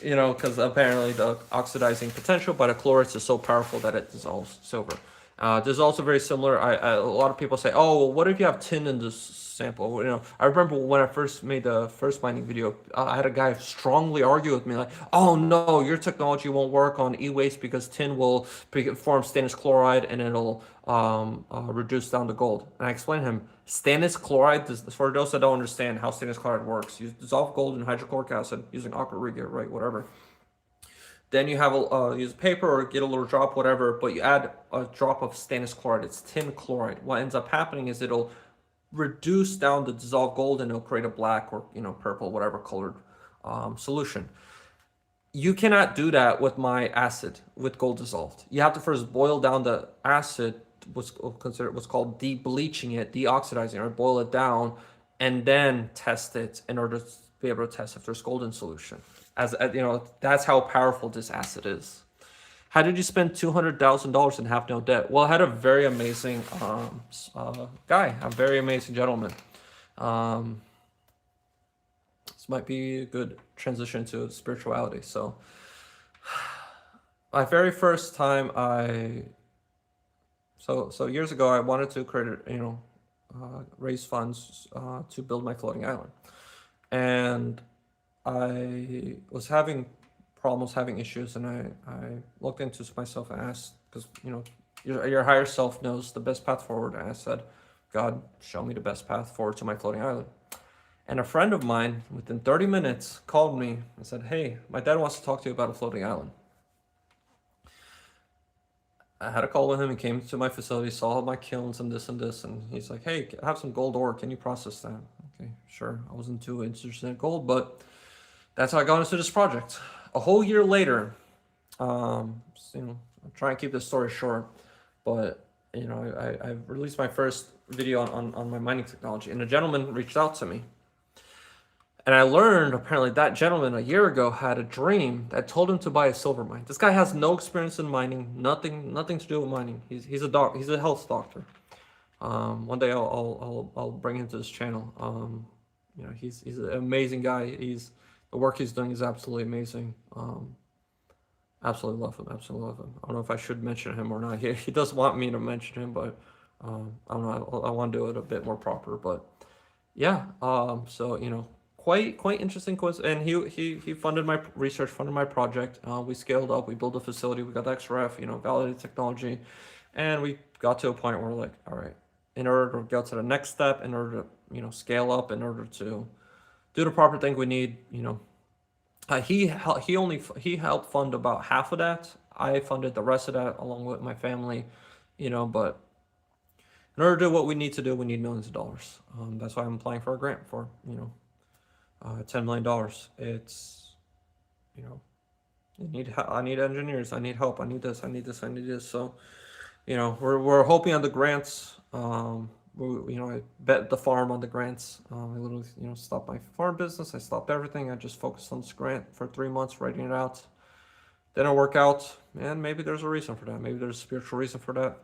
you know, because apparently the oxidizing potential by the chlorates is so powerful that it dissolves silver. This is also very similar. A lot of people say, oh, well, what if you have tin in this sample? You know, I remember when I first made the first mining video, I had a guy strongly argue with me like, oh no, your technology won't work on e-waste because tin will form stannous chloride and it'll reduce down to gold. And I explained to him, stannous chloride, for those that don't understand how stannous chloride works, you dissolve gold in hydrochloric acid using aqua regia, right, whatever. Then you have use paper or get a little drop, whatever, but you add a drop of stannous chloride. It's tin chloride. What ends up happening is it'll reduce down the dissolved gold and it'll create a black or purple, whatever colored solution. You cannot do that with my acid with gold dissolved. You have to first boil down the acid, what's called de-bleaching it, deoxidizing it, or boil it down, and then test it in order to be able to test if there's gold in solution. As you know, that's how powerful this acid is. How did you spend $200,000 and have no debt? Well, I had a very amazing guy, a very amazing gentleman. This might be a good transition to spirituality. So, my very first time so years ago, I wanted to create, raise funds to build my floating island, and I was having problems, having issues, and I looked into myself and asked, because your higher self knows the best path forward, and I said, God, show me the best path forward to my floating island. And a friend of mine, within 30 minutes, called me and said, hey, my dad wants to talk to you about a floating island. I had a call with him. He came to my facility, saw my kilns and this, and he's like, hey, I have some gold ore. Can you process that? Okay, sure. I wasn't too interested in gold, but that's how I got into this project. A whole year later, I'm trying to keep this story short, but I released my first video on my mining technology, and a gentleman reached out to me. And I learned apparently that gentleman a year ago had a dream that told him to buy a silver mine. This guy has no experience in mining, nothing to do with mining. He's a health doctor. One day I'll bring him to this channel. He's an amazing guy. The work he's doing is absolutely amazing. Absolutely love him. Absolutely love him. I don't know if I should mention him or not. He does want me to mention him, but I don't know. I want to do it a bit more proper. But yeah. So quite interesting course. And he funded my research, funded my project. We scaled up. We built a facility. We got the XRF. Validated technology, and we got to a point where we're like, all right, in order to go to the next step, in order to scale up, in order to do the proper thing, we need he helped fund about half of that. I funded the rest of that along with my family, but in order to do what we need to do, we need millions of dollars. That's why I'm applying for a grant for $10 million. It's I need engineers, I need help, I need this. So we're hoping on the grants. I bet the farm on the grants. I literally, stopped my farm business. I stopped everything. I just focused on this grant for 3 months, writing it out. Then it worked out, and maybe there's a reason for that. Maybe there's a spiritual reason for that.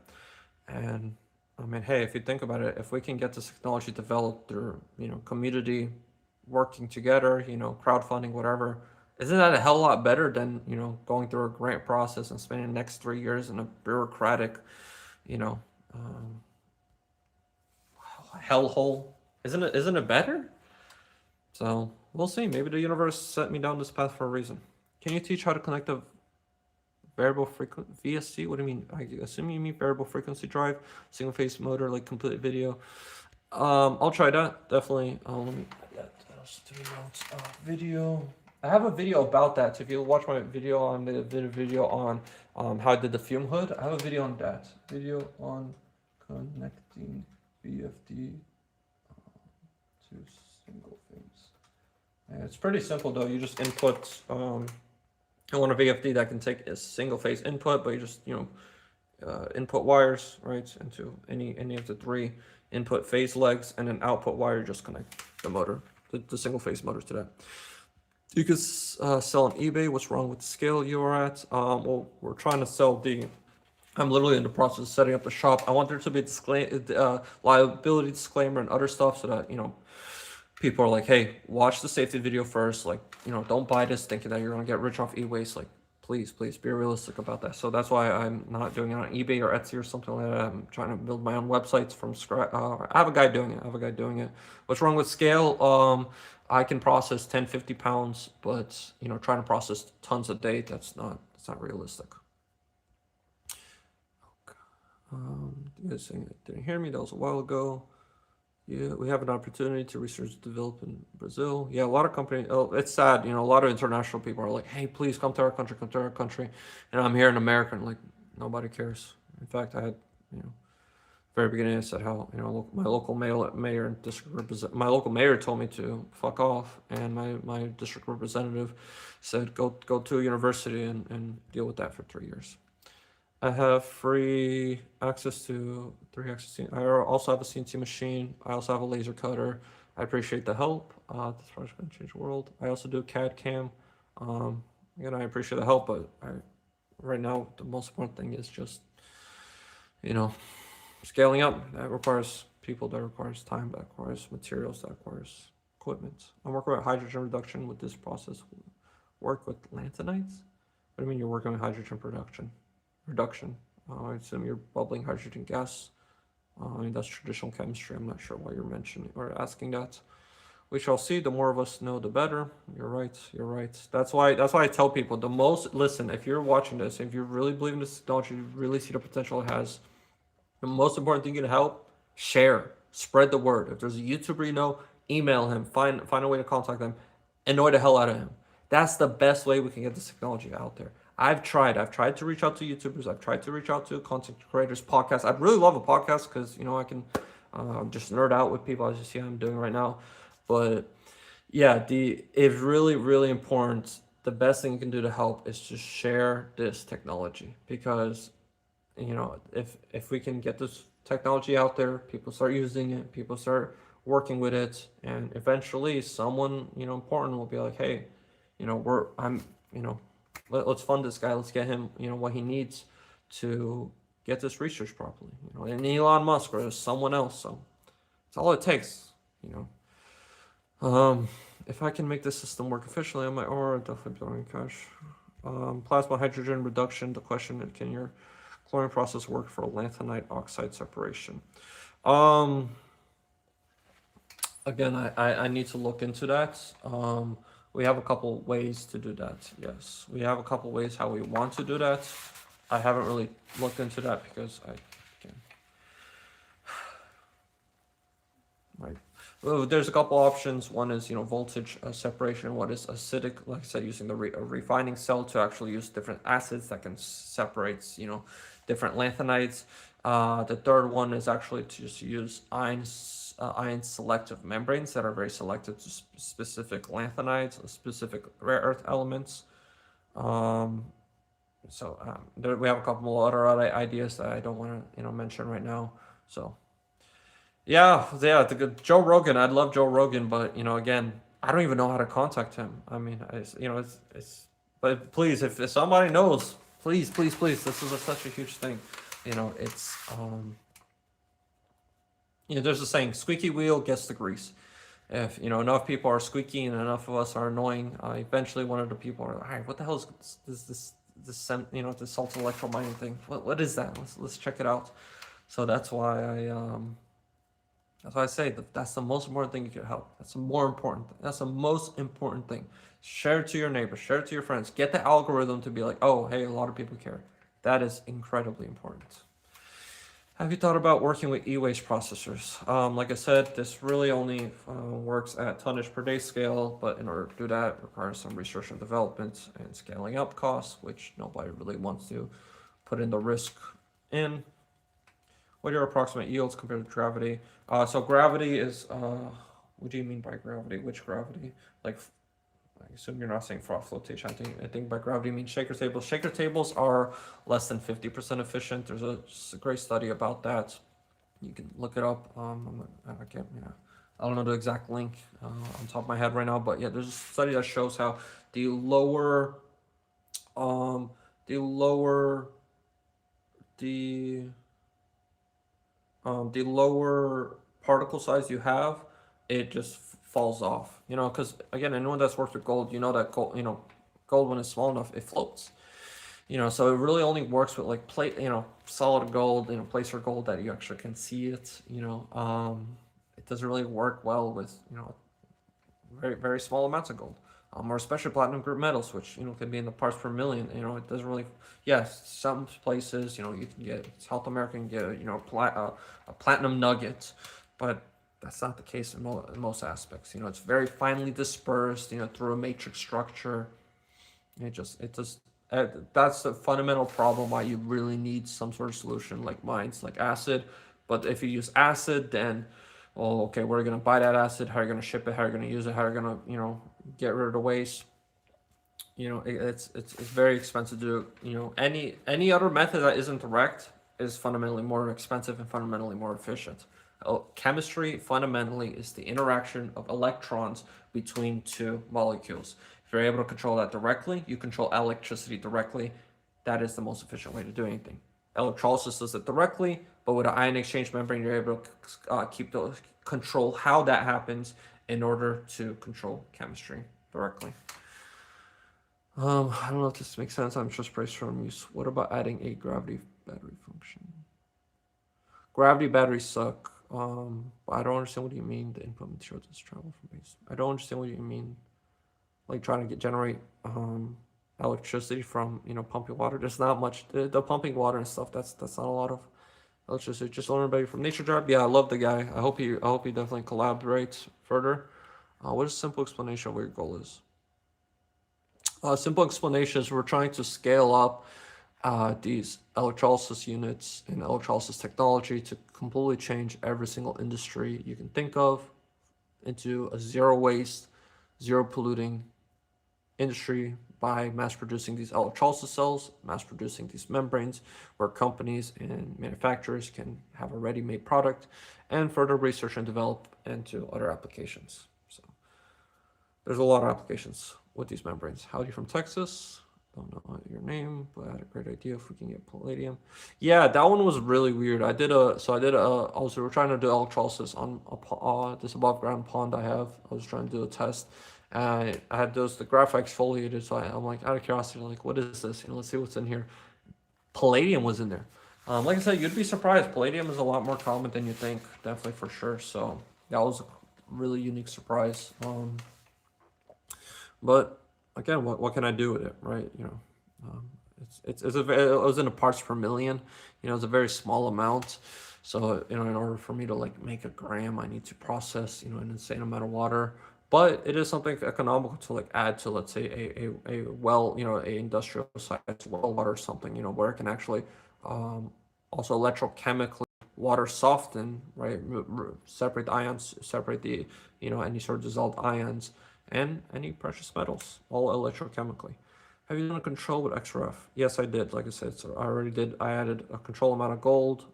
And I mean, hey, if you think about it, if we can get this technology developed through, community working together, crowdfunding, whatever, isn't that a hell of a lot better than, going through a grant process and spending the next 3 years in a bureaucratic, hellhole? Isn't it better? So we'll see. Maybe the universe set me down this path for a reason. Can you teach how to connect a variable frequency VSC? What do you mean? I assume you mean variable frequency drive, single phase motor, like complete video. I'll try that, definitely. Let me add that video. I have a video about that. So if you watch my video on how I did the fume hood, I have a video on that. Video on connecting VFD to single phase. And it's pretty simple though. You just input, you want a VFD that can take a single phase input, but you just, input wires, right, into any of the 3 input phase legs, and then output wire, just connect the motor, the single phase motor to that. You could sell on eBay. What's wrong with the scale you are at? Well, we're trying to sell I'm literally in the process of setting up the shop. I want there to be a liability disclaimer and other stuff so that, people are like, hey, watch the safety video first. Like, don't buy this thinking that you're going to get rich off e-waste. Like, please be realistic about that. So that's why I'm not doing it on eBay or Etsy or something like that. I'm trying to build my own websites from scratch. I have a guy doing it. What's wrong with scale? I can process 10, 50 pounds, but, trying to process tons a day, that's not realistic. You guys saying didn't hear me, that was a while ago. Yeah, we have an opportunity to research and develop in Brazil. Yeah, a lot of companies, it's sad, a lot of international people are like, hey, please come to our country. And I'm here in America, and like, nobody cares. In fact, I had, very beginning, I said how, my local mayor and district representative, my local mayor told me to fuck off. And my district representative said, go to a university and deal with that for 3 years. I have free access to 3x. I also have a CNC machine. I also have a laser cutter. I appreciate the help. This project going to change the world. I also do CAD CAM. Again, I appreciate the help, but right now the most important thing is just, scaling up. That requires people. That requires time. That requires materials. That requires equipment. I'm working with hydrogen reduction with this process. Work with lanthanides. What do you mean you're working with hydrogen reduction? I assume you're bubbling hydrogen gas. That's traditional chemistry. I'm not sure why you're mentioning or asking that. We shall see. The more of us know, the better. You're right. That's why I tell people listen, if you're watching this, if you really believe in this technology, you really see the potential it has, the most important thing you can help, share, spread the word. If there's a YouTuber email him, find a way to contact them, annoy the hell out of him. That's the best way we can get this technology out there. I've tried to reach out to YouTubers. I've tried to reach out to content creators, podcasts. I'd really love a podcast because, I can just nerd out with people as you see I'm doing right now. But yeah, it's really, really important. The best thing you can do to help is just share this technology because, if we can get this technology out there, people start using it, people start working with it, and eventually someone, important will be like, hey, let's fund this guy. Let's get him, what he needs to get this research properly. And Elon Musk or someone else. So it's all it takes. If I can make this system work efficiently on my Aura, definitely blowing cash. Plasma hydrogen reduction. The question: can your chlorine process work for lanthanide oxide separation? Again, I need to look into that. We have a couple ways to do that. Yes, we have a couple ways how we want to do that. I haven't really looked into that because right. Well, there's a couple options. One is voltage separation. One is acidic, like I said, using the refining cell to actually use different acids that can separate different lanthanides. The third one is actually to just use ion selective membranes that are very selective to specific lanthanides, specific rare earth elements. We have a couple more other ideas that I don't want to mention right now. So yeah, Joe Rogan. I'd love Joe Rogan, but again, I don't even know how to contact him. I mean, but please, if somebody knows, please, this is such a huge thing. There's a saying, squeaky wheel gets the grease. If enough people are squeaky and enough of us are annoying, eventually one of the people are like, all right, what the hell is this salt electro mining thing? What is that? Let's check it out. So that's why I say that's the most important thing you can help. That's the most important thing. Share it to your neighbors, share it to your friends. Get the algorithm to be like, oh, hey, a lot of people care. That is incredibly important. Have you thought about working with e-waste processors? Like I said, this really only works at tonnage per day scale, but in order to do that, it requires some research and development and scaling up costs, which nobody really wants to put in the risk in. What are your approximate yields compared to gravity? So gravity is, what do you mean by gravity? Which gravity? Like, I assume you're not saying froth flotation. I think by gravity you mean shaker tables. Shaker tables are less than 50% efficient. There's a great study about that. You can look it up. I can't, I don't know the exact link on top of my head right now, but yeah, there's a study that shows how the lower, the lower, the the lower particle size you have, it just falls off. Because again, anyone that's worked with gold, that gold, gold when it's small enough, it floats. So it really only works with like plate, solid gold, placer gold that you actually can see it. It doesn't really work well with very very small amounts of gold. Or especially platinum group metals, which can be in the parts per million. It doesn't really. Yes, some places you can get South America can get a platinum nugget, but that's not the case in most aspects. It's very finely dispersed. Through a matrix structure. It just that's the fundamental problem why you really need some sort of solution like mines, like acid. But if you use acid, then well, okay, where are you gonna buy that acid? How are you gonna ship it? How are you gonna use it? How are you gonna get rid of the waste? It's very expensive to do. Any other method that isn't direct is fundamentally more expensive and fundamentally more efficient. Chemistry fundamentally is the interaction of electrons between two molecules. If you're able to control that directly, you control electricity directly. That is the most efficient way to do anything. Electrolysis does it directly, but with an ion exchange membrane, you're able to control how that happens in order to control chemistry directly. I don't know if this makes sense. I'm just price from use. What about adding a gravity battery function? Gravity batteries suck. I don't understand what you mean. The input material does travel from base. I don't understand what you mean. Like trying to generate electricity from pumping water. There's not much. The pumping water and stuff. That's not a lot of electricity. Just learn about it from Nature Drop. Yeah, I love the guy. I hope he definitely collaborates further. What is a simple explanation of what your goal is? Simple explanation is we're trying to scale up these electrolysis units and electrolysis technology to completely change every single industry you can think of into a zero waste, zero polluting industry by mass producing these electrolysis cells, mass producing these membranes, where companies and manufacturers can have a ready-made product, and further research and develop into other applications. So there's a lot of applications with these membranes. Howdy from Texas. Don't know your name, but I had a great idea if we can get palladium. Yeah, that one was really weird. I was trying to do electrolysis on this above ground pond I have. I was trying to do a test. And I had the graphite exfoliated, so I'm like, out of curiosity, like, what is this? Let's see what's in here. Palladium was in there. Like I said, you'd be surprised. Palladium is a lot more common than you think, definitely for sure. So that was a really unique surprise. But again, what can I do with it, right? It was in the parts per million. It's a very small amount. So in order for me to like make a gram, I need to process an insane amount of water. But it is something economical to like add to, let's say, a well, a industrial size well water or something, where it can actually also electrochemically water soften, right? Separate the ions, separate the any sort of dissolved ions and any precious metals, all electrochemically. Have you done a control with XRF? Yes, I did. Like I said, so I already did. I added a control amount of gold,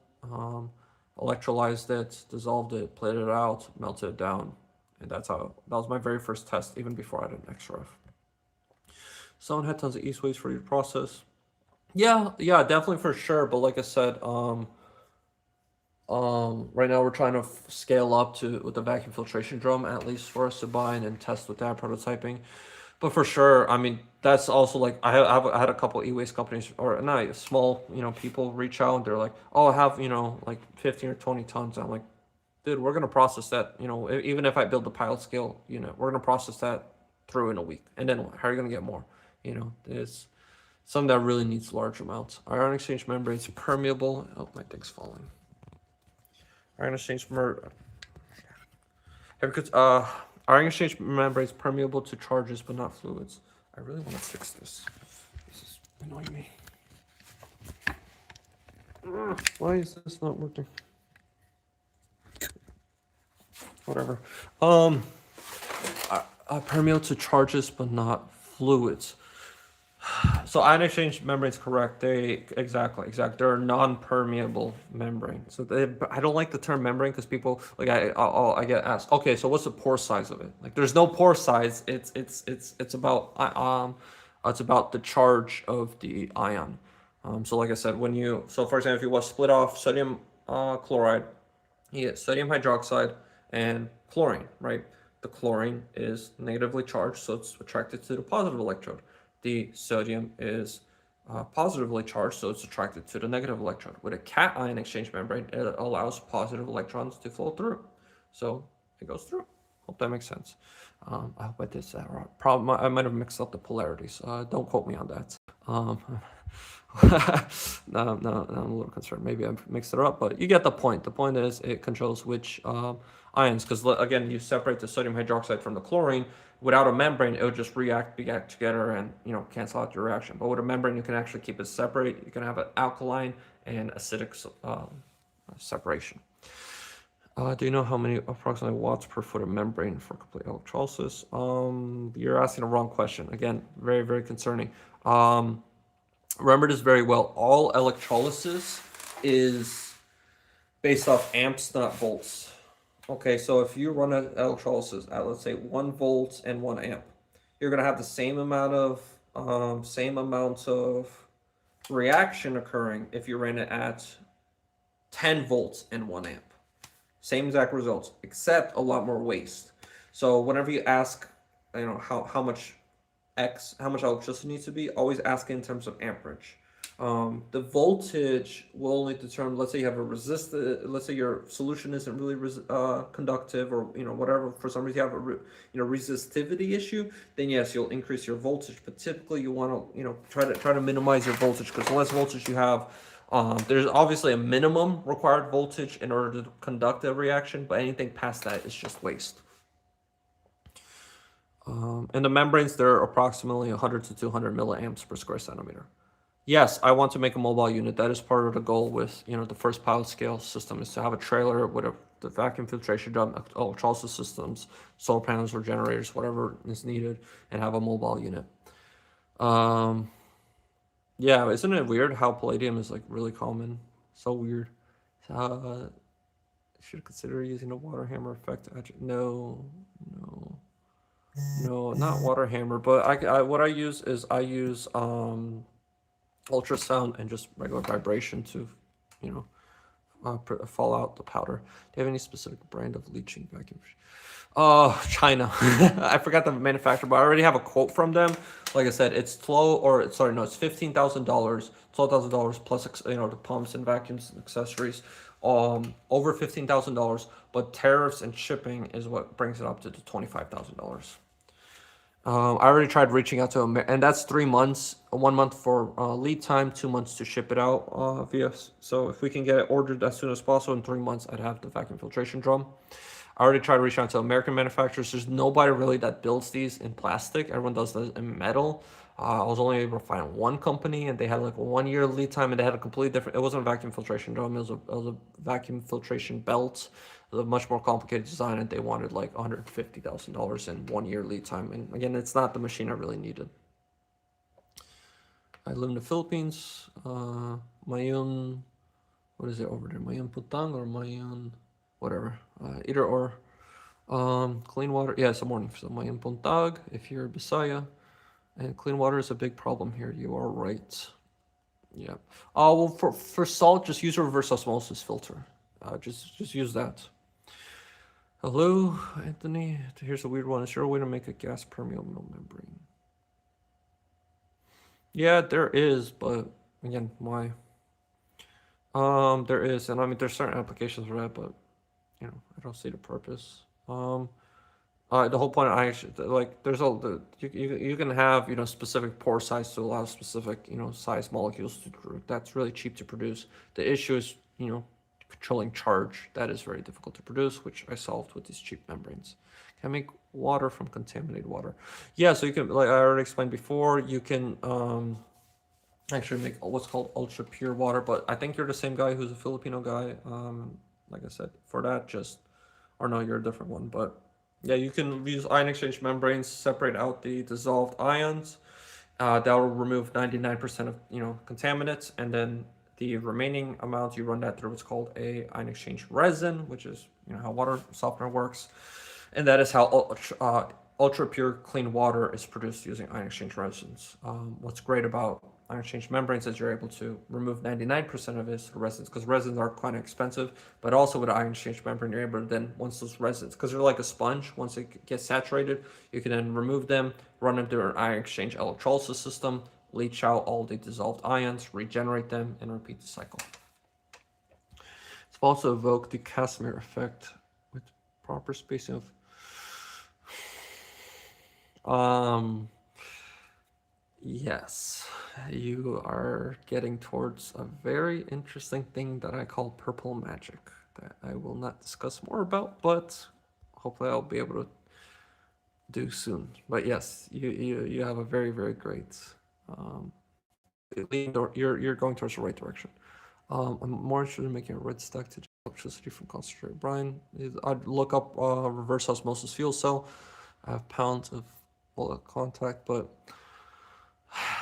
electrolyzed it, dissolved it, plated it out, melted it down. And that was my very first test, even before I did an XRF. Someone had tons of east waste for your process. Yeah, definitely for sure. But like I said, right now we're trying to scale up with the vacuum filtration drum, at least for us to buy and then test with that prototyping. But for sure, I mean, that's also like I had a couple e-waste companies or not small people reach out and they're like, oh, I have like 15 or 20 tons. I'm like, dude, we're gonna process that. Even if I build the pilot scale unit, we're gonna process that through in a week. And then how are you gonna get more? It's something that really needs large amounts. Ion exchange membranes permeable. Oh, my thing's falling. Ion exchange ion exchange membranes permeable to charges but not fluids. I really want to fix this. This is annoying me. Why is this not working? whatever. Permeable to charges, but not fluids. So ion exchange membranes, correct? Exactly. They're non-permeable membrane. So I don't like the term membrane because people like I get asked, okay, so what's the pore size of it? Like, there's no pore size. It's about the charge of the ion. So like I said, for example, if you want to split off sodium chloride, you get sodium hydroxide and chlorine, right? The chlorine is negatively charged, so it's attracted to the positive electrode. The sodium is positively charged, so it's attracted to the negative electrode. With a cation exchange membrane, it allows positive electrons to flow through, so it goes through. Hope that makes sense. I hope I did that right. I might have mixed up the polarities. Don't quote me on that. No, I'm a little concerned. Maybe I mixed it up, but you get the point. The point is it controls which ions, because again, you separate the sodium hydroxide from the chlorine. Without a membrane, it would just react together and cancel out your reaction. But with a membrane, you can actually keep it separate. You can have an alkaline and acidic separation. Do you know how many approximately watts per foot of membrane for complete electrolysis? You're asking the wrong question. Again, very, very concerning. Remember this very well. All electrolysis is based off amps, not volts. Okay, so if you run an electrolysis at, let's say, 1 volt and 1 amp, you're going to have the same amount of reaction occurring if you ran it at 10 volts and 1 amp. Same exact results, except a lot more waste. So whenever you ask, how much electricity needs to be, always ask in terms of amperage. The voltage will only determine, let's say you have let's say your solution isn't really conductive, or whatever, for some reason you have a resistivity issue, then yes, you'll increase your voltage. But typically you want to try to minimize your voltage, because the less voltage you have, there's obviously a minimum required voltage in order to conduct a reaction, but anything past that is just waste. And the membranes, they're approximately 100 to 200 milliamps per square centimeter. Yes, I want to make a mobile unit. That is part of the goal with the first pilot scale system, is to have a trailer with the vacuum filtration drum, electrolysis systems, solar panels or generators, whatever is needed, and have a mobile unit. Yeah, isn't it weird how palladium is like really common? So weird. Should consider using a water hammer effect. No, not water hammer. But what I use is ultrasound and just regular vibration to, fall out the powder. Do you have any specific brand of leaching vacuum? China. I forgot the manufacturer, but I already have a quote from them. Like I said, it's it's $15,000, $12,000 plus the pumps and vacuums and accessories. Over $15,000, but tariffs and shipping is what brings it up to the $25,000. I already tried reaching out to them, and that's 3 months, 1 month for lead time, 2 months to ship it out via. So if we can get it ordered as soon as possible, in 3 months, I'd have the vacuum filtration drum. I already tried reaching out to American manufacturers. There's nobody really that builds these in plastic. Everyone does this in metal. I was only able to find one company, and they had like a 1 year lead time, and they had a completely different. It wasn't a vacuum filtration drum. It was a vacuum filtration belt. It was a much more complicated design, and they wanted like $150,000 in 1 year lead time. And again, it's not the machine I really needed. I live in the Philippines. Mayon, what is it over there? Mayon Putang or Mayon, whatever. Either or. Clean water. Yeah, it's a morning. So Mayon Puntag, if you're Bisaya. And clean water is a big problem here. You are right. Yeah. Well, for salt, just use a reverse osmosis filter. Just use that. Hello, Anthony. Here's a weird one. Is there a way to make a gas permeable membrane? Yeah, there is, but again, why? There is, and I mean, there's certain applications for that, but I don't see the purpose. The whole point, I actually like. There's you can have specific pore size to allow specific size molecules to. That's really cheap to produce. The issue is controlling charge. That is very difficult to produce, which I solved with these cheap membranes. Can I make water from contaminated water? Yeah, so you can, like I already explained before, you can actually make what's called ultra pure water. But I think you're the same guy who's a Filipino guy. Like I said, for that, just or no, you're a different one. But yeah, you can use ion exchange membranes, separate out the dissolved ions. That will remove 99% of contaminants, and then the remaining amount you run that through what's called a ion exchange resin, which is how water softener works, and that is how ultra pure clean water is produced using ion exchange resins. What's great about ion exchange membranes is you're able to remove 99% of its resins, because resins are kind of expensive, but also with ion exchange membrane you're able to then, once those resins, because they're like a sponge, once they get saturated, you can then remove them, run them through an ion exchange electrolysis system, leach out all the dissolved ions, regenerate them, and repeat the cycle. It's also evoke the Casimir effect with proper spacing of yes, you are getting towards a very interesting thing that I call purple magic that I will not discuss more about, but hopefully I'll be able to do soon. But yes, you have a very, very great you're going towards the right direction. I'm more interested in making a red stack to generate electricity from concentrate. Brian, I'd look up reverse osmosis fuel cell. I have pounds of bullet contact, but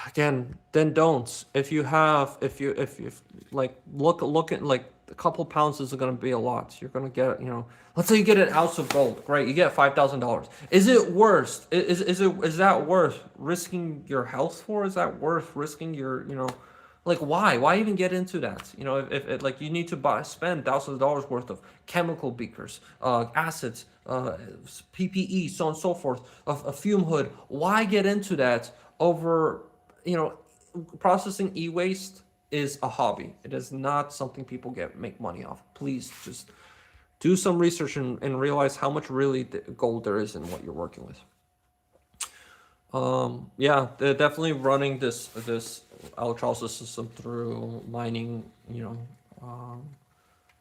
again, then don't. If you like look at like a couple pounds isn't gonna be a lot. You're gonna get let's say you get an ounce of gold, great. You get $5,000. Is it worth? Is that worth risking your health for? Is that worth risking your like why? Why even get into that? If like you need to spend thousands of dollars worth of chemical beakers, acids, PPE, so on and so forth, a fume hood. Why get into that over processing e-waste is a hobby. It is not something people make money off. Please just do some research and realize how much really gold there is in what you're working with. Yeah, they're definitely running this electrolysis system through mining,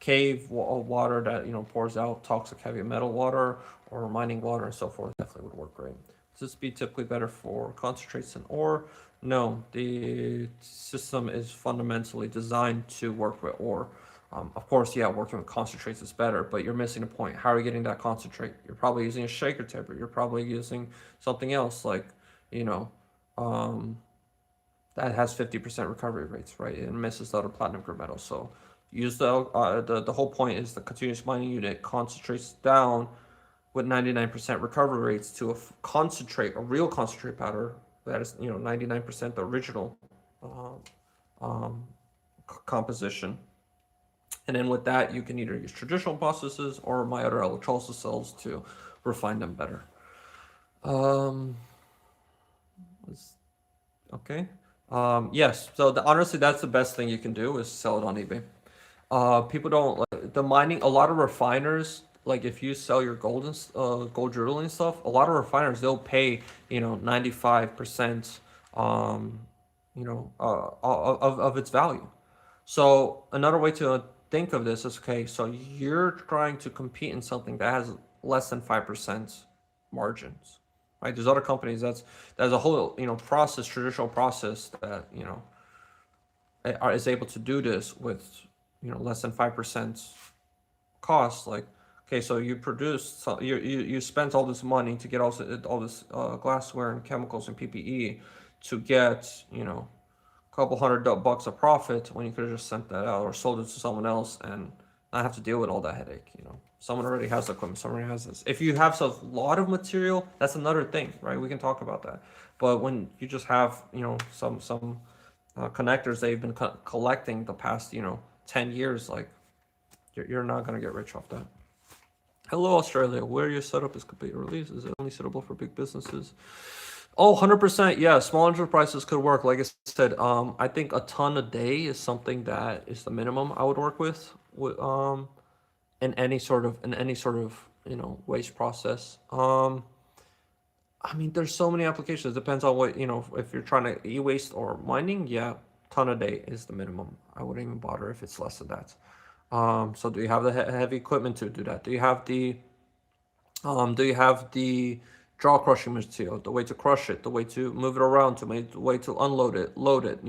cave water that pours out toxic heavy metal water, or mining water and so forth. Definitely would work great. Does this be typically better for concentrates and ore? No, the system is fundamentally designed to work with ore. Of course, yeah, working with concentrates is better, but you're missing a point. How are you getting that concentrate? You're probably using a shaker taper. You're probably using something else like, that has 50% recovery rates, right? It misses the other platinum group metals. So use the whole point is the continuous mining unit concentrates down with 99% recovery rates to a real concentrate powder that is 99% the original composition. And then with that, you can either use traditional processes or my other electrolysis cells to refine them better. Okay. Yes. So honestly, that's the best thing you can do is sell it on eBay. People don't like the mining. A lot of refiners, like if you sell your gold and gold jewelry and stuff, a lot of refiners they'll pay 95% of its value. So another way to think of this is, okay, so you're trying to compete in something that has less than 5% margins, right? There's other companies there's a whole process, traditional process that is able to do this with less than 5% cost. Like, okay, so you produce, you spent all this money to get all this glassware and chemicals and PPE to get a couple $100 of profit when you could have just sent that out or sold it to someone else and not have to deal with all that headache. Someone already has the equipment, someone already has this. If you have a lot of material, that's another thing, right? We can talk about that. But when you just have some connectors they've been collecting the past 10 years, like you're not going to get rich off that. Hello Australia, where your setup is completely released, is it only suitable for big businesses? Oh, 100%. Yeah, small enterprises could work. Like I said, I think a ton a day is something that is the minimum I would work with in any sort of waste process. I mean, there's so many applications. It depends on what if you're trying to e-waste or mining. Yeah, ton a day is the minimum. I wouldn't even bother if it's less than that. So do you have the heavy equipment to do that? Do you have the jaw crushing material, the way to crush it, the way to move it around, the way to unload it, load it,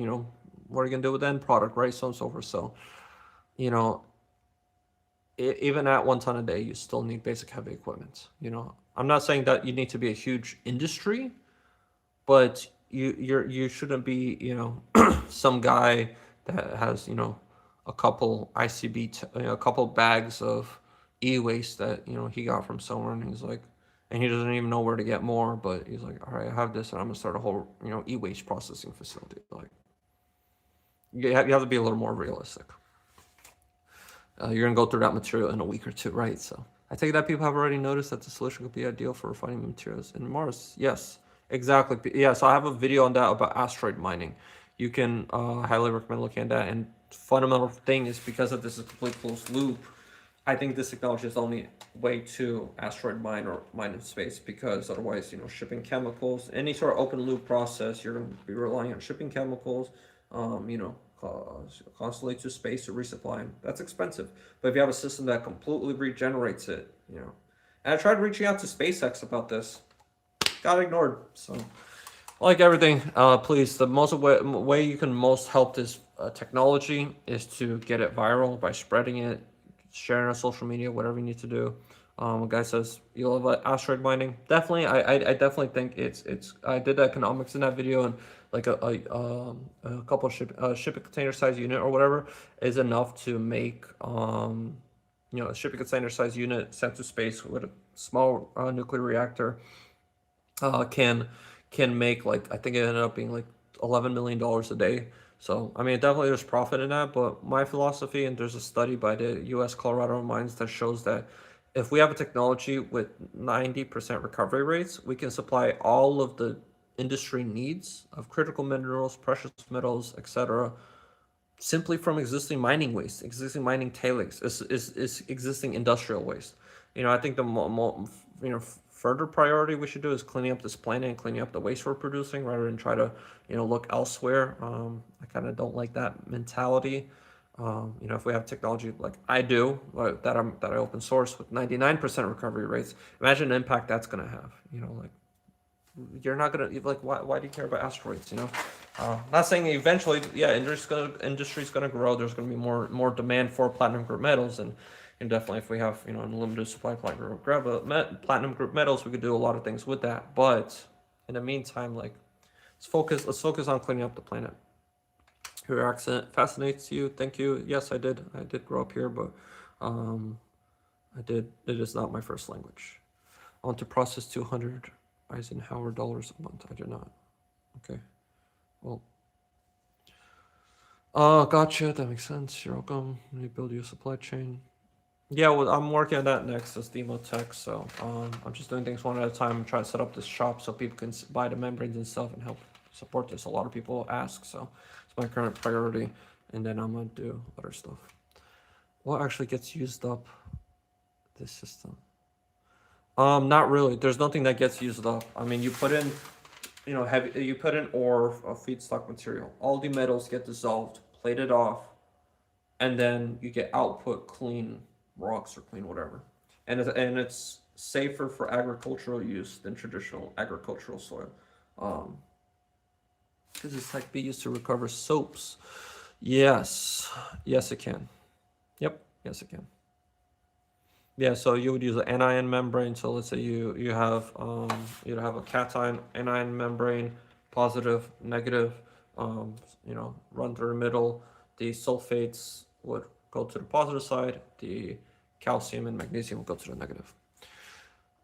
what are you gonna do with the end product, right? So on and so forth. So, even at 1 ton a day, you still need basic heavy equipment. You know, I'm not saying that you need to be a huge industry, but you shouldn't be, you know, some guy that has, you know, a couple a couple bags of e-waste that, you know, he got from somewhere, and he's like, and he doesn't even know where to get more, but he's like, all right, I have this, and I'm gonna start a whole, you know, e-waste processing facility. Like, you have to be a little more realistic. You're gonna go through that material in a week or two, right? So I take that people have already noticed that the solution could be ideal for refining materials in Mars. Yes, exactly. Yeah, so I have a video on that about asteroid mining. You can highly recommend looking at that. And fundamental thing is, because of this is a complete closed loop, I think this technology is the only way to asteroid mine or mine in space, because otherwise, you know, shipping chemicals, any sort of open loop process, you're going to be relying on shipping chemicals, you know, constantly to space to resupply them. That's expensive. But if you have a system that completely regenerates it, you know, and I tried reaching out to SpaceX about this, got ignored. So, like everything, please, the most way you can most help this technology is to get it viral by spreading it, sharing on social media, whatever you need to do. A guy says you love asteroid mining. Definitely, I definitely think it's. I did the economics in that video, and like a couple of shipping container size unit or whatever is enough to make you know, a shipping container size unit sent to space with a small nuclear reactor can make, like, I think it ended up being like $11 million a day. So I mean, definitely there's profit in that. But my philosophy, and there's a study by the U.S. Colorado Mines that shows that if we have a technology with 90% recovery rates, we can supply all of the industry needs of critical minerals, precious metals, etc., simply from existing mining waste, existing mining tailings, is existing industrial waste. You know, I think the you know, further priority we should do is cleaning up this planet and cleaning up the waste we're producing, rather than try to, you know, look elsewhere. I kind of don't like that mentality. You know, if we have technology like I do, that I open source with 99% recovery rates, imagine the impact that's gonna have. You know, like, you're not gonna, like, why do you care about asteroids, you know? Not saying eventually, yeah, industry's gonna grow, there's gonna be more demand for platinum group metals, and definitely if we have, you know, an unlimited supply of platinum group metals, we could do a lot of things with that. But in the meantime, like, let's focus on cleaning up the planet. Your accent fascinates you. Thank you. Yes, I did grow up here, but it is not my first language. I want to process 200 Eisenhower dollars a month. I do not. Okay. Well. Gotcha. That makes sense. You're welcome. Let me build you a supply chain. Yeah, well, I'm working on that next as demo tech. So I'm just doing things one at a time. I'm trying to set up this shop so people can buy the membranes and stuff and help support this. A lot of people ask, so it's my current priority. And then I'm gonna do other stuff. What actually gets used up? This system. Not really. There's nothing that gets used up. I mean, you put in, you know, you put in ore of feedstock material. All the metals get dissolved, plated off, and then you get output clean rocks or clean whatever. And it's safer for agricultural use than traditional agricultural soil. Because this tech be used to recover soaps. Yes. Yes, it can. Yep. Yes, it can. Yeah, so you would use an anion membrane. So let's say you have a cation anion membrane, positive, negative, you know, run through the middle. The sulfates would go to the positive side. The calcium and magnesium would go to the negative.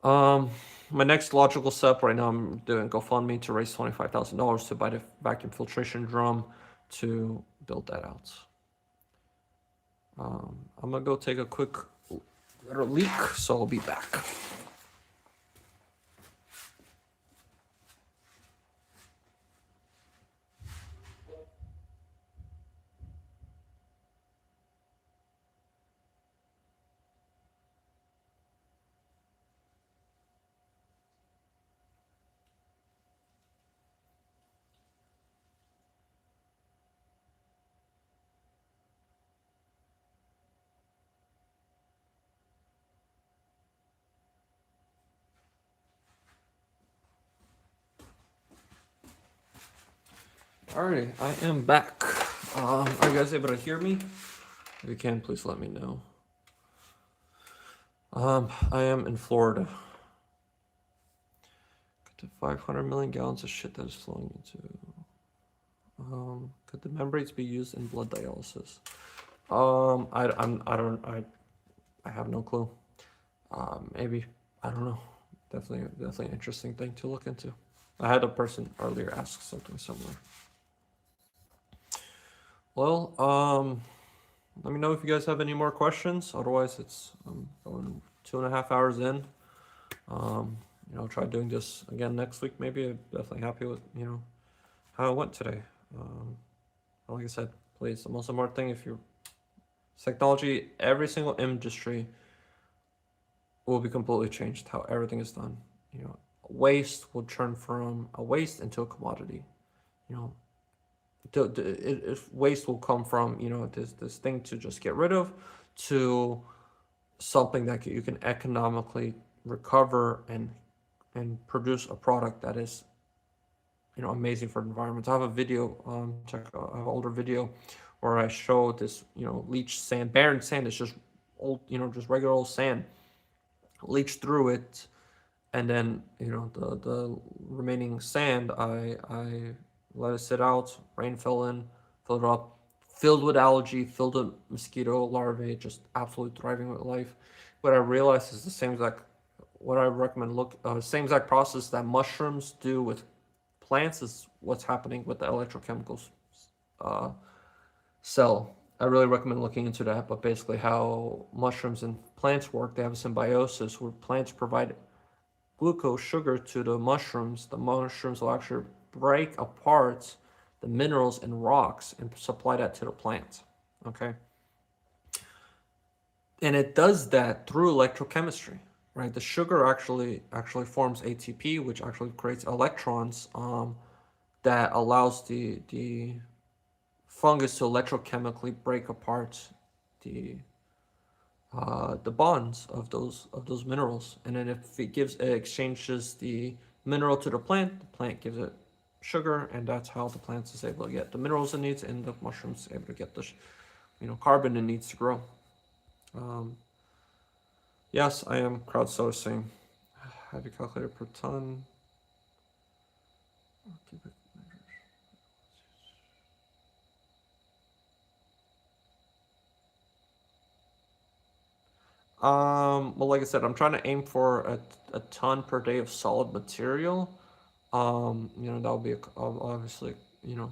My next logical step right now, I'm doing GoFundMe to raise $25,000 to buy the vacuum filtration drum to build that out. I'm gonna go take a quick little leak, so I'll be back. Alrighty, I am back. Are you guys able to hear me? If you can, please let me know. I am in Florida. Got to 500 million gallons of shit that is flowing into. Could the membranes be used in blood dialysis? I have no clue. Maybe, I don't know. Definitely an interesting thing to look into. I had a person earlier ask something similar. Well, let me know if you guys have any more questions. Otherwise, it's going 2.5 hours in. You know, try doing this again next week. Maybe. I'm definitely happy with how it went today. Like I said, please, the most important thing, if you're technology, every single industry will be completely changed. How everything is done. You know, waste will turn from a waste into a commodity. You know, waste will come from this thing to just get rid of, to something that you can economically recover and produce a product that is amazing for the environment. I have a video, I have an older video where I showed this leached sand, barren sand. It's just old, just regular old sand, leached through it, and then the remaining sand I let it sit out. Rain fell in, filled it up, filled with algae, filled with mosquito larvae, just absolutely thriving with life. What I realized is the same exact, what I recommend same exact process that mushrooms do with plants is what's happening with the electrochemicals cell. I really recommend looking into that. But basically, how mushrooms and plants work, they have a symbiosis where plants provide glucose, sugar to the mushrooms. The mushrooms will actually break apart the minerals and rocks and supply that to the plant. Okay. And it does that through electrochemistry, right? The sugar actually forms ATP, which actually creates electrons, that allows the fungus to electrochemically break apart the bonds of those minerals, and then if it exchanges the mineral to the plant gives it sugar, and that's how the plant is able to get the minerals it needs, and the mushrooms able to get the carbon it needs to grow. Yes, I am crowdsourcing. Have you calculated per ton? Well, like I said, I'm trying to aim for a ton per day of solid material. That would be obviously, the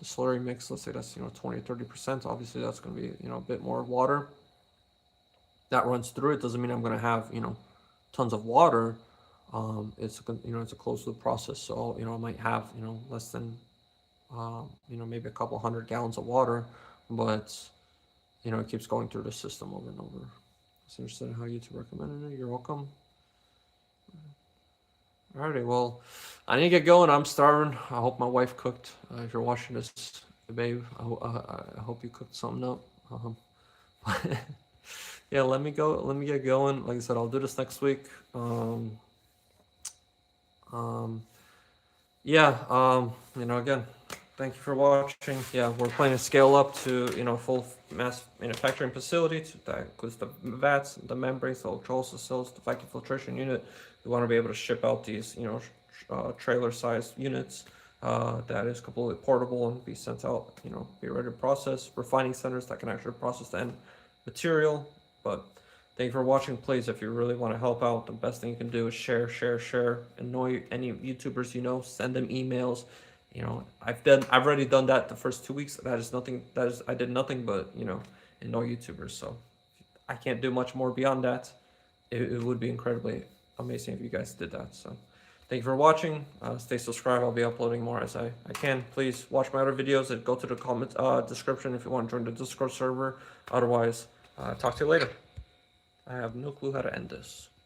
slurry mix, let's say that's, 20 or 30%. Obviously, that's going to be, a bit more water that runs through it. Doesn't mean I'm going to have, tons of water. It's a closed loop process. So, I might have, less than, maybe a couple 100 gallons of water, but, it keeps going through the system over and over. It's interesting how YouTube recommended it. You're welcome. Alrighty, well, I need to get going. I'm starving. I hope my wife cooked. If you're watching this, babe, I hope you cooked something up. Yeah, let me go. Let me get going. Like I said, I'll do this next week. Again, thank you for watching. Yeah, we're planning to scale up to, full mass manufacturing facility. That includes the vats, the membranes, the electrolysis cells, the vacuum filtration unit. We want to be able to ship out these, trailer-sized units that is completely portable and be sent out, be ready to process. Refining centers that can actually process the end material. But thank you for watching. Please, if you really want to help out, the best thing you can do is share. Annoy any YouTubers send them emails. I've already done that the first 2 weeks. I did nothing but annoy YouTubers. So I can't do much more beyond that. It would be incredibly amazing if you guys did that. So thank you for watching. Stay subscribed. I'll be uploading more as I can. Please watch my other videos and go to the comment description if you want to join the Discord server. Otherwise, talk to you later. I have no clue how to end this.